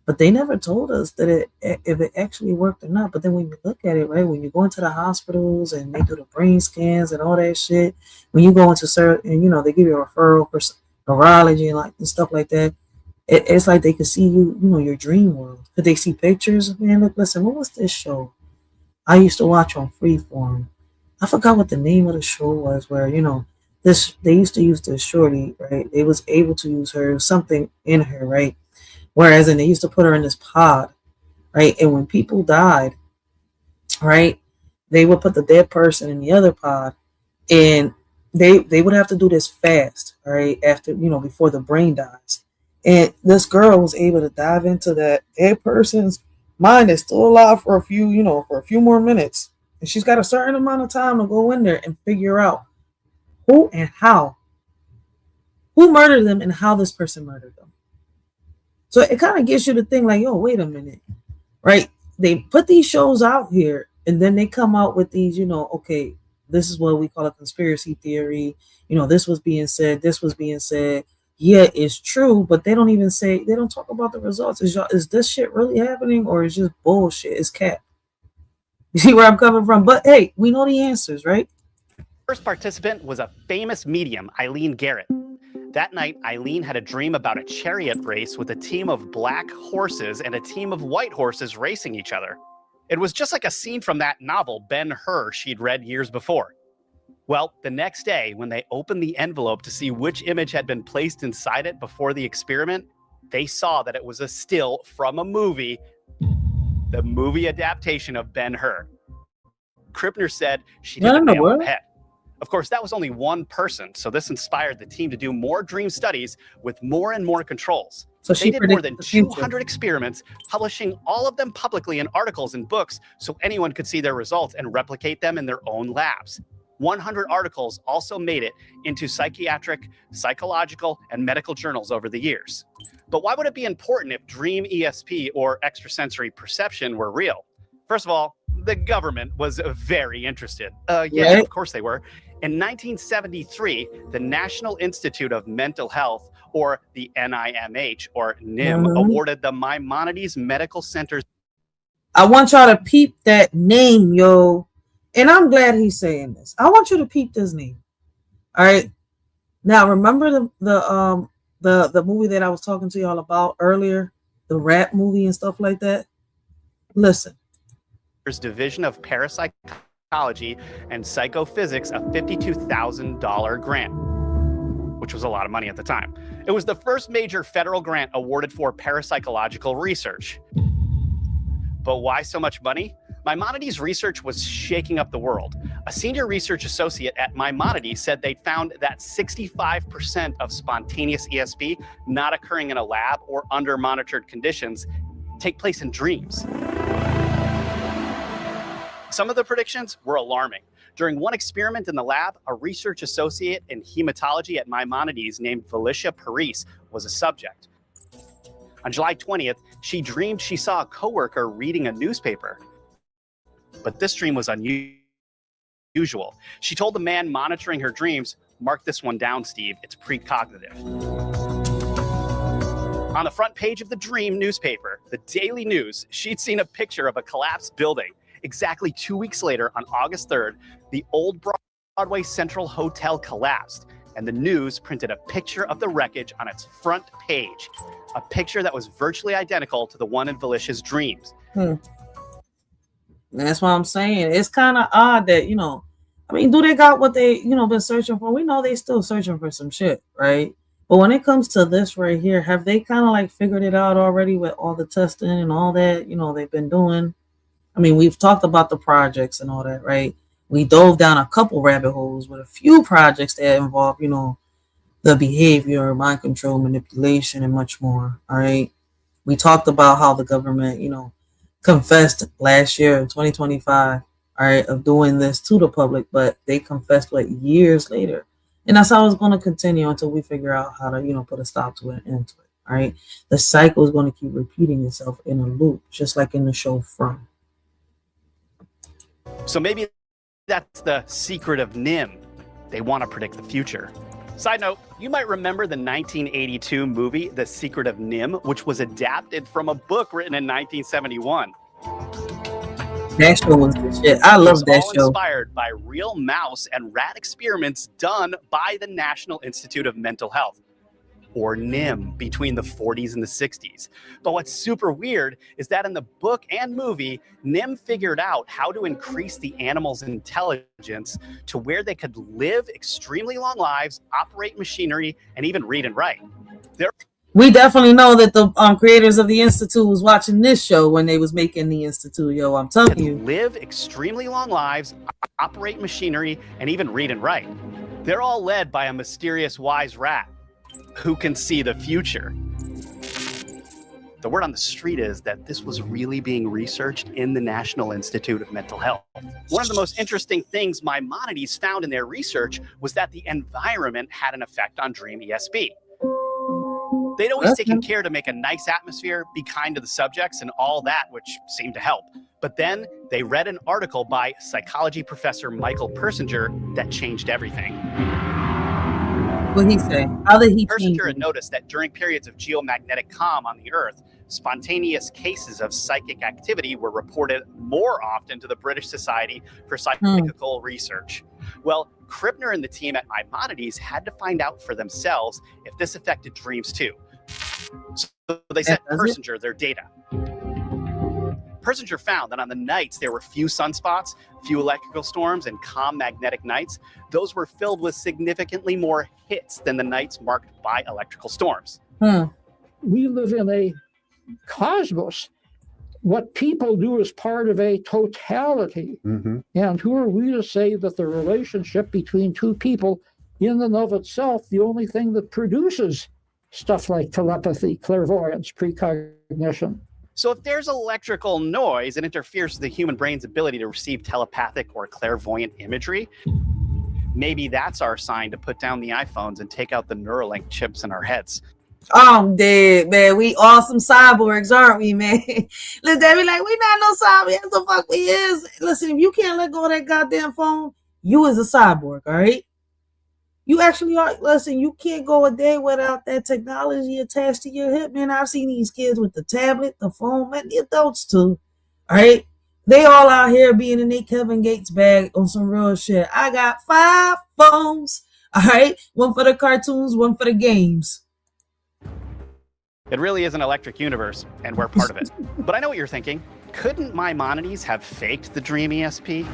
but they never told us that if it actually worked or not. But then when you look at it, right, when you go into the hospitals and they do the brain scans and all that shit, when you go into certain, you know, they give you a referral for neurology and stuff like that, it's like they could see you, you know, your dream world. Could they see pictures? Man, look, listen, what was this show I used to watch on Freeform? I forgot what the name of the show was, where, you know, they used to use this shorty, right? They was able to use her, something in her, right? Whereas, and they used to put her in this pod, right? And when people died, right, they would put the dead person in the other pod, and they would have to do this fast, right? After, you know, before the brain dies. And this girl was able to dive into that dead person's mind that's still alive for a few, you know, for a few more minutes. And she's got a certain amount of time to go in there and figure out who and how, who murdered them and how this person murdered them. So it kind of gets you to think like, yo, wait a minute, right? They put these shows out here and then they come out with these, you know, okay, this is what we call a conspiracy theory. You know, this was being said, this was being said. Yeah, it's true, but they don't even say, they don't talk about the results. Is this shit really happening, or is just bullshit? It's cap. You see where I'm coming from? But hey, we know the answers, right? First participant was a famous medium, Eileen Garrett. That night, Eileen had a dream about a chariot race with a team of black horses and a team of white horses racing each other. It was just like a scene from that novel, Ben-Hur, she'd read years before. Well, the next day, when they opened the envelope to see which image had been placed inside it before the experiment, they saw that it was a still from a movie, the movie adaptation of Ben-Hur. Krippner said she did the nail on the head. Of course, that was only one person, so this inspired the team to do more dream studies with more and more controls. So they did more than 200 experiments, publishing all of them publicly in articles and books so anyone could see their results and replicate them in their own labs. 100 articles also made it into psychiatric, psychological, and medical journals over the years. But why would it be important if dream ESP or extrasensory perception were real? First of all, the government was very interested. Yeah, of course they were. In 1973, the National Institute of Mental Health, or the NIMH, or NIM, awarded the Maimonides Medical Center's. I want y'all to peep that name, yo. And I'm glad he's saying this. I want you to peep this name. All right. Now, remember the movie that I was talking to y'all about earlier, the rap movie and stuff like that? Listen. Division of Parapsychology and Psychophysics a $52,000 grant, which was a lot of money at the time. It was the first major federal grant awarded for parapsychological research. But why so much money? Maimonides' research was shaking up the world. A senior research associate at Maimonides said they found that 65% of spontaneous ESP not occurring in a lab or under monitored conditions take place in dreams. Some of the predictions were alarming. During one experiment in the lab, a research associate in hematology at Maimonides named Felicia Paris was a subject. On July 20th, she dreamed she saw a coworker reading a newspaper. But this dream was unusual. She told the man monitoring her dreams, "Mark this one down, Steve, it's precognitive." On the front page of the Dream newspaper, the Daily News, she'd seen a picture of a collapsed building. Exactly 2 weeks later, on August 3rd, the old Broadway Central Hotel collapsed, and the news printed a picture of the wreckage on its front page, a picture that was virtually identical to the one in Felicia's dreams. That's what I'm saying. It's kind of odd that, I mean, do they got what they, been searching for? We know they still searching for some shit, right? But when it comes to this right here, have they kind of like figured it out already with all the testing and all that, they've been doing? I mean, we've talked about the projects and all that, right? We dove down a couple rabbit holes with a few projects that involve, the behavior, mind control, manipulation, and much more. All right. We talked about how the government, confessed last year in 2025, all right, of doing this to the public, but they confessed years later. And that's how it's going to continue until we figure out how to, put a stop to it and end to it. All right. The cycle is going to keep repeating itself in a loop, just like in the show From. So maybe that's the secret of NIM. They want to predict the future. Side note, you might remember the 1982 movie, The Secret of NIM, which was adapted from a book written in 1971. That show was the shit. I love that show. Inspired by real mouse and rat experiments done by the National Institute of Mental Health, or NIM, between the 40s and the 60s. But what's super weird is that in the book and movie, NIM figured out how to increase the animal's intelligence to where they could live extremely long lives, operate machinery, and even read and write. We definitely know that the creators of the Institute was watching this show when they was making the Institute, yo. I'm telling you. Live extremely long lives, operate machinery, and even read and write. They're all led by a mysterious wise rat who can see the future. The word on the street is that this was really being researched in the National Institute of Mental Health. One of the most interesting things Maimonides found in their research was that the environment had an effect on Dream ESP. They'd always taken care to make a nice atmosphere, be kind to the subjects, and all that, which seemed to help. But then they read an article by psychology professor Michael Persinger that changed everything. What did he say? How did he change? Persinger had noticed that during periods of geomagnetic calm on the Earth, spontaneous cases of psychic activity were reported more often to the British Society for Psychical Research. Well, Krippner and the team at Maimonides had to find out for themselves if this affected dreams too. So they sent Persinger their data. Persinger found that on the nights there were few sunspots, few electrical storms, and calm magnetic nights. Those were filled with significantly more hits than the nights marked by electrical storms. We live in a cosmos. What people do is part of a totality. And who are we to say that the relationship between two people in and of itself, the only thing that produces stuff like telepathy, clairvoyance, precognition? So if there's electrical noise, it interferes with the human brain's ability to receive telepathic or clairvoyant imagery. Maybe that's our sign to put down the iPhones and take out the Neuralink chips in our heads. I'm dead, man. We awesome cyborgs, aren't we, man? Look, they be like, we not no cyborg. Yes, the fuck we is. Listen, if you can't let go of that goddamn phone, you is a cyborg, all right? You actually are. Listen, you can't go a day without that technology attached to your hip, man. I've seen these kids with the tablet, the phone, man, the adults too, all right? They all out here being in their Kevin Gates bag on some real shit. I got 5 phones, all right? One for the cartoons, one for the games. It really is an electric universe, and we're part of it. But I know what you're thinking. Couldn't Maimonides have faked the Dream ESP?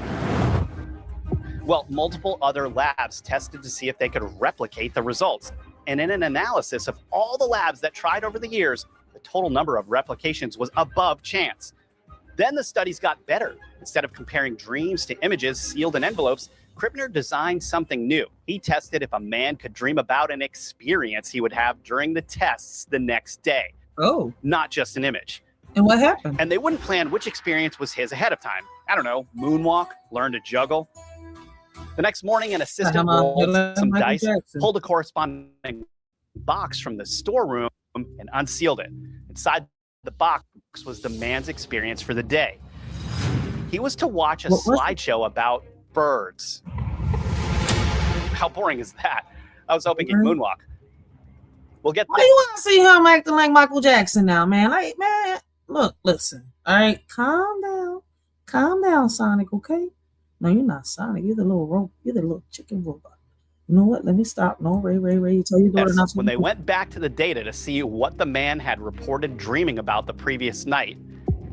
Well, multiple other labs tested to see if they could replicate the results. And in an analysis of all the labs that tried over the years, the total number of replications was above chance. Then the studies got better. Instead of comparing dreams to images sealed in envelopes, Krippner designed something new. He tested if a man could dream about an experience he would have during the tests the next day. Oh. Not just an image. And what happened? And they wouldn't plan which experience was his ahead of time. I don't know, moonwalk, learn to juggle. The next morning, an assistant rolled some dice, pulled a corresponding box from the storeroom, and unsealed it. Inside the box was the man's experience for the day. He was to watch a slideshow about birds. How boring is that? I was hoping he'd moonwalk. We'll get. Why you want to see him acting like Michael Jackson now, man? Like, man, look, listen. All right, calm down, Sonic. Okay, No, you're not Sonic. You're the little robot. You're the little chicken robot. You know what? Let me stop. No, Ray. You tell your daughter not to. When they went back to the data to see what the man had reported dreaming about the previous night,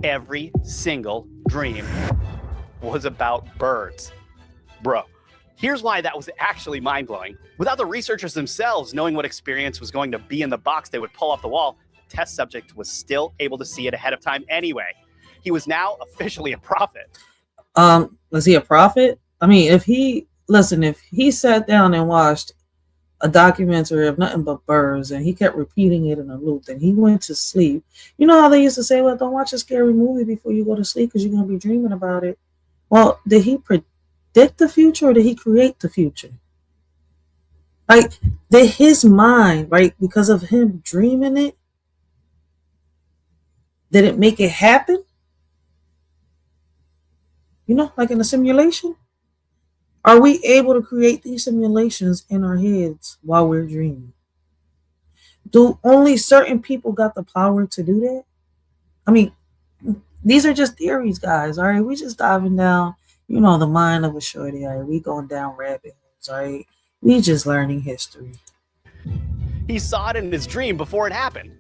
every single dream was about birds. Bro, here's why that was actually mind-blowing. Without the researchers themselves knowing what experience was going to be in the box they would pull off the wall, the test subject was still able to see it ahead of time anyway. He was now officially a prophet. Was he a prophet? I mean, if he sat down and watched a documentary of nothing but birds and he kept repeating it in a loop and he went to sleep. You know how they used to say, well, don't watch a scary movie before you go to sleep because you're going to be dreaming about it. Well, did he predict the future or did he create the future? Like, did his mind, right, because of him dreaming it, did it make it happen? You know, like in a simulation? Are we able to create these simulations in our heads while we're dreaming? Do only certain people got the power to do that? I mean, these are just theories, guys, all right? We just diving down, you know, the mind of a shorty, all right? We going down rabbit holes, all right? We just learning history. He saw it in his dream before it happened.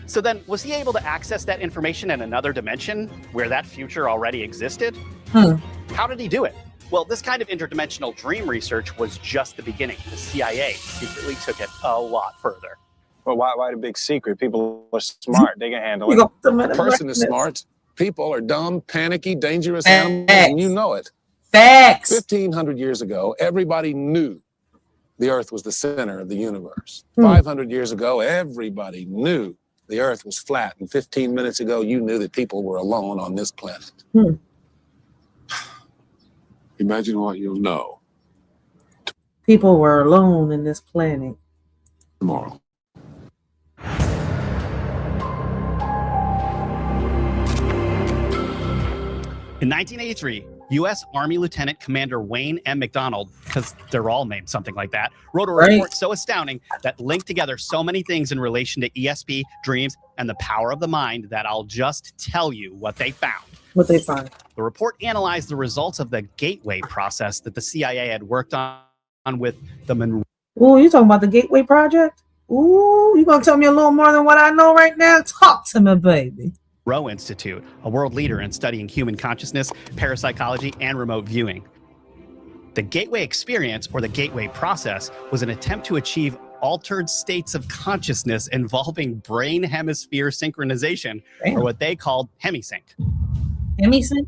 So then, was he able to access that information in another dimension where that future already existed? How did he do it? Well, this kind of interdimensional dream research was just the beginning. The CIA secretly took it a lot further. Well, why the big secret? People are smart. They can handle it. The person is smart. People are dumb, panicky, dangerous animals, and you know it. Facts. 1,500 years ago, everybody knew the Earth was the center of the universe. 500 years ago, everybody knew the Earth was flat. And 15 minutes ago, you knew that people were alone on this planet. Imagine what you'll know. People were alone in this planet. Tomorrow. In 1983, U.S. Army Lieutenant Commander Wayne M. McDonald, because they're all named something like that, wrote a report so astounding that linked together so many things in relation to ESP, dreams, and the power of the mind that I'll just tell you what they found. What they found? The report analyzed the results of the gateway process that the CIA had worked on with the Monroe. Ooh, you talking about the Gateway Project? Ooh, you gonna tell me a little more than what I know right now? Talk to me, baby. Monroe Institute, a world leader in studying human consciousness, parapsychology, and remote viewing. The gateway experience, or the gateway process, was an attempt to achieve altered states of consciousness involving brain hemisphere synchronization, or what they called hemisync. Hemisync?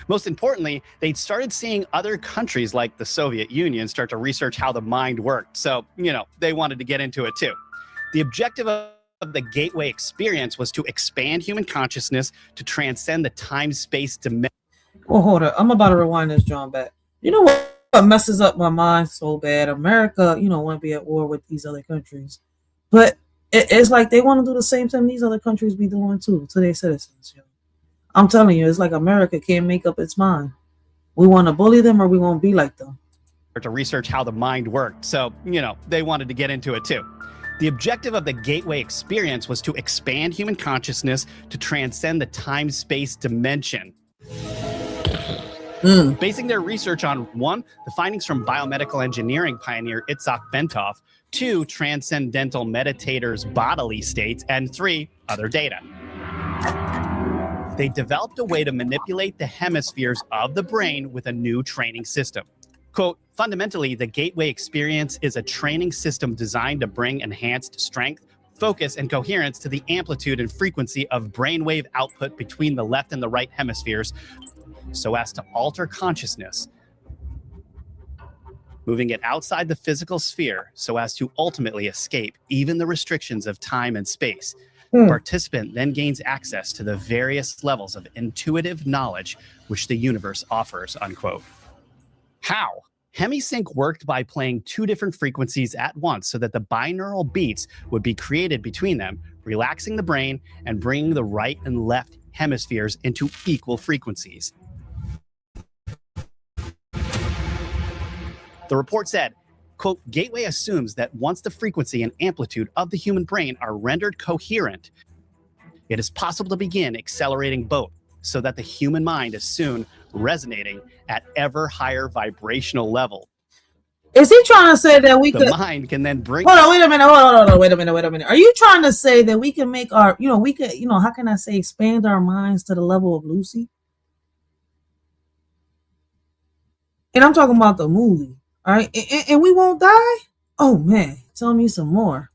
Most importantly, they'd started seeing other countries like the Soviet Union start to research how the mind worked. So, you know, they wanted to get into it too. The objective of the gateway experience was to expand human consciousness to transcend the time-space dimension. Well, hold on. I'm about to rewind this John back. You know what messes up my mind so bad? America, you know, want to be at war with these other countries. But it's like they want to do the same thing these other countries be doing too to their citizens. You know? I'm telling you, it's like America can't make up its mind. We want to bully them or we won't be like them. To research how the mind worked. So, you know, they wanted to get into it too. The objective of the gateway experience was to expand human consciousness to transcend the time-space dimension. Basing their research on 1, the findings from biomedical engineering pioneer Itzhak Bentov, 2, transcendental meditators' bodily states, and 3, other data. They developed a way to manipulate the hemispheres of the brain with a new training system. Quote, fundamentally, the gateway experience is a training system designed to bring enhanced strength, focus, and coherence to the amplitude and frequency of brainwave output between the left and the right hemispheres so as to alter consciousness, moving it outside the physical sphere so as to ultimately escape even the restrictions of time and space. The participant then gains access to the various levels of intuitive knowledge which the universe offers, unquote. How? Hemisync worked by playing 2 different frequencies at once so that the binaural beats would be created between them, relaxing the brain and bringing the right and left hemispheres into equal frequencies. The report said, quote, Gateway assumes that once the frequency and amplitude of the human brain are rendered coherent, it is possible to begin accelerating both so that the human mind is soon resonating at ever higher vibrational level. Is he trying to say that we The could? mind can then bring. Hold on, wait a minute. Hold on, wait a minute. Are you trying to say that we can make our, we could, how can I say, expand our minds to the level of Lucy? And I'm talking about the movie, all right? And we won't die? Oh man, tell me some more.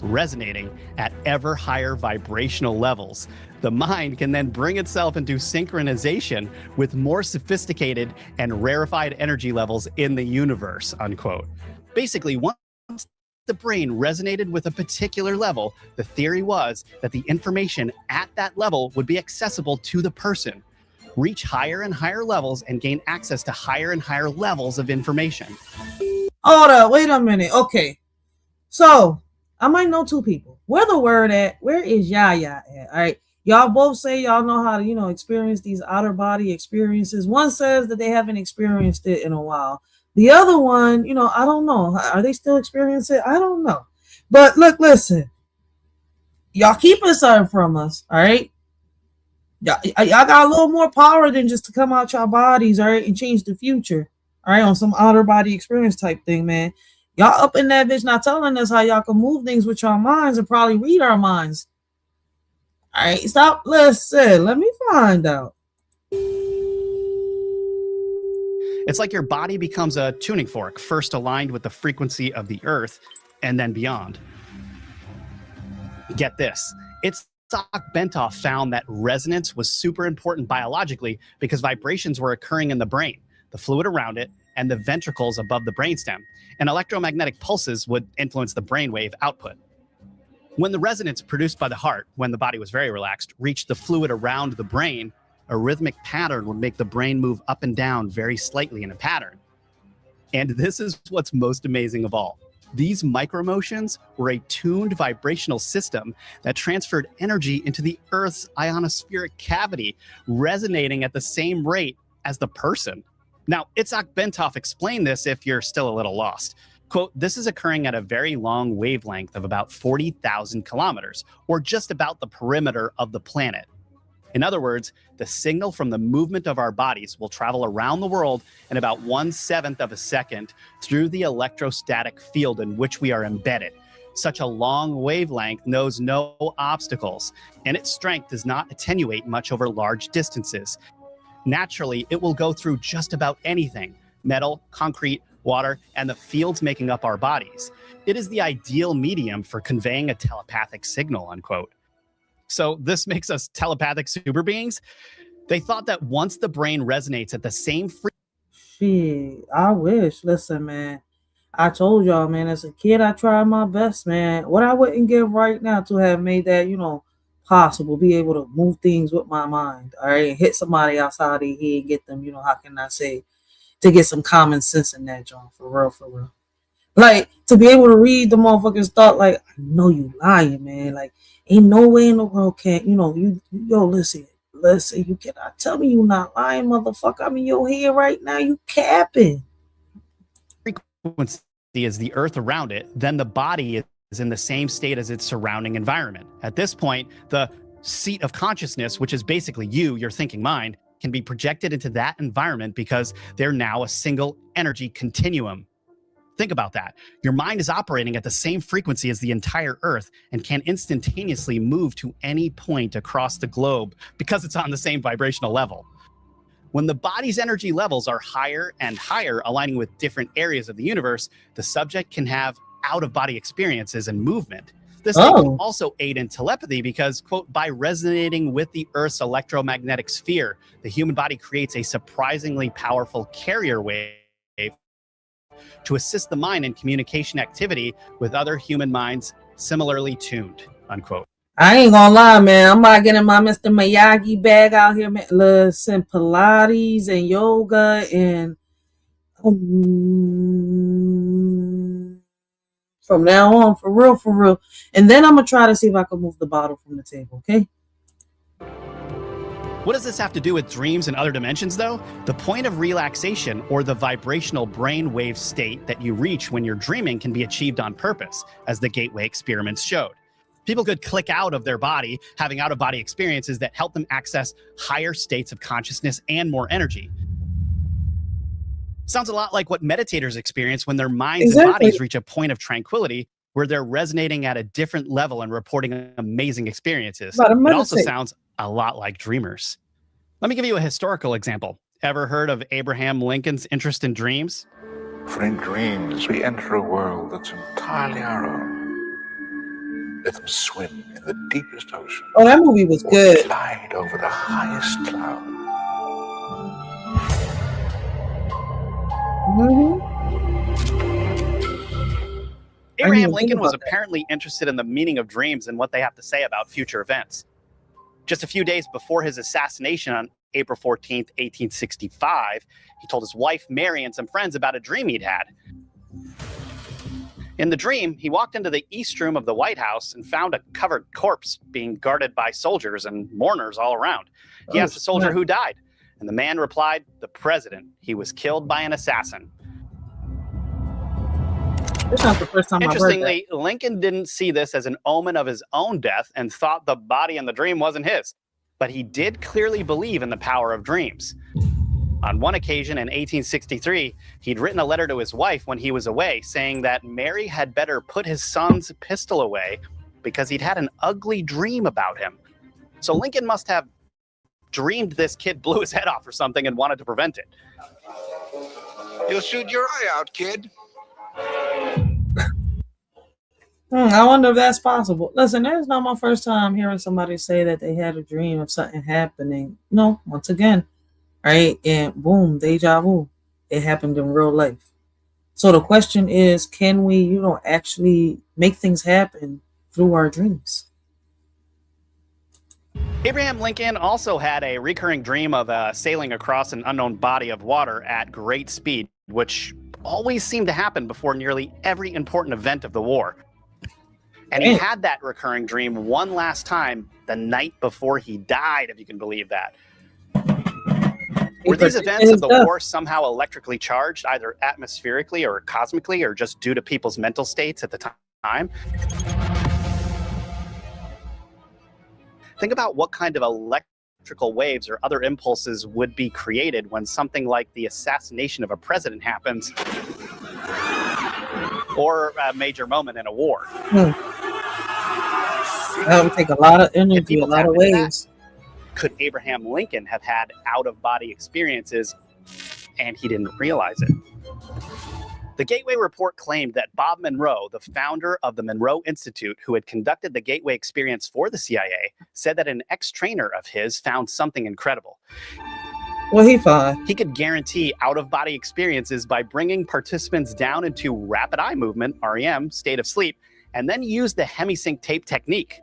Resonating at ever higher vibrational levels. The mind can then bring itself into synchronization with more sophisticated and rarefied energy levels in the universe, unquote. Basically, once the brain resonated with a particular level, the theory was that the information at that level would be accessible to the person, reach higher and higher levels, and gain access to higher and higher levels of information. Hold up, wait a minute. Okay, so I might know two people. Where the word at? Where is Yaya at? All right. Y'all both say y'all know how to, experience these outer body experiences. One says that they haven't experienced it in a while. The other one, I don't know. Are they still experiencing it? I don't know. But look, listen. Y'all keeping something from us, all right? Y'all got a little more power than just to come out your bodies, all right, and change the future, all right, on some outer body experience type thing, man. Y'all up in that bitch not telling us how y'all can move things with your minds and probably read our minds. All right, stop. Listen, let me find out. It's like your body becomes a tuning fork, first aligned with the frequency of the earth and then beyond. Get this. Itzhak Bentov found that resonance was super important biologically because vibrations were occurring in the brain, the fluid around it, and the ventricles above the brainstem, and electromagnetic pulses would influence the brainwave output. When the resonance produced by the heart, when the body was very relaxed, reached the fluid around the brain, a rhythmic pattern would make the brain move up and down very slightly in a pattern. And this is what's most amazing of all. These micromotions were a tuned vibrational system that transferred energy into the Earth's ionospheric cavity, resonating at the same rate as the person. Now, Itzhak Bentov explained this if you're still a little lost. Quote, this is occurring at a very long wavelength of about 40,000 kilometers, or just about the perimeter of the planet. In other words, the signal from the movement of our bodies will travel around the world in about 1/7 of a second through the electrostatic field in which we are embedded. Such a long wavelength knows no obstacles, and its strength does not attenuate much over large distances. Naturally, it will go through just about anything: metal, concrete, water, and the fields making up our bodies. It is the ideal medium for conveying a telepathic signal, unquote. So this makes us telepathic super beings? They thought that once the brain resonates at the same Shit, I wish. Listen, man, I told y'all, man, as a kid, I tried my best, man. What I wouldn't give right now to have made that, possible, be able to move things with my mind, all right, hit somebody outside their head, get them, how can I say, to get some common sense in that, John, for real. Like, to be able to read the motherfucker's thought, like, I know you lying, man. Like, ain't no way in the world listen, you cannot tell me you not lying, motherfucker. I'm in your head right now, you capping. Frequency is the earth around it, then the body is in the same state as its surrounding environment. At this point, the seat of consciousness, which is basically your thinking mind, can be projected into that environment because they're now a single energy continuum. Think about that. Your mind is operating at the same frequency as the entire Earth and can instantaneously move to any point across the globe because it's on the same vibrational level. When the body's energy levels are higher and higher, aligning with different areas of the universe, the subject can have out-of-body experiences and movement. This can also aid in telepathy because, quote, by resonating with the Earth's electromagnetic sphere, the human body creates a surprisingly powerful carrier wave to assist the mind in communication activity with other human minds similarly tuned, unquote. I ain't gonna lie, man. I'm not getting my Mr. Miyagi bag out here, man. Listen, Pilates and yoga and from now on, for real. And then I'm gonna try to see if I can move the bottle from the table, okay? What does this have to do with dreams and other dimensions, though? The point of relaxation, or the vibrational brainwave state that you reach when you're dreaming, can be achieved on purpose, as the gateway experiments showed. People could click out of their body, having out-of-body experiences that help them access higher states of consciousness and more energy. Sounds a lot like what meditators experience when their minds and bodies reach a point of tranquility where they're resonating at a different level and reporting amazing experiences. It also sounds a lot like dreamers. Let me give you a historical example. Ever heard of Abraham Lincoln's interest in dreams? For in dreams, we enter a world that's entirely our own. Let them swim in the deepest ocean. Oh, that movie was good. Glide over the highest cloud. Abraham Lincoln was apparently interested in the meaning of dreams and what they have to say about future events. Just a few days before his assassination on April 14th, 1865, he told his wife, Mary, and some friends about a dream he'd had. In the dream, he walked into the East Room of the White House and found a covered corpse being guarded by soldiers and mourners all around. He asked the soldier who died, and the man replied, the president. He was killed by an assassin. It's not the first time I've heard that. Interestingly, Lincoln didn't see this as an omen of his own death and thought the body in the dream wasn't his. But he did clearly believe in the power of dreams. On one occasion in 1863, he'd written a letter to his wife when he was away saying that Mary had better put his son's pistol away because he'd had an ugly dream about him. So Lincoln must have dreamed this kid blew his head off or something and wanted to prevent it. You'll shoot your eye out, kid. I wonder if that's possible. Listen, that's not my first time hearing somebody say that they had a dream of something happening. No, once again, right? And boom, deja vu. It happened in real life. So the question is, can we, actually make things happen through our dreams? Abraham Lincoln also had a recurring dream of sailing across an unknown body of water at great speed, which always seemed to happen before nearly every important event of the war. And he had that recurring dream one last time the night before he died, if you can believe that. Were these events of the war somehow electrically charged, either atmospherically or cosmically, or just due to people's mental states at the time? Think about what kind of electrical waves or other impulses would be created when something like the assassination of a president happens, or a major moment in a war. That would take a lot of energy, a lot of waves. Could Abraham Lincoln have had out-of-body experiences and he didn't realize it? The Gateway Report claimed that Bob Monroe, the founder of the Monroe Institute, who had conducted the Gateway experience for the CIA, said that an ex-trainer of his found something incredible. What he found? He could guarantee out-of-body experiences by bringing participants down into rapid eye movement, REM, state of sleep, and then use the hemisync tape technique.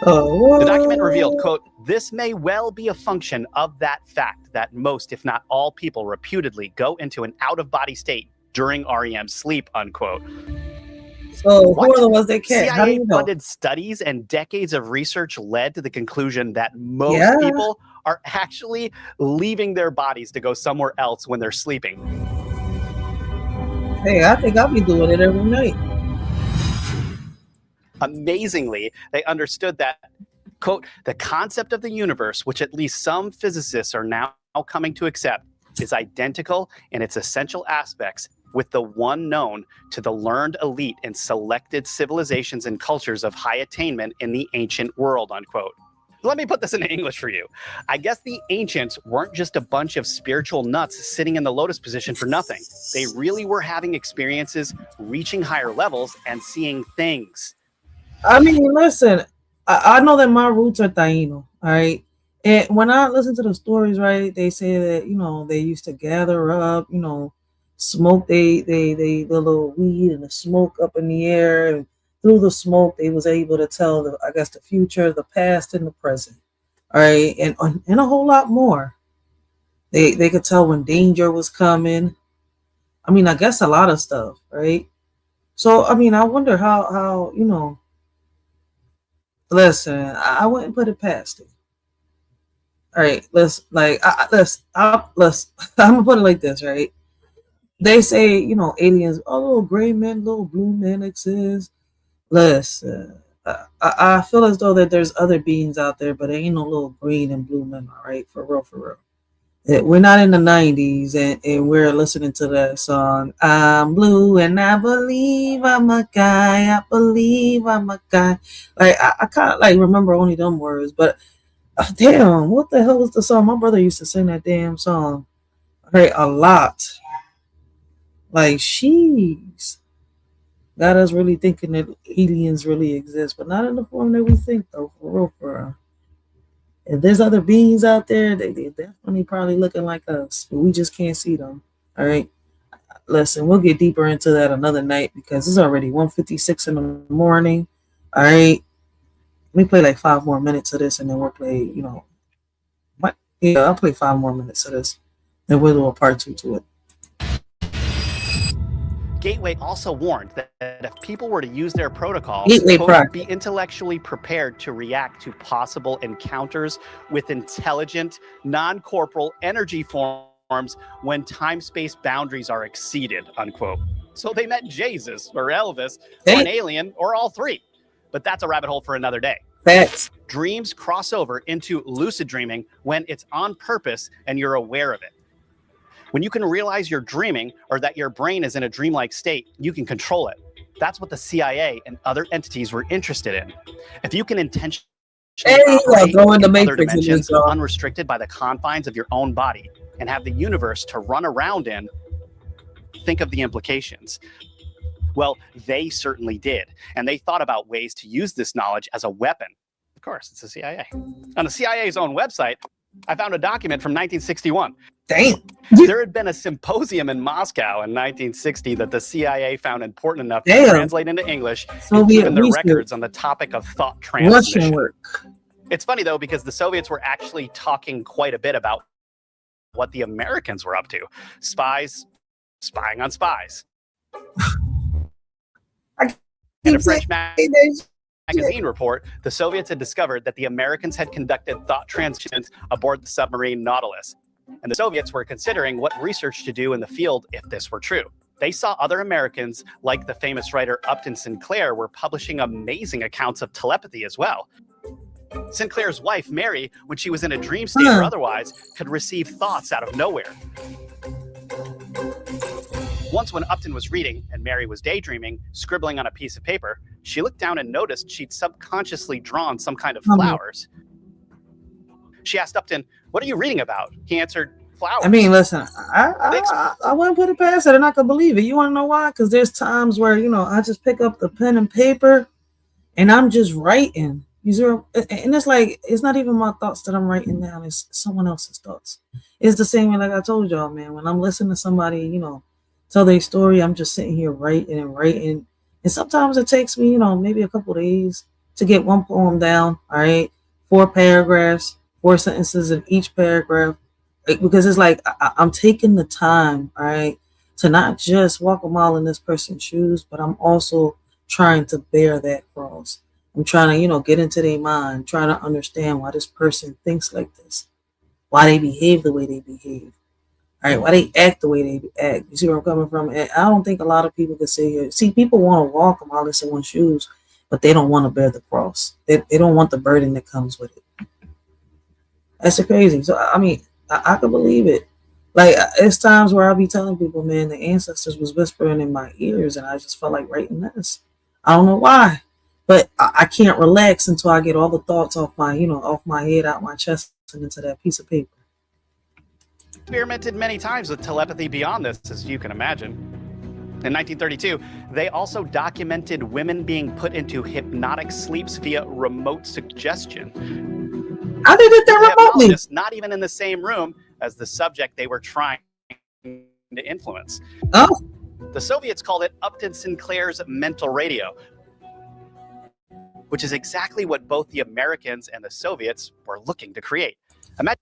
The document revealed, quote, this may well be a function of that fact that most, if not all people reputedly go into an out-of-body state during REM sleep, unquote. So who are the ones that can't? How do you know? CIA-funded studies and decades of research led to the conclusion that most people are actually leaving their bodies to go somewhere else when they're sleeping. Hey, I think I'll be doing it every night. Amazingly, they understood that, quote, the concept of the universe, which at least some physicists are now coming to accept, is identical in its essential aspects with the one known to the learned elite in selected civilizations and cultures of high attainment in the ancient world, unquote. Let me put this in English for you. I guess the ancients weren't just a bunch of spiritual nuts sitting in the lotus position for nothing. They really were having experiences, reaching higher levels, and seeing things. I mean, listen, I know that my roots are Taino, all right? And when I listen to the stories, right, they say that, they used to gather up, smoke the little weed and the smoke up in the air. And through the smoke, they was able to tell, the future, the past, and the present, all right? And a whole lot more. They could tell when danger was coming. I mean, I guess a lot of stuff, right? So, I mean, I wonder how listen, I wouldn't put it past it. All right, I'm gonna put it like this, right? They say, aliens, little gray men, little blue men exist. Listen, I feel as though that there's other beings out there, but there ain't no little green and blue men, all right? For real, for real. We're not in the 90s and we're listening to that song. I'm blue and I believe I'm a guy. I believe I'm a guy. Like, I kind of like remember only them words, but damn, what the hell was the song? My brother used to sing that damn song. Right, a lot. Like, she's got us really thinking that aliens really exist, but not in the form that we think, though, for real, for real. If there's other beings out there, they definitely probably looking like us, but we just can't see them. All right. Listen, we'll get deeper into that another night because it's already 1:56 in the morning. All right. Let me play like 5 more minutes of this and then we'll play, you know, yeah, I'll play 5 more minutes of this. Then we'll do a part 2 to it. Gateway also warned that if people were to use their protocols, quote, be intellectually prepared to react to possible encounters with intelligent, non-corporal energy forms when time-space boundaries are exceeded, unquote. So they met Jesus or Elvis or an alien or all three. But that's a rabbit hole for another day. Facts. Dreams cross over into lucid dreaming when it's on purpose and you're aware of it. When you can realize you're dreaming or that your brain is in a dreamlike state, you can control it. That's what the CIA and other entities were interested in. If you can intentionally operate in other dimensions unrestricted by the confines of your own body and have the universe to run around in, think of the implications. Well, they certainly did. And they thought about ways to use this knowledge as a weapon. Of course, it's the CIA. On the CIA's own website, I found a document from 1961. Damn. There had been a symposium in Moscow in 1960 that the CIA found important enough to translate into English and keep in their records on the topic of thought transmission. It's funny, though, because the Soviets were actually talking quite a bit about what the Americans were up to. Spies spying on spies. In a French magazine report, the Soviets had discovered that the Americans had conducted thought transmissions aboard the submarine Nautilus. And the Soviets were considering what research to do in the field if this were true. They saw other Americans, like the famous writer Upton Sinclair, were publishing amazing accounts of telepathy as well. Sinclair's wife, Mary, when she was in a dream state or otherwise, could receive thoughts out of nowhere. Once when Upton was reading and Mary was daydreaming, scribbling on a piece of paper, she looked down and noticed she'd subconsciously drawn some kind of flowers. She asked Upton, "What are you reading about?" He answered, "Flowers." I mean, listen, I wouldn't put it past it and I could believe it. You want to know why? Because there's times where, you know, I just pick up the pen and paper and I'm just writing. And it's like, it's not even my thoughts that I'm writing down. It's someone else's thoughts. It's the same way, like I told y'all, man, when I'm listening to somebody, you know, tell their story, I'm just sitting here writing and writing. And sometimes it takes me, you know, maybe a couple days to get one poem down. All right. 4 paragraphs, 4 sentences in each paragraph. Because it's like, I'm taking the time, all right, to not just walk a mile in this person's shoes, but I'm also trying to bear that cross. I'm trying to, you know, get into their mind, trying to understand why this person thinks like this, why they behave the way they behave. All right, why they act the way they act. You see where I'm coming from? And I don't think a lot of people could say here. See, people want to walk a mile in someone's shoes, but they don't want to bear the cross. They don't want the burden that comes with it. That's crazy. So, I mean, I can believe it. Like, it's times where I'll be telling people, man, the ancestors was whispering in my ears, and I just felt like writing this. I don't know why, but I can't relax until I get all the thoughts off my, you know, off my head, out my chest, and into that piece of paper. Experimented many times with telepathy beyond this, as you can imagine. In 1932, they also documented women being put into hypnotic sleeps via remote suggestion. How did it that remotely? Not even in the same room as the subject they were trying to influence. Oh. The Soviets called it Upton Sinclair's mental radio, which is exactly what both the Americans and the Soviets were looking to create. Imagine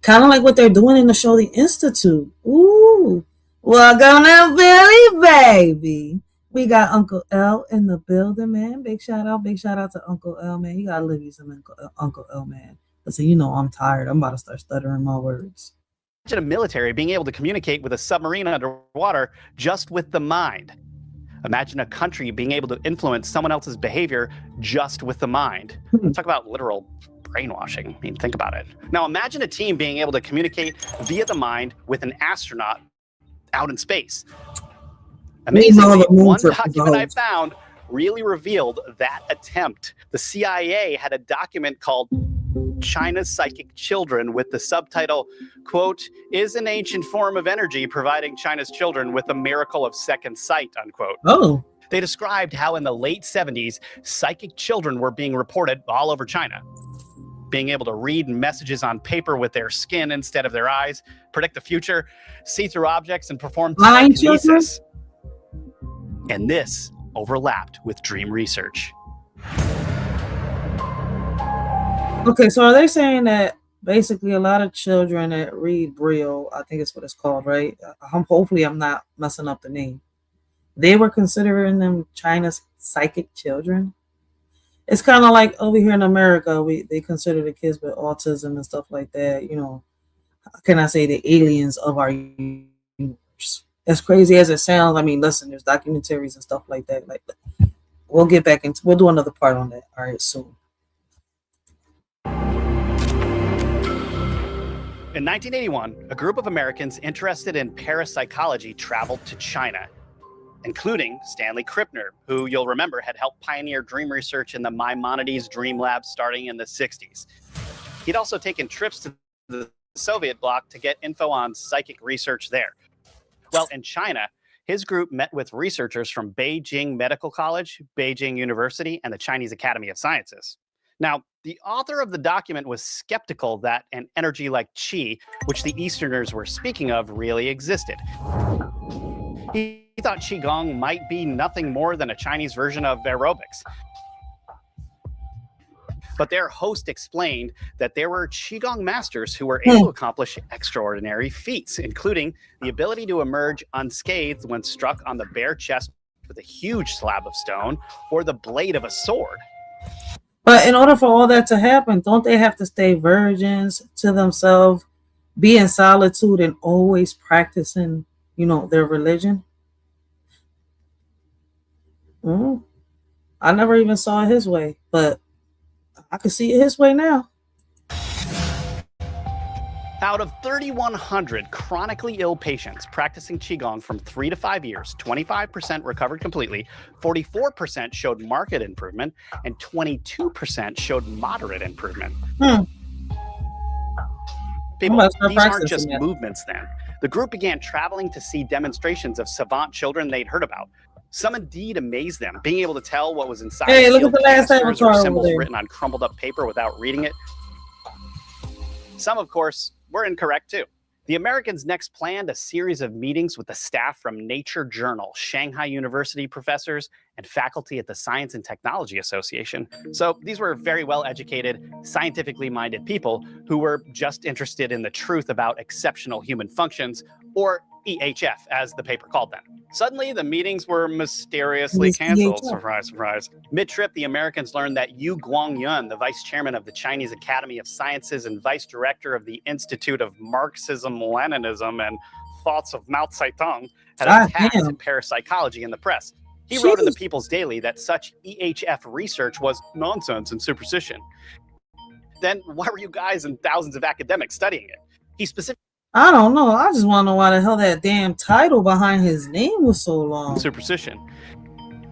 kind of like what they're doing in the Shorty Institute. Ooh, welcome to Philly, baby. We got Uncle L in the building, man. Big shout out to Uncle L, man. You gotta live you some Uncle L, man. Listen, you know I'm tired. I'm about to start stuttering my words. Imagine a military being able to communicate with a submarine underwater just with the mind. Imagine a country being able to influence someone else's behavior just with the mind. Talk about literal brainwashing. I mean, think about it. Now imagine a team being able to communicate via the mind with an astronaut out in space. Amazingly, one document I found really revealed that attempt. The CIA had a document called China's Psychic Children with the subtitle, quote, is an ancient form of energy providing China's children with a miracle of second sight, unquote. Oh. They described how in the late 70s, psychic children were being reported all over China, being able to read messages on paper with their skin instead of their eyes, predict the future, see through objects, and perform telekinesis. And this overlapped with dream research. Okay, so are they saying that basically a lot of children that read Braille, I think it's what it's called, right? Hopefully I'm not messing up the name. They were considering them China's psychic children. It's kind of like over here in America, they consider the kids with autism and stuff like that, you know, how can I say, the aliens of our universe. As crazy as it sounds, I mean, listen, there's documentaries and stuff like that. Like, we'll get back into, we'll do another part on that. All right, soon. In 1981, a group of Americans interested in parapsychology traveled to China, including Stanley Krippner, who you'll remember had helped pioneer dream research in the Maimonides Dream Lab starting in the 60s. He'd also taken trips to the Soviet bloc to get info on psychic research there. Well, in China, his group met with researchers from Beijing Medical College, Beijing University, and the Chinese Academy of Sciences. Now, the author of the document was skeptical that an energy like qi, which the Easterners were speaking of, really existed. He thought qigong might be nothing more than a Chinese version of aerobics. But their host explained that there were qigong masters who were able to accomplish extraordinary feats, including the ability to emerge unscathed when struck on the bare chest with a huge slab of stone or the blade of a sword. But in order for all that to happen, don't they have to stay virgins to themselves, be in solitude, and always practicing, you know, their religion? I never even saw it his way, but I can see it his way now. Out of 3,100 chronically ill patients practicing Qigong from 3 to 5 years, 25% recovered completely, 44% showed marked improvement, and 22% showed moderate improvement. People, these aren't just movements then. The group began traveling to see demonstrations of savant children they'd heard about. Some indeed amazed them, being able to tell what was inside look at the last or symbols written on crumbled up paper without reading it. Some, of course, were incorrect too. The Americans next planned a series of meetings with the staff from Nature Journal, Shanghai University professors, and faculty at the Science and Technology Association. So these were very well-educated, scientifically minded people who were just interested in the truth about exceptional human functions, or EHF, as the paper called them. Suddenly, the meetings were mysteriously canceled. Surprise, surprise. Mid-trip, the Americans learned that Yu Guangyun, the vice chairman of the Chinese Academy of Sciences and vice director of the Institute of Marxism-Leninism and Thoughts of Mao Zedong, had attacked parapsychology in the press. He wrote in the People's Daily that such EHF research was nonsense and superstition. Then why were you guys and thousands of academics studying it? He specifically I don't know. I just want to know why the hell that damn title behind his name was so long. Superstition.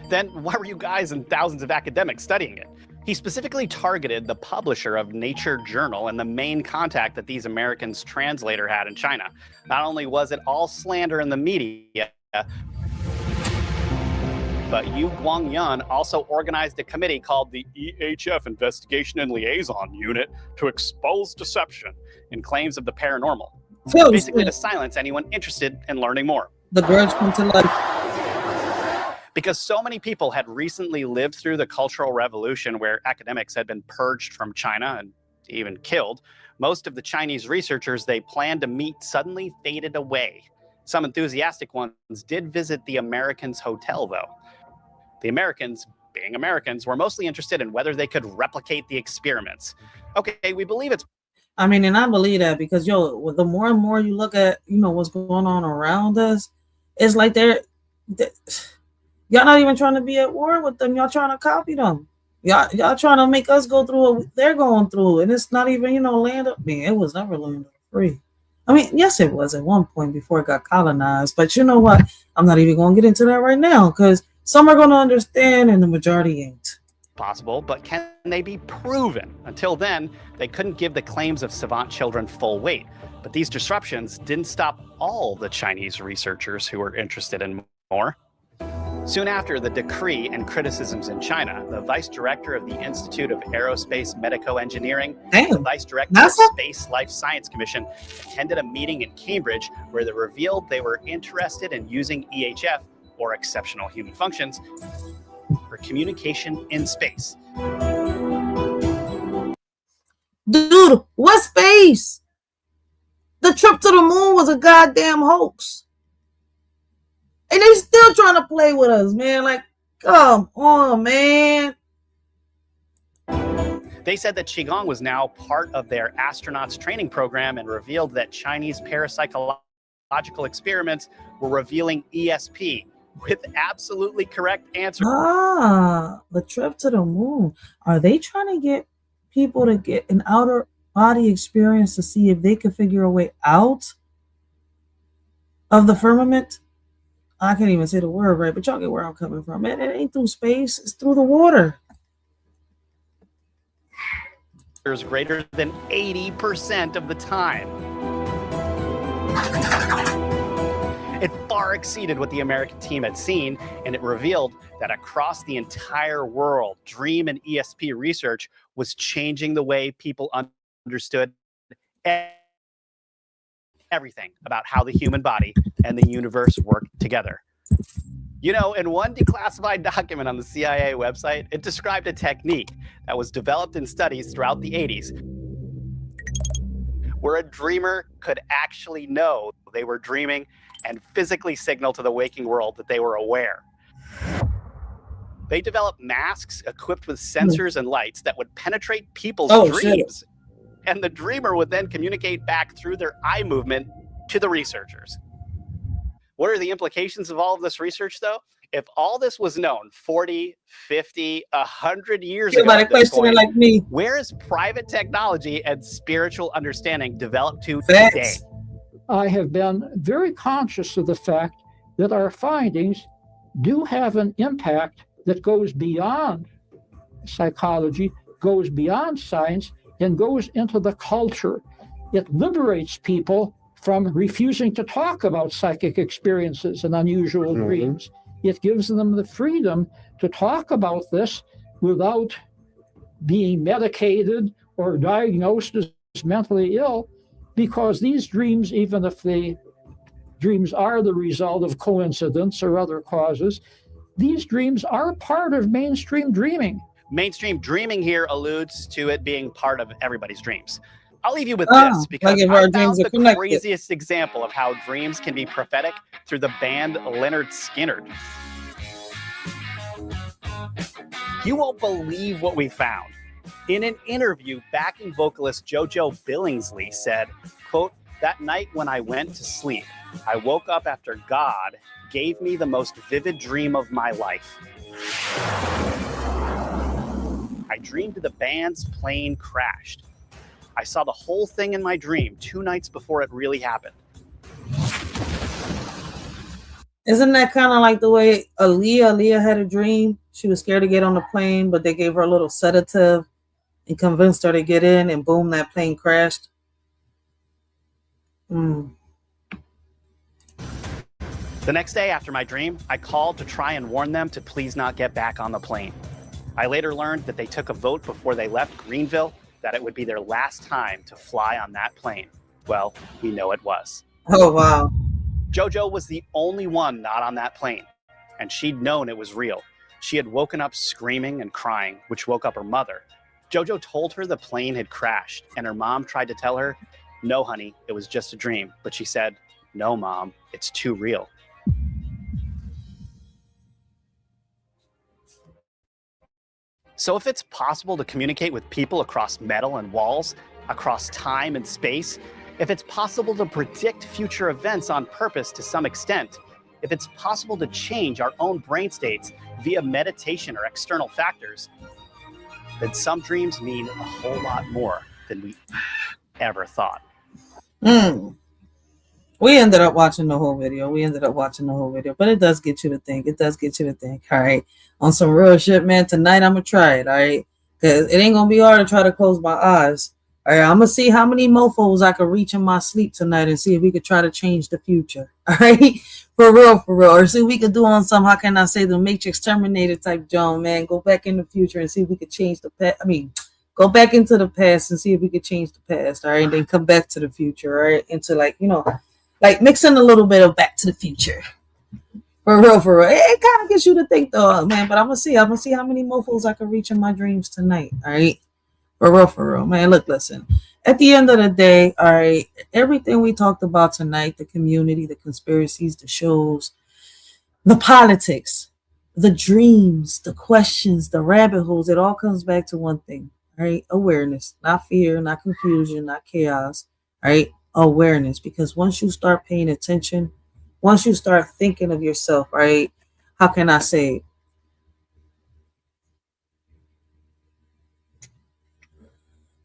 Then why were you guys and thousands of academics studying it? He specifically targeted the publisher of Nature Journal and the main contact that these Americans' translator had in China. Not only was it all slander in the media, but Yu Guangyun also organized a committee called the EHF Investigation and Liaison Unit to expose deception in claims of the paranormal. Basically to silence anyone interested in learning more. The grudge come to life. Because so many people had recently lived through the Cultural Revolution where academics had been purged from China and even killed, most of the Chinese researchers they planned to meet suddenly faded away. Some enthusiastic ones did visit the Americans' hotel, though. The Americans, being Americans, were mostly interested in whether they could replicate the experiments. Okay, we believe it's I mean, and I believe that because, yo, the more and more you look at, you know, what's going on around us, it's like Y'all not even trying to be at war with them. Y'all trying to copy them. Y'all trying to make us go through what they're going through. And it's not even, land up. Man, it was never land up free. I mean, yes, it was at one point before it got colonized. But you know what? I'm not even going to get into that right now because some are going to understand and the majority ain't. Possible, but can they be proven? Until then, they couldn't give the claims of savant children full weight. But these disruptions didn't stop all the Chinese researchers who were interested in more. Soon after the decree and criticisms in China, the vice director of the Institute of Aerospace Medico Engineering, the vice director of the Space Life Science Commission, attended a meeting in Cambridge where they revealed they were interested in using EHF, or exceptional human functions, for communication in space. Dude, what space? The trip to the moon was a goddamn hoax. And they still trying to play with us, man. Like, come on, man. They said that Qigong was now part of their astronauts training program and revealed that Chinese parapsychological experiments were revealing ESP with absolutely correct answers. The trip to the moon. Are they trying to get people to get an outer body experience to see if they can figure a way out of the firmament? I can't even say the word right, but y'all get where I'm coming from. Man, it ain't through space, it's through the water. Greater than 80% of the time. It far exceeded what the American team had seen, and it revealed that across the entire world, DREAM and ESP research was changing the way people understood everything about how the human body and the universe work together. In one declassified document on the CIA website, it described a technique that was developed in studies throughout the 80s where a dreamer could actually know they were dreaming and physically signal to the waking world that they were aware. They developed masks equipped with sensors and lights that would penetrate people's dreams. Shit. And the dreamer would then communicate back through their eye movement to the researchers. What are the implications of all of this research, though? If all this was known 40, 50, 100 years ago, at this point, like me. Where is private technology and spiritual understanding developed to today? I have been very conscious of the fact that our findings do have an impact that goes beyond psychology, goes beyond science, and goes into the culture. It liberates people from refusing to talk about psychic experiences and unusual dreams. It gives them the freedom to talk about this without being medicated or diagnosed as mentally ill, because these dreams, even if the dreams are the result of coincidence or other causes, these dreams are part of mainstream dreaming. Mainstream dreaming here alludes to it being part of everybody's dreams. I'll leave you with this, because I found the craziest example of how dreams can be prophetic through the band Lynyrd Skynyrd. You won't believe what we found. In an interview, backing vocalist JoJo Billingsley said, quote, "That night when I went to sleep, I woke up after God gave me the most vivid dream of my life. I dreamed the band's plane crashed. I saw the whole thing in my dream 2 nights before it really happened." Isn't that kind of like the way Aaliyah had a dream? She was scared to get on the plane, but they gave her a little sedative and convinced her to get in, and boom, that plane crashed. The next day after my dream, I called to try and warn them to please not get back on the plane. I later learned that they took a vote before they left Greenville that it would be their last time to fly on that plane. Well, we know it was. Oh, wow. JoJo was the only one not on that plane, and she'd known it was real. She had woken up screaming and crying, which woke up her mother. JoJo told her the plane had crashed, and her mom tried to tell her, "No, honey, it was just a dream." But she said, "No, Mom, it's too real." So if it's possible to communicate with people across metal and walls, across time and space, if it's possible to predict future events on purpose to some extent, if it's possible to change our own brain states via meditation or external factors, then some dreams mean a whole lot more than we ever thought. We ended up watching the whole video. But it does get you to think. All right. On some real shit, man. Tonight I'm gonna try it. All right. Because it ain't gonna be hard to try to close my eyes. All right. I'm gonna see how many mofos I can reach in my sleep tonight and see if we could try to change the future. All right. For real. Or see if we could do on some, how can I say, the Matrix Terminator type John, man. Go back in the future and see if we could change the past. Go back into the past and see if we could change the past. All right. And then come back to the future. All right. Into like mixing a little bit of Back to the Future. For real. It kind of gets you to think though, man. But I'm gonna see how many mofos I can reach in my dreams tonight. All right. For real, man. Look, listen. At the end of the day, all right, everything we talked about tonight, the community, the conspiracies, the shows, the politics, the dreams, the questions, the rabbit holes, it all comes back to one thing, right? Awareness, not fear, not confusion, not chaos, right? Awareness. Because once you start paying attention, once you start thinking of yourself, right? How can I say?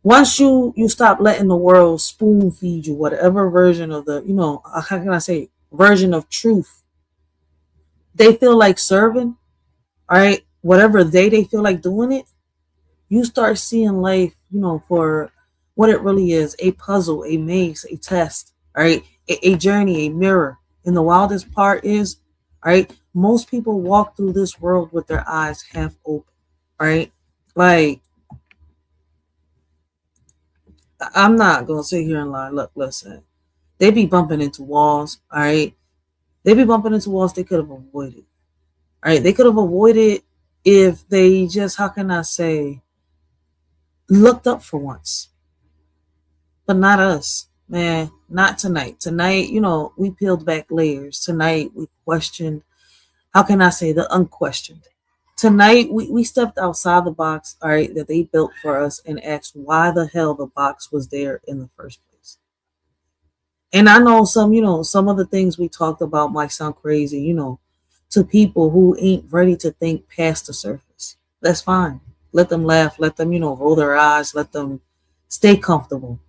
Once you stop letting the world spoon feed you whatever version of the, how can I say, version of truth they feel like serving, all right, whatever they feel like doing it, you start seeing life, for what it really is, a puzzle, a maze, a test, all right, a journey, a mirror. And the wildest part is, all right, most people walk through this world with their eyes half open, all right? Like, I'm not going to sit here and lie. Look, listen, they be bumping into walls, all right? They be bumping into walls they could have avoided, all right? They could have avoided if they just, how can I say, looked up for once. But not us, man, not tonight. Tonight, we peeled back layers. Tonight, we questioned, how can I say, the unquestioned. Tonight, we stepped outside the box, all right, that they built for us and asked why the hell the box was there in the first place. And I know some of the things we talked about might sound crazy, to people who ain't ready to think past the surface. That's fine. Let them laugh. Let them, roll their eyes. Let them stay comfortable.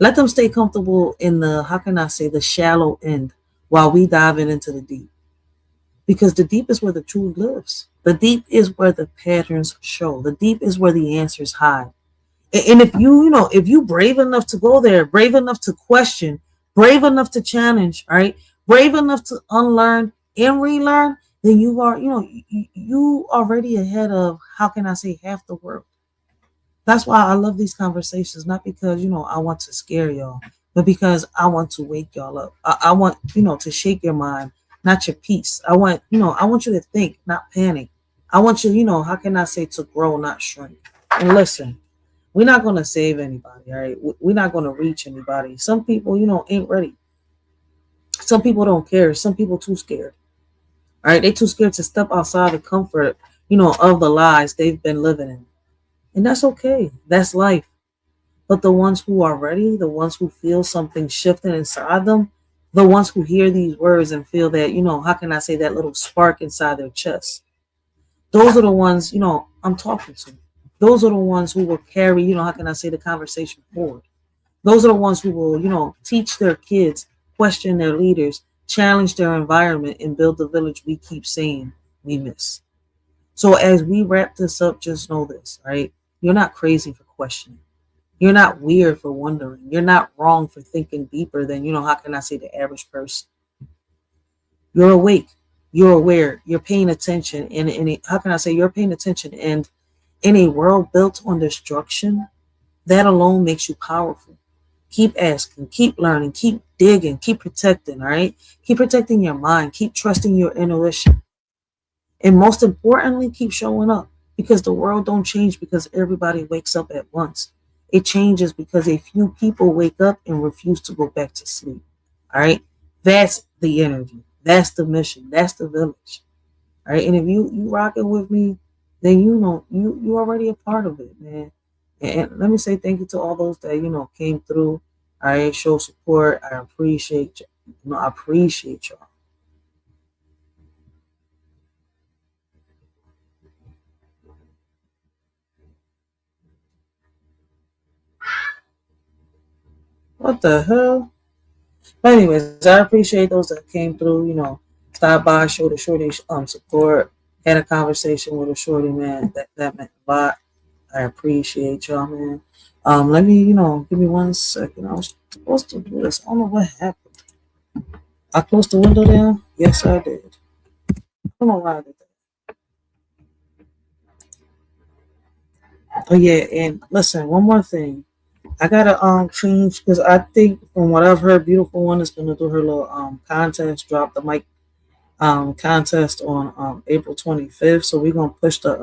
Let them stay comfortable in the, how can I say, the shallow end while we diving into the deep. Because the deep is where the truth lives. The deep is where the patterns show. The deep is where the answers hide. And if you brave enough to go there, brave enough to question, brave enough to challenge, all right, brave enough to unlearn and relearn, then you are, you already ahead of, how can I say, half the world. That's why I love these conversations, not because, I want to scare y'all, but because I want to wake y'all up. I want, to shake your mind, not your peace. I want you to think, not panic. I want you, how can I say, to grow, not shrink. And listen, we're not going to save anybody, all right? We're not going to reach anybody. Some people, ain't ready. Some people don't care. Some people too scared. All right, they too scared to step outside the comfort, of the lies they've been living in. And that's okay. That's life. But the ones who are ready, the ones who feel something shifting inside them, the ones who hear these words and feel that, how can I say, that little spark inside their chest, those are the ones, I'm talking to. Those are the ones who will carry, how can I say, the conversation forward. Those are the ones who will, teach their kids, question their leaders, challenge their environment, and build the village we keep saying we miss. So as we wrap this up, just know this, right? You're not crazy for questioning. You're not weird for wondering. You're not wrong for thinking deeper than, how can I say, the average person. You're awake. You're aware. You're paying attention. And how can I say, you're paying attention. And in a world built on destruction, that alone makes you powerful. Keep asking, keep learning, keep digging, keep protecting, all right? Keep protecting your mind. Keep trusting your intuition. And most importantly, keep showing up, because the world don't change because everybody wakes up at once. It changes because a few people wake up and refuse to go back to sleep. All right. That's the energy. That's the mission. That's the village. All right. And if you rocking with me, then you already a part of it, man. And let me say thank you to all those that, came through. I show support. I appreciate you. I appreciate y'all. What the hell? But anyways, I appreciate those that came through, you know, stop by, show the shorty support, had a conversation with a shorty, man. That meant a lot. I appreciate y'all, man. Let me, you know, give me 1 second. I was supposed to do this. I don't know what happened. I closed the window down? Yes, I did. I don't know why I did that. Oh yeah, and listen, one more thing. I gotta change because I think from what I've heard, Beautiful One is gonna do her little contest, drop the mic contest on April 25th. So we're gonna push the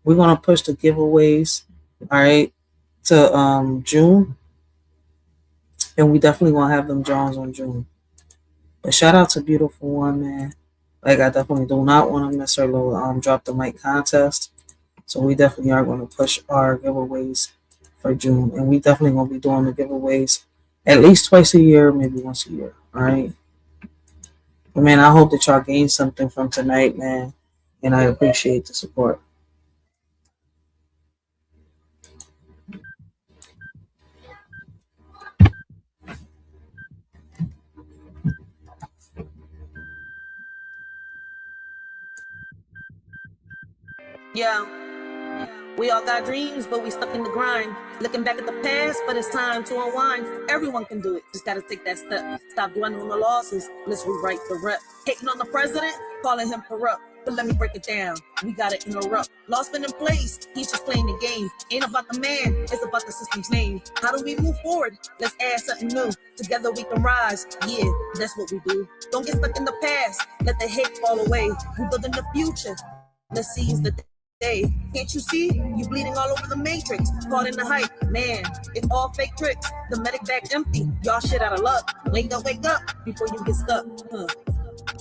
giveaways, all right, to June, and we definitely gonna have them drawings on June. But shout out to Beautiful One, man. Like, I definitely do not want to miss her little drop the mic contest. So we definitely are going to push our giveaways for June, and we definitely going to be doing the giveaways at least twice a year, maybe once a year. All right. But man, I hope that y'all gained something from tonight, man, and I appreciate the support. Yeah, we all got dreams, but we stuck in the grind. Looking back at the past, but it's time to unwind. Everyone can do it, just gotta take that step. Stop dwelling on the losses, let's rewrite the rep. Hating on the president, calling him corrupt. But let me break it down, we gotta interrupt. Law's been in place, he's just playing the game. Ain't about the man, it's about the system's name. How do we move forward? Let's add something new. Together we can rise, yeah, that's what we do. Don't get stuck in the past, let the hate fall away. We building the future, let's seize the day. Can't you see? You bleeding all over the matrix. Caught in the hype. Man, it's all fake tricks. The medic bag empty. Y'all shit out of luck. Wake up before you get stuck.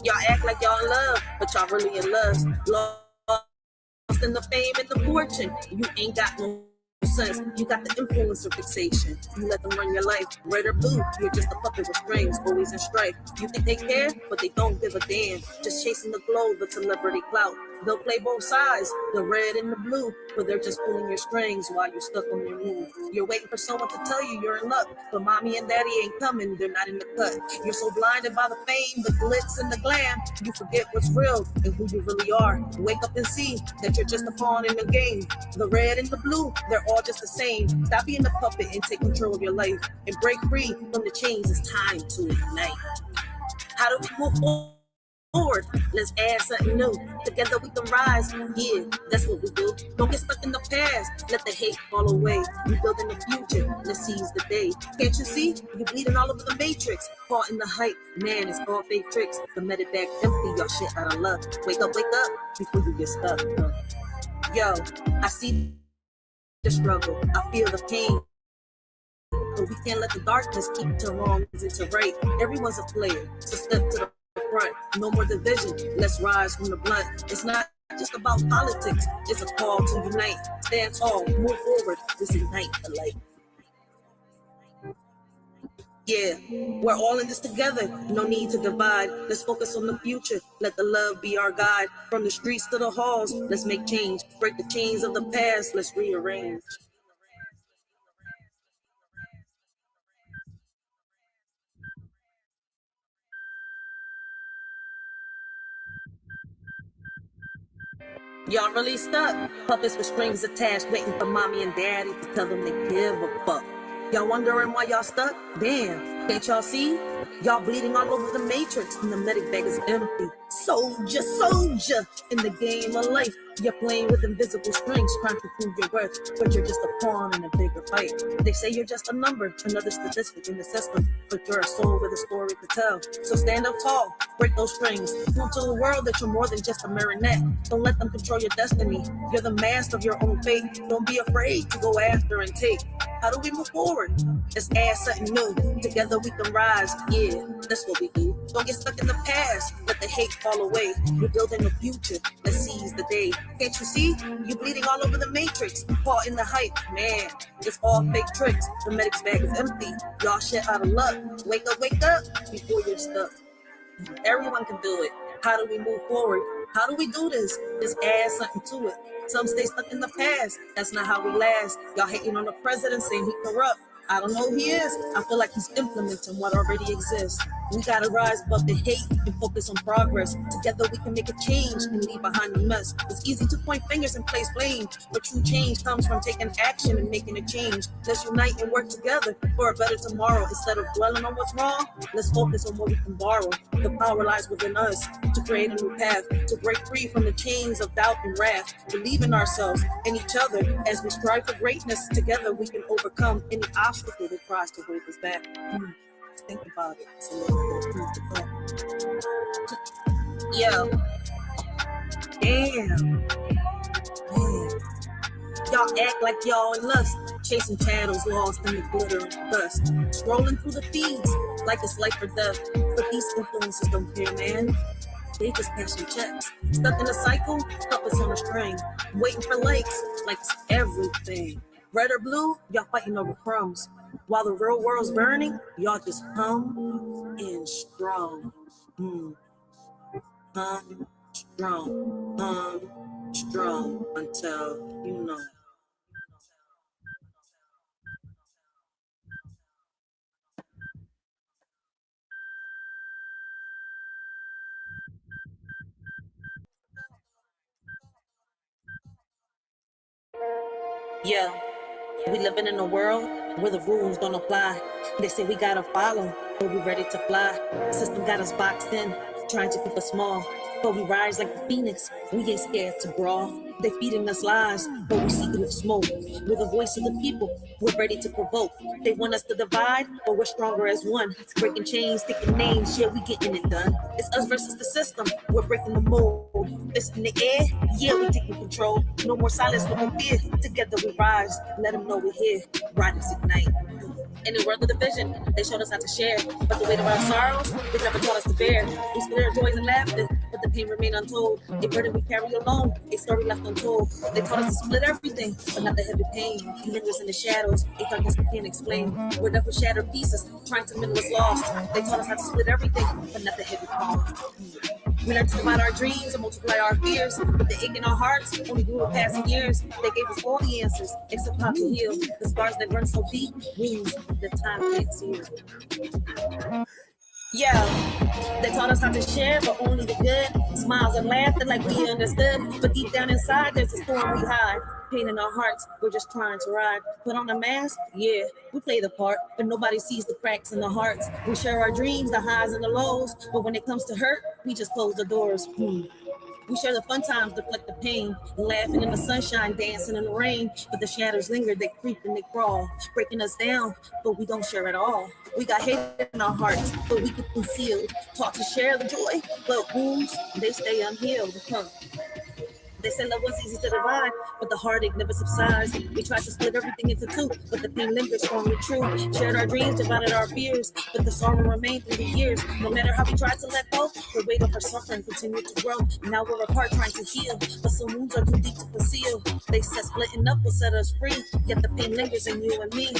Y'all act like y'all in love, but y'all really in lust. Lost in the fame and the fortune. You ain't got no sense. You got the influencer fixation. You let them run your life. Red or blue, you're just a puppet with strings, always in strife. You think they care, but they don't give a damn. Just chasing the glow, the celebrity clout. They'll play both sides, the red and the blue, but they're just pulling your strings while you're stuck on your move. You're waiting for someone to tell you you're in luck, but mommy and daddy ain't coming, they're not in the cut. You're so blinded by the fame, the glitz and the glam, you forget what's real and who you really are. Wake up and see that you're just a pawn in the game. The red and the blue, they're all just the same. Stop being a puppet and take control of your life and break free from the chains. It's time to ignite. How do we move forward? Let's add something new. Together we can rise. Yeah, that's what we do. Don't get stuck in the past. Let the hate fall away. We building the future. Let's seize the day. Can't you see? You're bleeding all over the matrix. Caught in the hype. Man, it's all fake tricks. The medic bag empty. Y'all shit out of luck. Wake up before you get stuck. Yo, I see the struggle. I feel the pain. But we can't let the darkness keep to wrong into right. Everyone's a player. So step to the front. No more division. Let's rise from the blunt. It's not just about politics. It's a call to unite. Stand tall. Move forward. Let's ignite the light. Yeah, we're all in this together. No need to divide. Let's focus on the future. Let the love be our guide. From the streets to the halls, let's make change. Break the chains of the past. Let's rearrange. Y'all really stuck. Puppets with strings attached, waiting for mommy and daddy to tell them they give a fuck. Y'all wondering why y'all stuck? Damn, can't y'all see? Y'all bleeding all over the matrix and the medic bag is empty. Soldier, soldier, in the game of life. You're playing with invisible strings, trying to prove your worth, but you're just a pawn in a bigger fight. They say you're just a number, another statistic in the system, but you're a soul with a story to tell. So stand up tall, break those strings, prove to the world that you're more than just a marionette. Don't let them control your destiny. You're the master of your own fate. Don't be afraid to go after and take. How do we move forward? Let's add something new. Together we can rise. Yeah, that's what we do. Don't get stuck in the past. Let the hate fall away. We're building the future. Let's seize the day. Can't you see? You're bleeding all over the matrix. Caught in the hype. Man, it's all fake tricks. The medic's bag is empty. Y'all shit out of luck. Wake up before you're stuck. Everyone can do it. How do we move forward? How do we do this? Just add something to it. Some stay stuck in the past. That's not how we last. Y'all hating on the president saying he corrupt. I don't know who he is. I feel like he's implementing what already exists. We gotta rise above the hate and focus on progress. Together we can make a change and leave behind the mess. It's easy to point fingers and place blame, but true change comes from taking action and making a change. Let's unite and work together for a better tomorrow. Instead of dwelling on what's wrong, let's focus on what we can borrow. The power lies within us to create a new path, to break free from the chains of doubt and wrath. Believe in ourselves and each other as we strive for greatness. Together we can overcome any obstacle that tries to hold us back. Think about it. It's a little food to thought. Yo. Damn. Man. Y'all act like y'all in lust, chasing shadows lost in the glitter and dust, scrolling through the feeds like it's life or death. But these influences don't care, man. They just cashing checks, stuck in a cycle, puppets on a string, waiting for likes like it's everything. Red or blue, y'all fighting over crumbs. While the real world's burning, y'all just hum and strong. Hum strong until you know. Yeah, we living in a world where the rules don't apply. They say we gotta follow, but we ready to fly. The system got us boxed in, trying to keep us small. But we rise like the phoenix, we ain't scared to brawl. They feeding us lies, but we see through the smoke. We're the voice of the people, we're ready to provoke. They want us to divide, but we're stronger as one. Breaking chains, taking names, yeah, we getting it done. It's us versus the system, we're breaking the mold. It's in the air, yeah, we taking control. No more silence, no more fear. Together we rise, let them know we're here. Riders ignite. In the world of division, they showed us how to share. But the weight of our sorrows, they never taught us to bear. We split our joys and laughter, but the pain remained untold. A burden we carry alone, a story left untold. They taught us to split everything, but not the heavy pain. He lingers in the shadows, a darkness we can't explain. We're left with shattered pieces, trying to mend what's lost. They taught us how to split everything, but not the heavy cost. We learned to divide our dreams and multiply our fears, but the ache in our hearts only grew with passing years. They gave us all the answers, except how to heal. The scars that run so deep, wounds that time can't seal. Yeah, they taught us how to share, but only the good. Smiles and laughter like we understood, but deep down inside, there's a storm we hide. Pain in our hearts, we're just trying to ride. Put on a mask, yeah, we play the part, but nobody sees the cracks in the hearts. We share our dreams, the highs and the lows, but when it comes to hurt, we just close the doors. We share the fun times, deflect the pain, laughing in the sunshine, dancing in the rain. But the shadows linger, they creep and they crawl, breaking us down, but we don't share at all. We got hate in our hearts, but we get concealed. Taught to share the joy, but wounds, they stay unhealed. They say love was easy to divide, but the heartache never subsides. We tried to split everything into two, but the pain lingers strong and true. Shared our dreams, divided our fears, but the sorrow remained through the years. No matter how we tried to let go, the weight of our suffering continued to grow. Now we're apart trying to heal, but some wounds are too deep to conceal. They said splitting up will set us free, yet the pain lingers in you and me.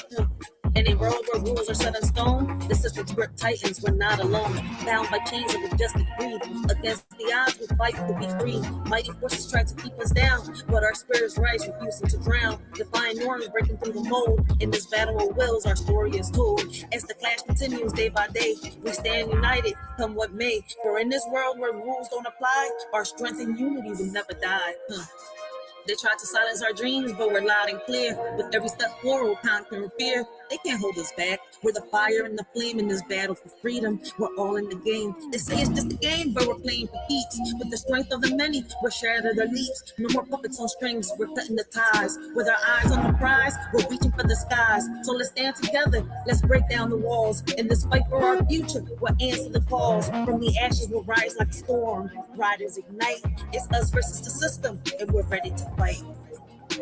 In a world where rules are set in stone, the system's grip tightens, we're not alone. Bound by chains of injustice greed, against the odds we fight to be free. Mighty forces try to keep us down, but our spirits rise, refusing to drown. Defying norms, breaking through the mold. In this battle of wills, our story is told. As the clash continues day by day, we stand united, come what may. For in this world where rules don't apply, our strength and unity will never die. They try to silence our dreams, but we're loud and clear. With every step forward, conquering fear. They can't hold us back. We're the fire and the flame in this battle for freedom. We're all in the game. They say it's just a game, but we're playing for keeps. With the strength of the many, we're shattered the leaps. No more puppets on strings, we're cutting the ties. With our eyes on the prize, we're reaching for the skies. So let's stand together, let's break down the walls. In this fight for our future, we'll answer the calls. From the ashes, we'll rise like a storm. Riders ignite, it's us versus the system, and we're ready to fight.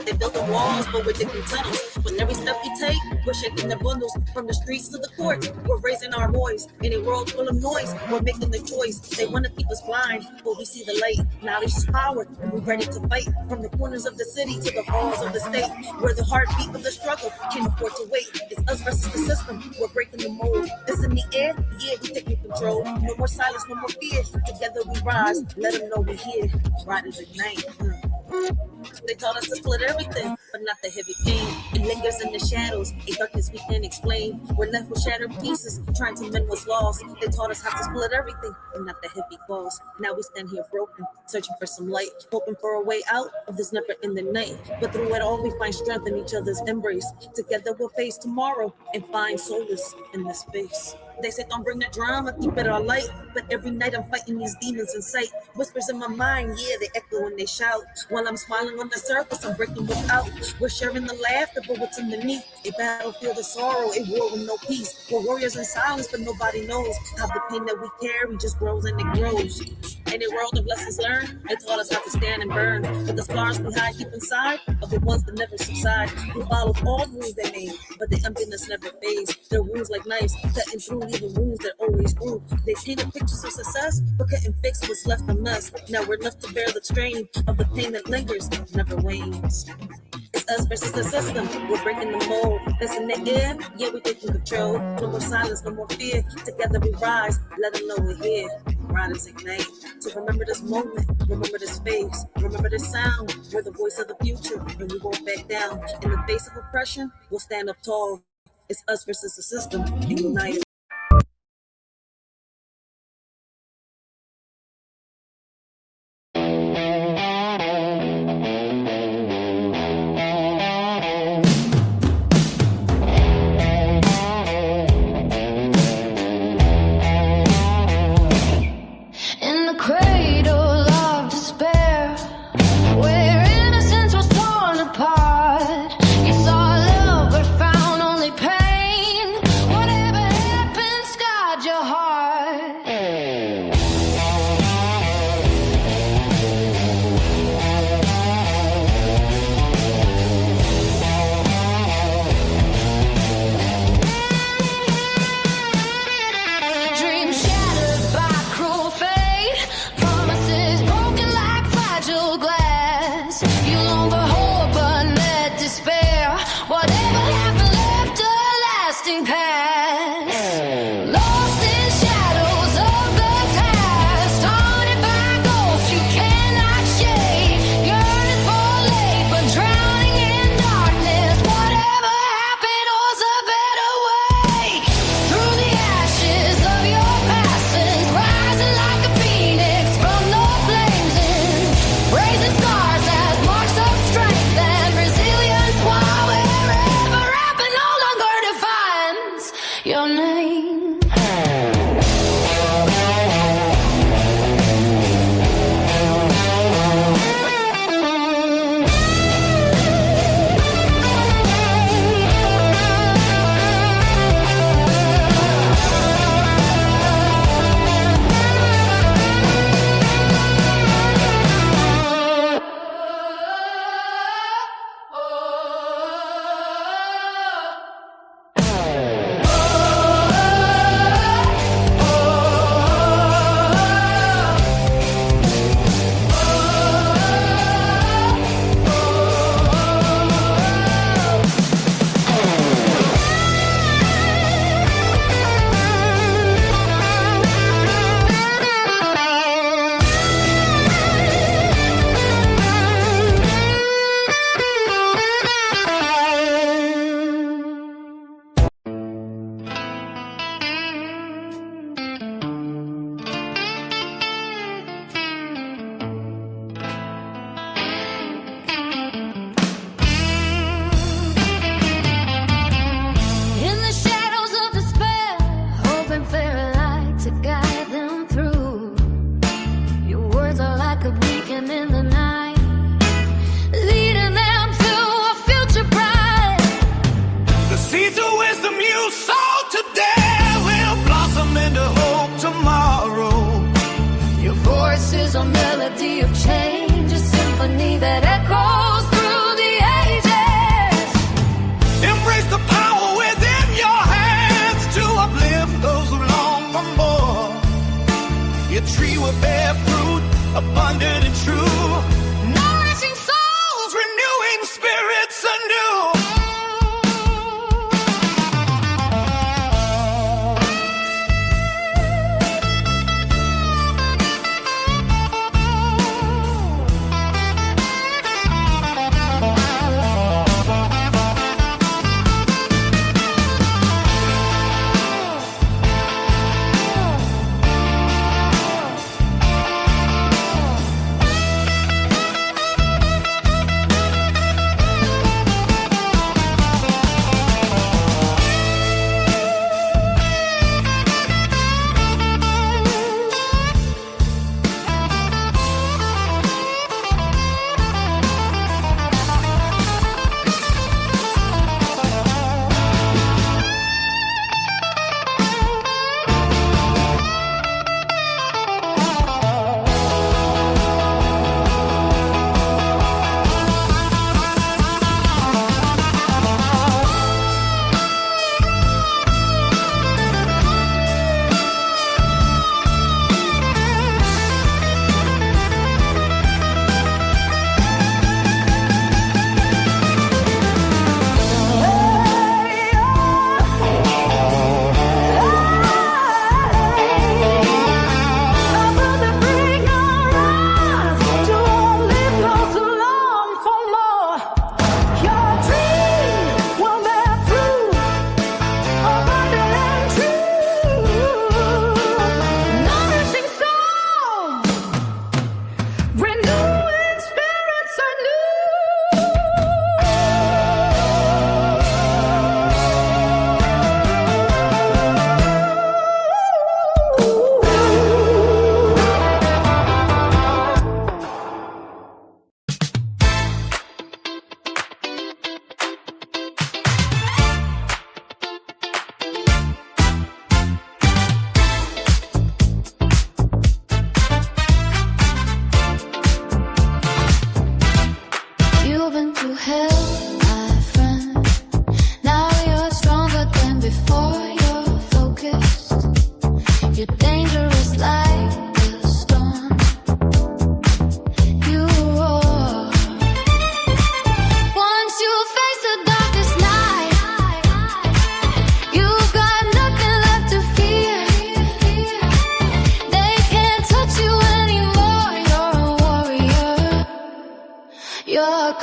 They built the walls, but we're digging tunnels. With every step we take, we're shaking the bundles. From the streets to the courts, we're raising our voice. In a world full of noise, we're making the choice. They want to keep us blind, but we see the light. Knowledge is power, and we're ready to fight. From the corners of the city to the halls of the state, where the heartbeat of the struggle can't afford to wait. It's us versus the system, we're breaking the mold. It's in the air, yeah, we're taking control. No more silence, no more fear. Together we rise, let them know we're here. Riders ignite. They taught us to split everything, but not the heavy pain. It lingers in the shadows, a darkness we can't explain. We're left with shattered pieces, trying to mend what's lost. They taught us how to split everything, but not the heavy cost. Now we stand here broken, searching for some light, hoping for a way out of this never-ending night. But through it all, we find strength in each other's embrace. Together we'll face tomorrow and find solace in this space. They say don't bring the drama, keep it all light. But every night I'm fighting these demons in sight. Whispers in my mind, yeah, they echo and they shout. While I'm smiling on the surface, I'm breaking without. We're sharing the laughter, but what's underneath? A battlefield of sorrow, a war with no peace. We're warriors in silence, but nobody knows how the pain that we carry just grows and it grows. In a world of lessons learned, they taught us how to stand and burn. But the scars we hide deep inside are the ones that never subside. We followed all the rules they made, but the emptiness never fades. Their wounds like knives, cutting through even wounds that always grew. They painted pictures of success, but couldn't fix what's left of us. Now we're left to bear the strain of the pain that lingers, never wanes. It's us versus the system, we're breaking the mold. That's in the air, yeah, we're taking control. No more silence, no more fear. Together we rise, let them know we're here. Riders ignite. So remember this moment, remember this face, remember this sound. We're the voice of the future, and we won't back down. In the face of oppression, we'll stand up tall. It's us versus the system, and united.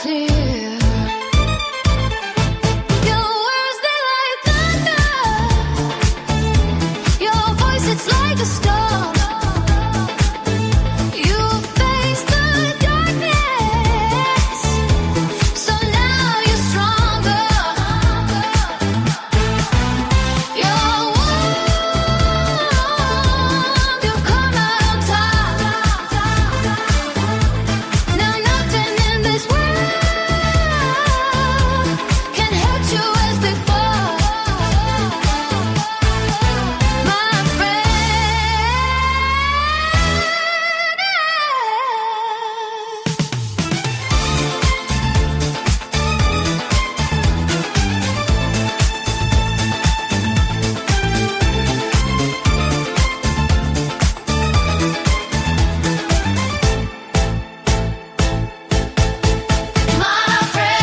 dear. Your words, they like thunder. Your voice, it's like a storm. You face the darkness, so now you're stronger. You're warm, you've come out on top. Now nothing in this world can hurt you as before, my friend. My friend.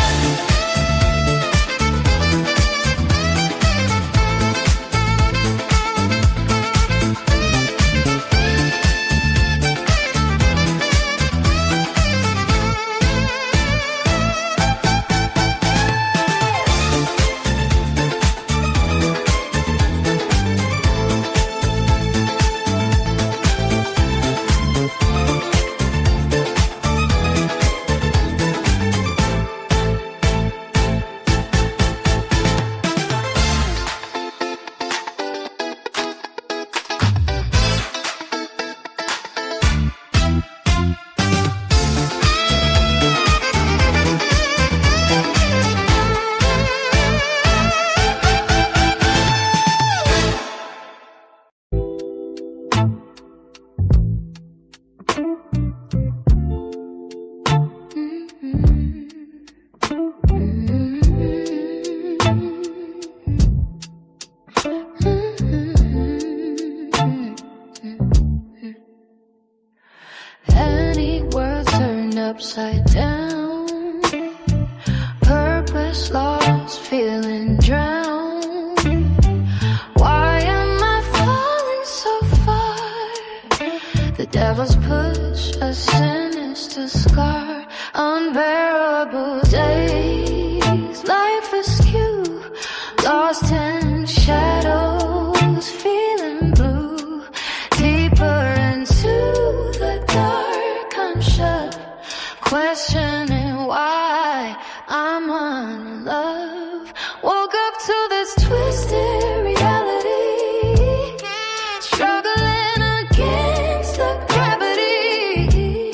Any word turned upside down, purpose lost, feeling drowned. Why am I falling so far? The devil's push, a sinister scar, unbearable days, life askew, lost in shadows, feeling blue, deeper into the dark. I'm shut, questioning why I'm unloved. Woke up to this twisted reality, struggling against the gravity.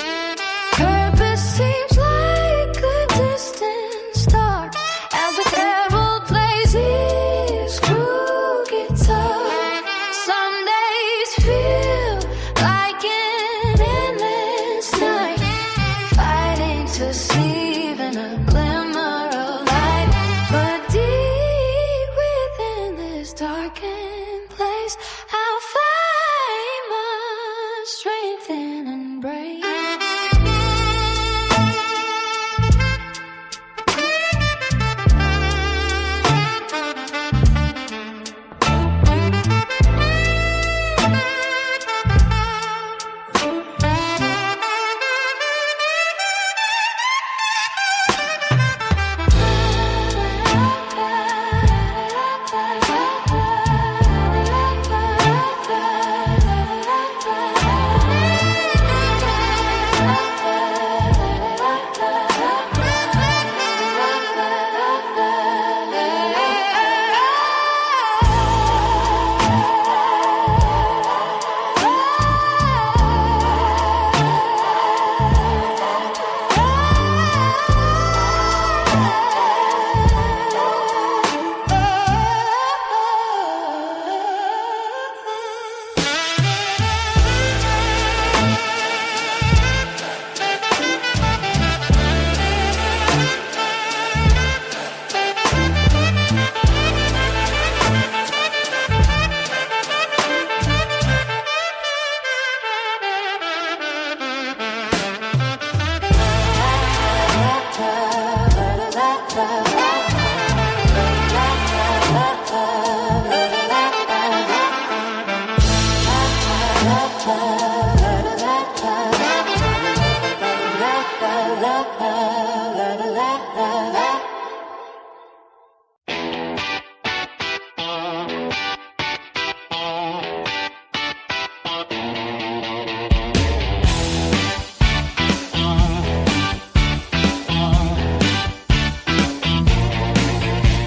Purpose seems like a distant star as the devil plays his cruel guitar. Some days feel like an endless night, fighting to see even a glimmer of light.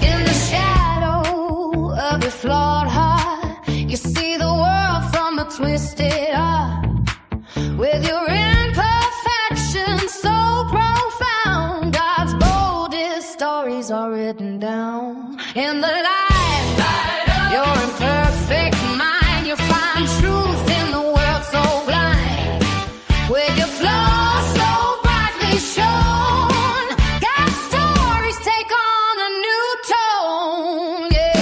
In the shadow of your flawed heart, you see the world from a twisted art. With your imperfections so profound, God's boldest stories are written down. In the light of your imperfect mind, you find truth in the world so blind. With your flaws so brightly shown, God's stories take on a new tone. Yeah.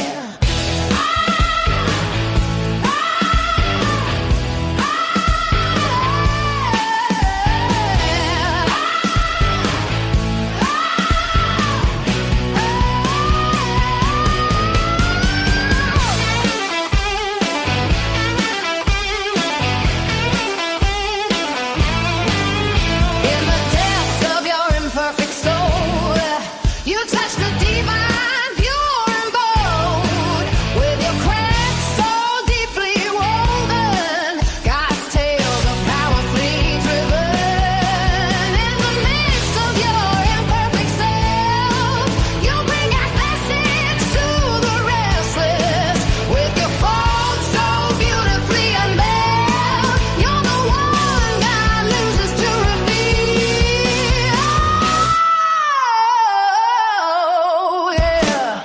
In the depths of your imperfect soul, you touch the divine, pure and bold. With your cracks so deeply woven, God's tales are powerfully driven. In the midst of your imperfect self, you bring God's message to the restless. With your faults so beautifully unveiled, you're the one God loses to reveal. Oh, yeah.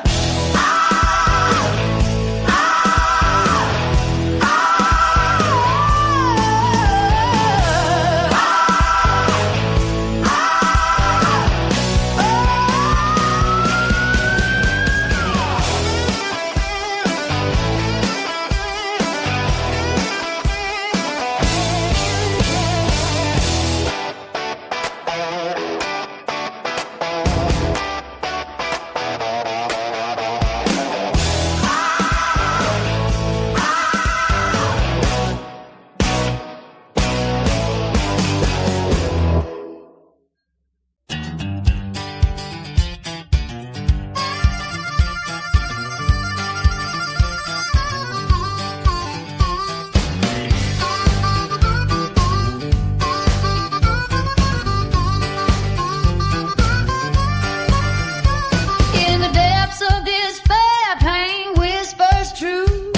In the depths of despair, pain whispers truth.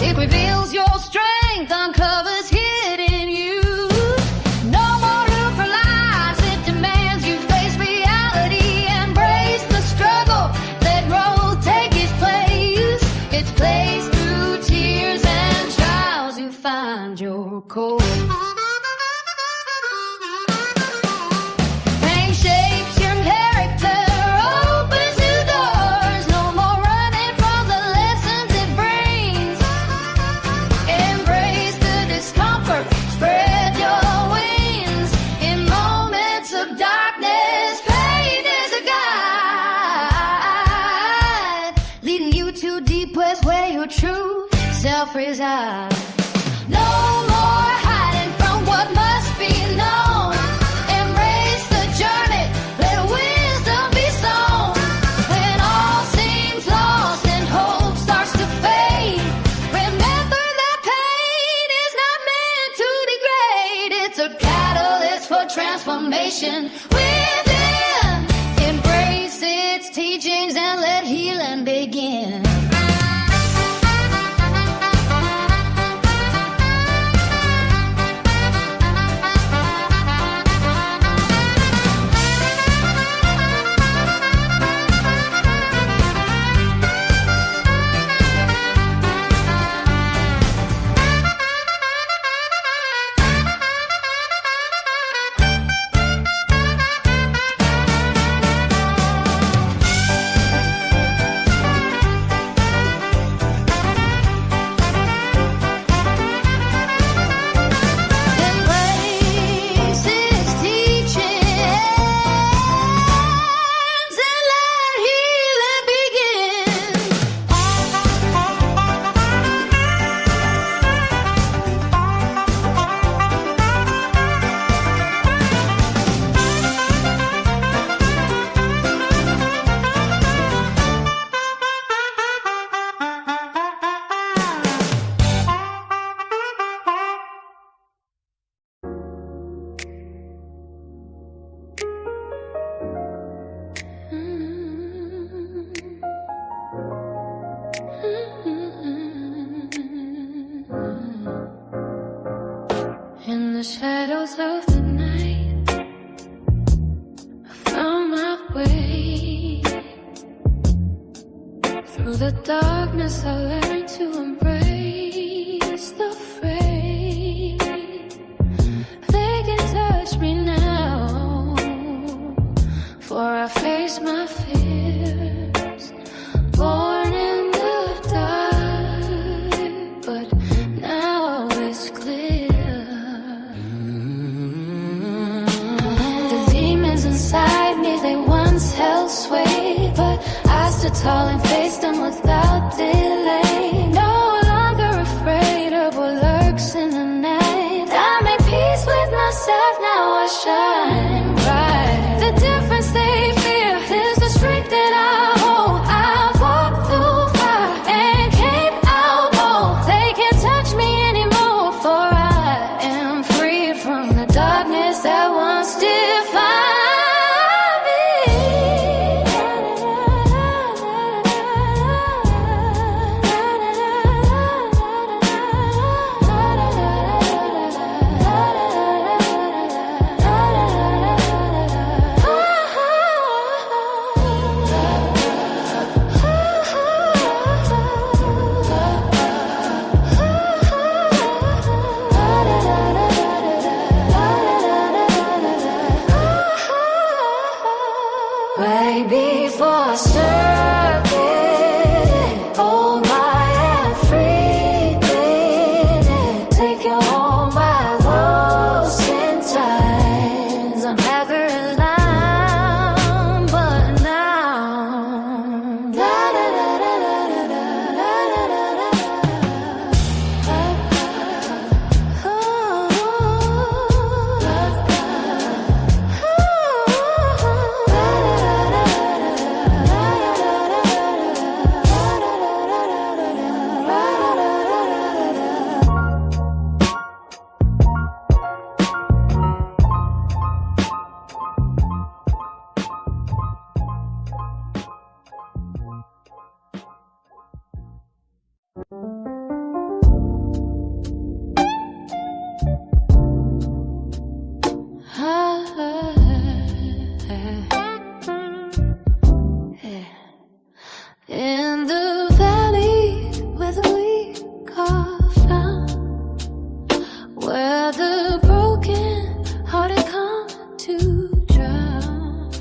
It reveals your strength, uncovers hidden youth. No more room for lies, it demands you face reality. Embrace the struggle, let growth take its place. Its place through tears and trials, you find your core. Pain shapes your character, opens new doors. No more running from the lessons it brings. Embrace the discomfort, spread your wings. In moments of darkness, pain is a guide, leading you to deep west where your true self resides. No more hiding from what must be known. Embrace the journey, let wisdom be sown. When all seems lost and hope starts to fade, remember that pain is not meant to degrade. It's a catalyst for transformation within. Embrace its teachings and let healing begin. way. Through the darkness I learned to embrace the fray. They can touch me now, for I face my fears. Born in the dark, but now it's clear. The demons inside me, they once held sway, but I stood tall and faced them without delay. No longer afraid of what lurks in the night. I make peace with myself, now I shine bright. The difference they fear is the strength that I hold. I've walked through fire and came out whole. They can't touch me anymore, for I am free from the darkness that once defined. Way before I circuit, hold my hand free, taking all my lows and times. I'm never in line, but now, la la la la la la la la la in the valley where the weak are found, where the broken hearted come to drown.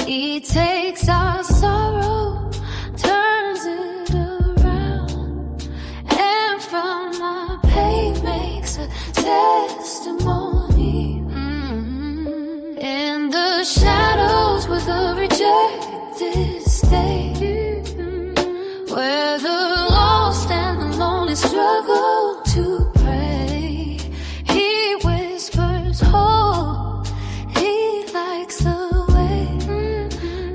He takes our sorrow, turns it around, and from our pain makes a testimony. In the shadows where the rejected stay, where the lost and the lonely struggle to pray, he whispers hope, he lights the way,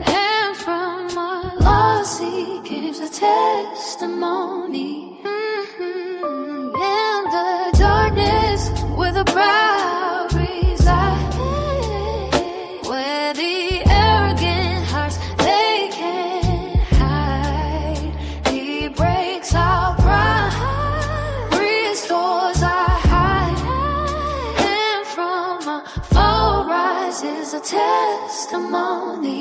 and from our loss he gives a testimony. In the darkness where the proud reside, where the arrogant hearts they can't hide, he breaks our pride, restores our hide, and from our fall rises a testimony.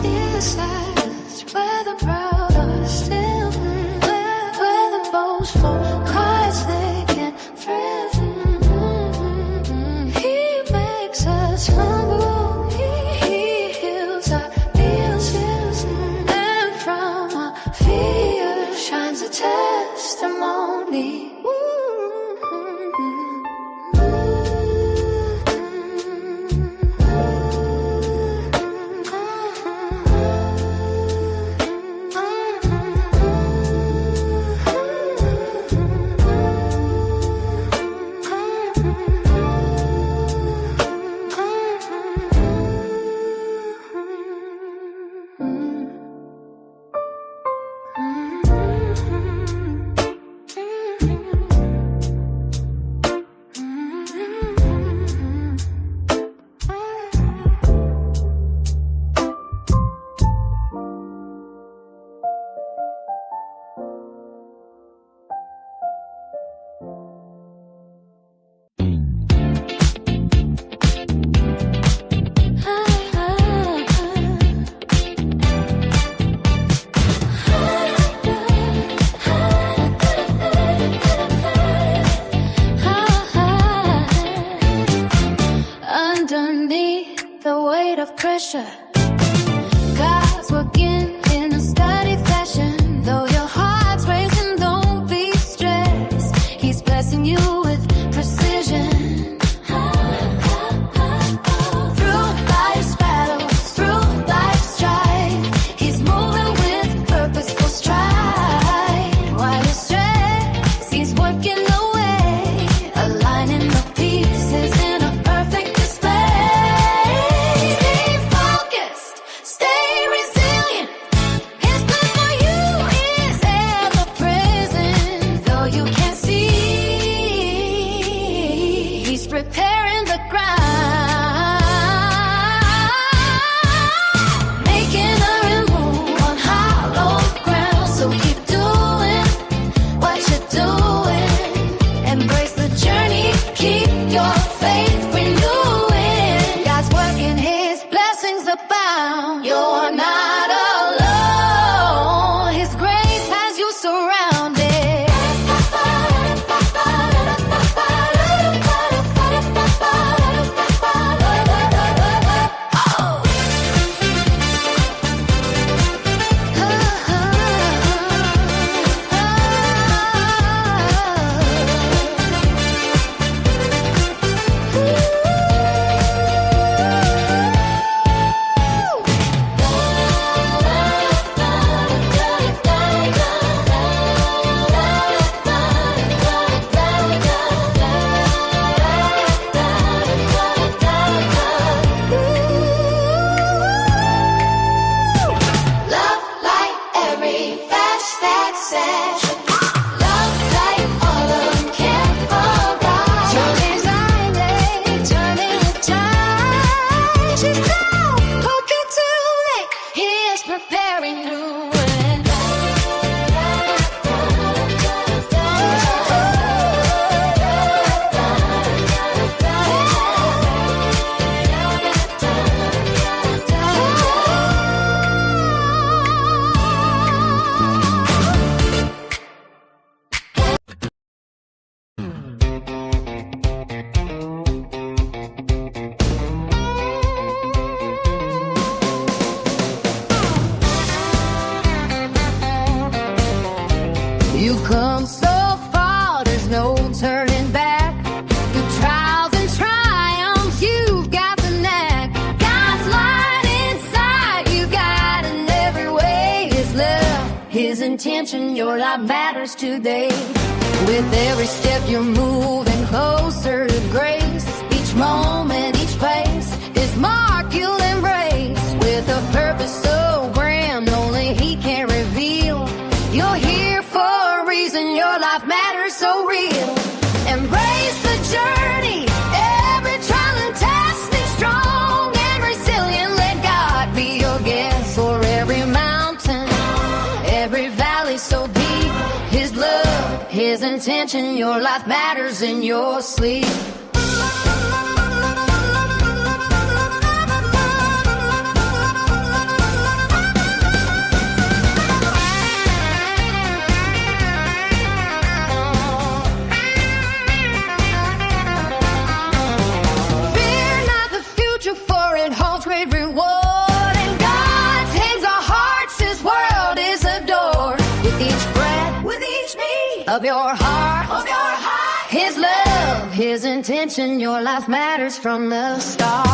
This is where the the weight of pressure. God's working in a steady fashion. Though your heart's racing, don't be stressed. He's blessing you with precision. Through life's battles, through life's strife, He's moving with purposeful stride. While you stress, He's working away, aligning the pieces in a perfect display. Stay focused, stay resilient. His plan for you is ever present. Though you can't see, He's preparing the ground, making a remove on hollow ground. So keep doing what you're doing. Embrace the journey, keep your faith renewing. God's working, His blessings abound. You're not alone. His grace has you surrounded. Love like every flash that says, love like all of them can't forget. Turning anxiety, turning the tide. She's down, poking too late. He is preparing new wind. You've come so far, there's no turning back. Through trials and triumphs, you've got the knack. God's light inside, you got in every way. His love, His intention, your life matters today. With every step you're moving closer to grace. Each moment, each place, His mark you'll embrace. With a purpose so grand, only He can reveal. You're here for a reason, your life matters so real. Embrace the journey, every trial and test. Be strong and resilient, let God be your guest. For every mountain, every valley so deep, His love, His intention, your life matters in your sleep. Fear not the future, for it holds great reward. In God's hands our hearts, His world is adored. With each breath, with each beat of your heart, His love, His intention, your life matters from the start.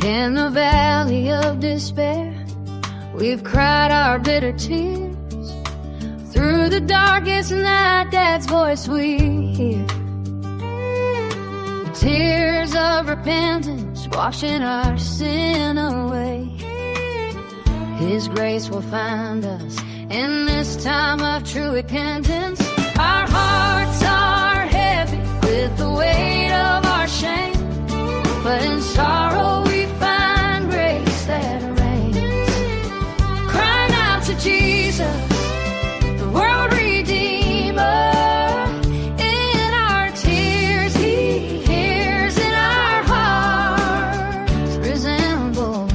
In the valley of despair, we've cried our bitter tears. Through the darkest night, Dad's voice we hear. Tears of repentance washing our sin away. His grace will find us in this time of true repentance. Our hearts are heavy with the weight of our shame, but in sorrow we find grace that reigns. Crying out to Jesus, the world redeemer. In our tears he hears, in our hearts resemble.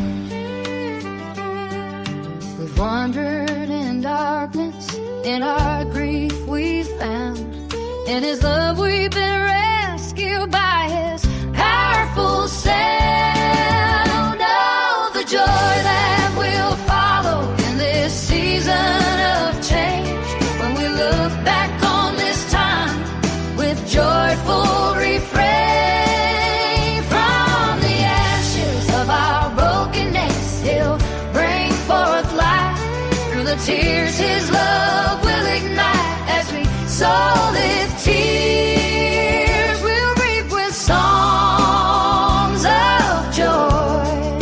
We've wandered in darkness, in our grief we found. In his love we've been rescued by his powerful sound. Oh, the joy that will follow in this season of change, when we look back on this time with joyful refrain. From the ashes of our brokenness he'll bring forth light. Through the tears his love will ignite. As we sow with tears, we'll reap with songs of joy.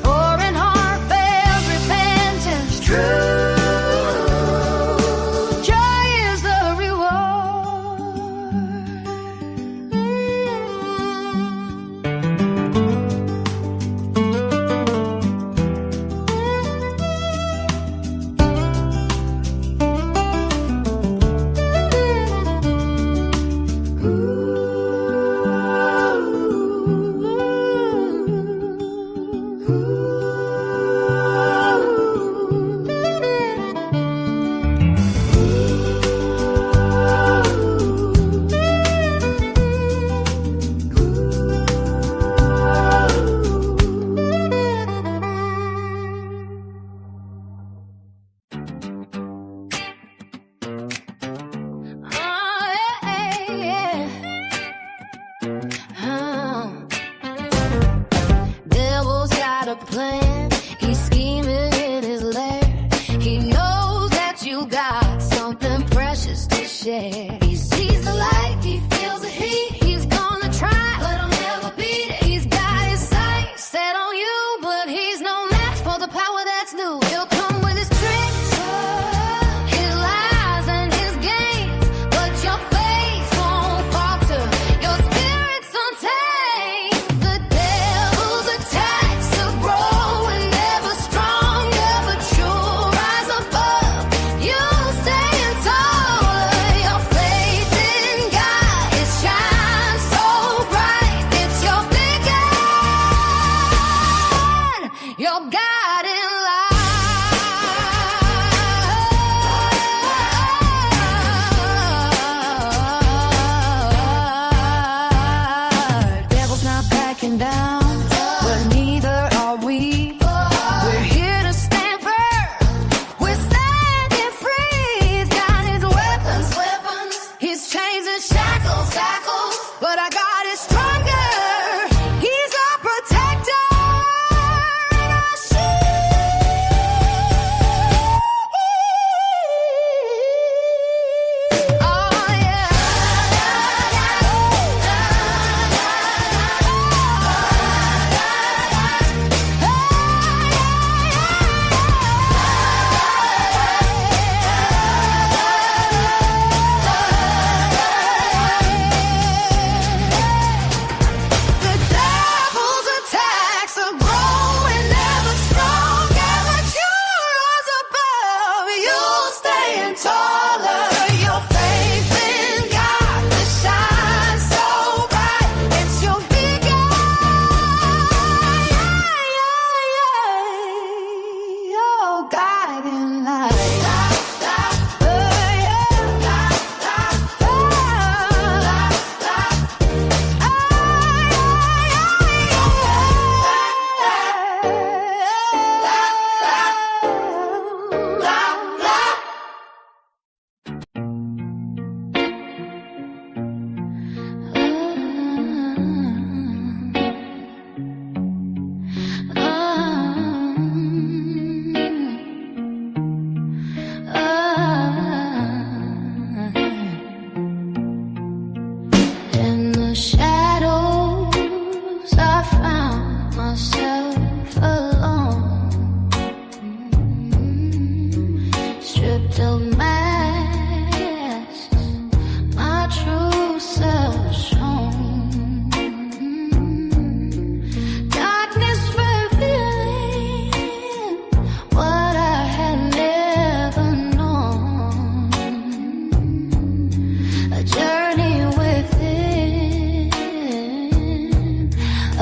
For in heartfelt repentance true, joy is the Devil's got a plan. He's scheming in his lair. He knows that you got something precious to share. He sees the light, he feels the heat. He's gonna try, but he'll never beat it. He's got his sights set on you, but he's no match for the power that's new. He'll come with his tricks, his lies and his games, but your faith won't falter. Your spirit's untamed. The devil's attacks are growing, never strong, never true. Rise above, you stand taller. Your faith in God, it shines so bright. It's your big God, your guiding light. Devil's not backing down, but neither are we. We're here to stand firm. We're standing free. He's got his weapons, his chains and shackles, but our God is stronger. He's our protector and our shield. Oh yeah.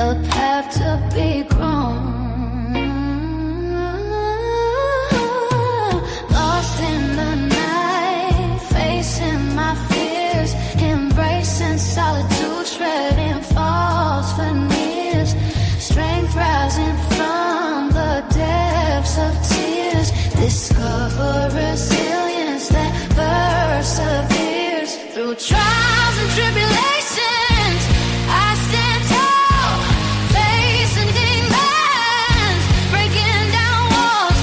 a path to be grown. Lost in the night, facing my fears, embracing solitude, shredding false veneers, strength rising from the depths of tears. Discover resilience that perseveres through trials and tribulations. I stand tall, facing demons, breaking down walls,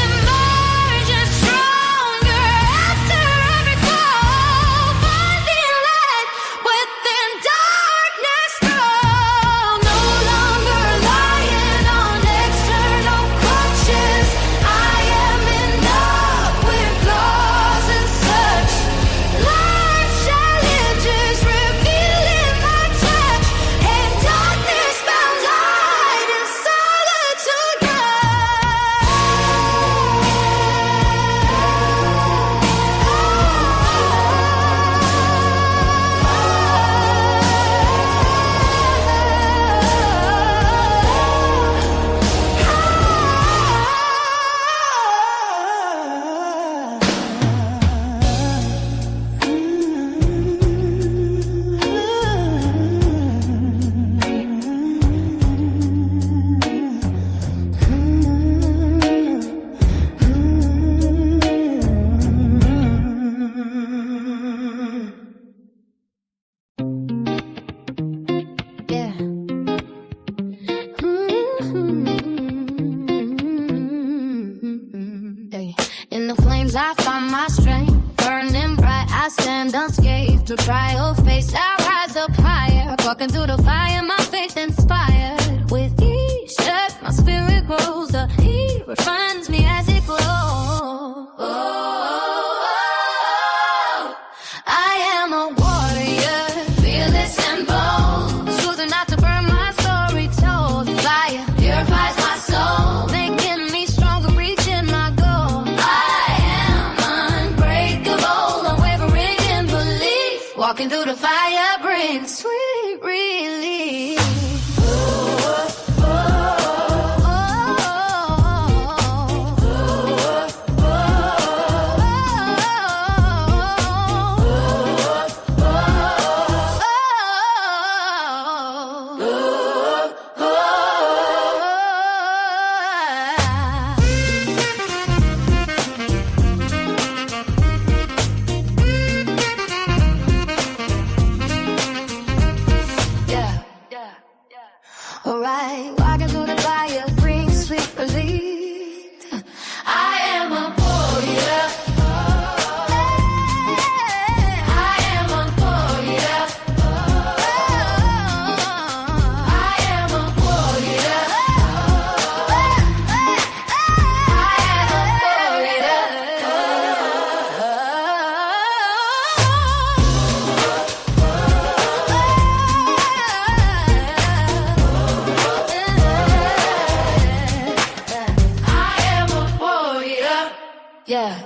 emerging stronger after every fall, finding light within darkness strong. No longer lying on external crutches. I am enough with flaws and such. Life challenges revealing my touch, and darkness found light in solitude. Yeah. Hey. In the flames I find my strength, burning bright I stand unscathed. To trial face I rise up higher, walking through the fire, my faith inspired. With each step my spirit grows, the heat refines me as it glows. I am a warrior, fearless and bold, choosing not to burn my story told. Fire purifies my soul, making me stronger, reaching my goal. I am unbreakable, unwavering in belief. Walking through the fire brings sweet relief. Alright, walking through the fire brings sweet relief. I am a warrior. I am a warrior. I am a warrior. Yeah.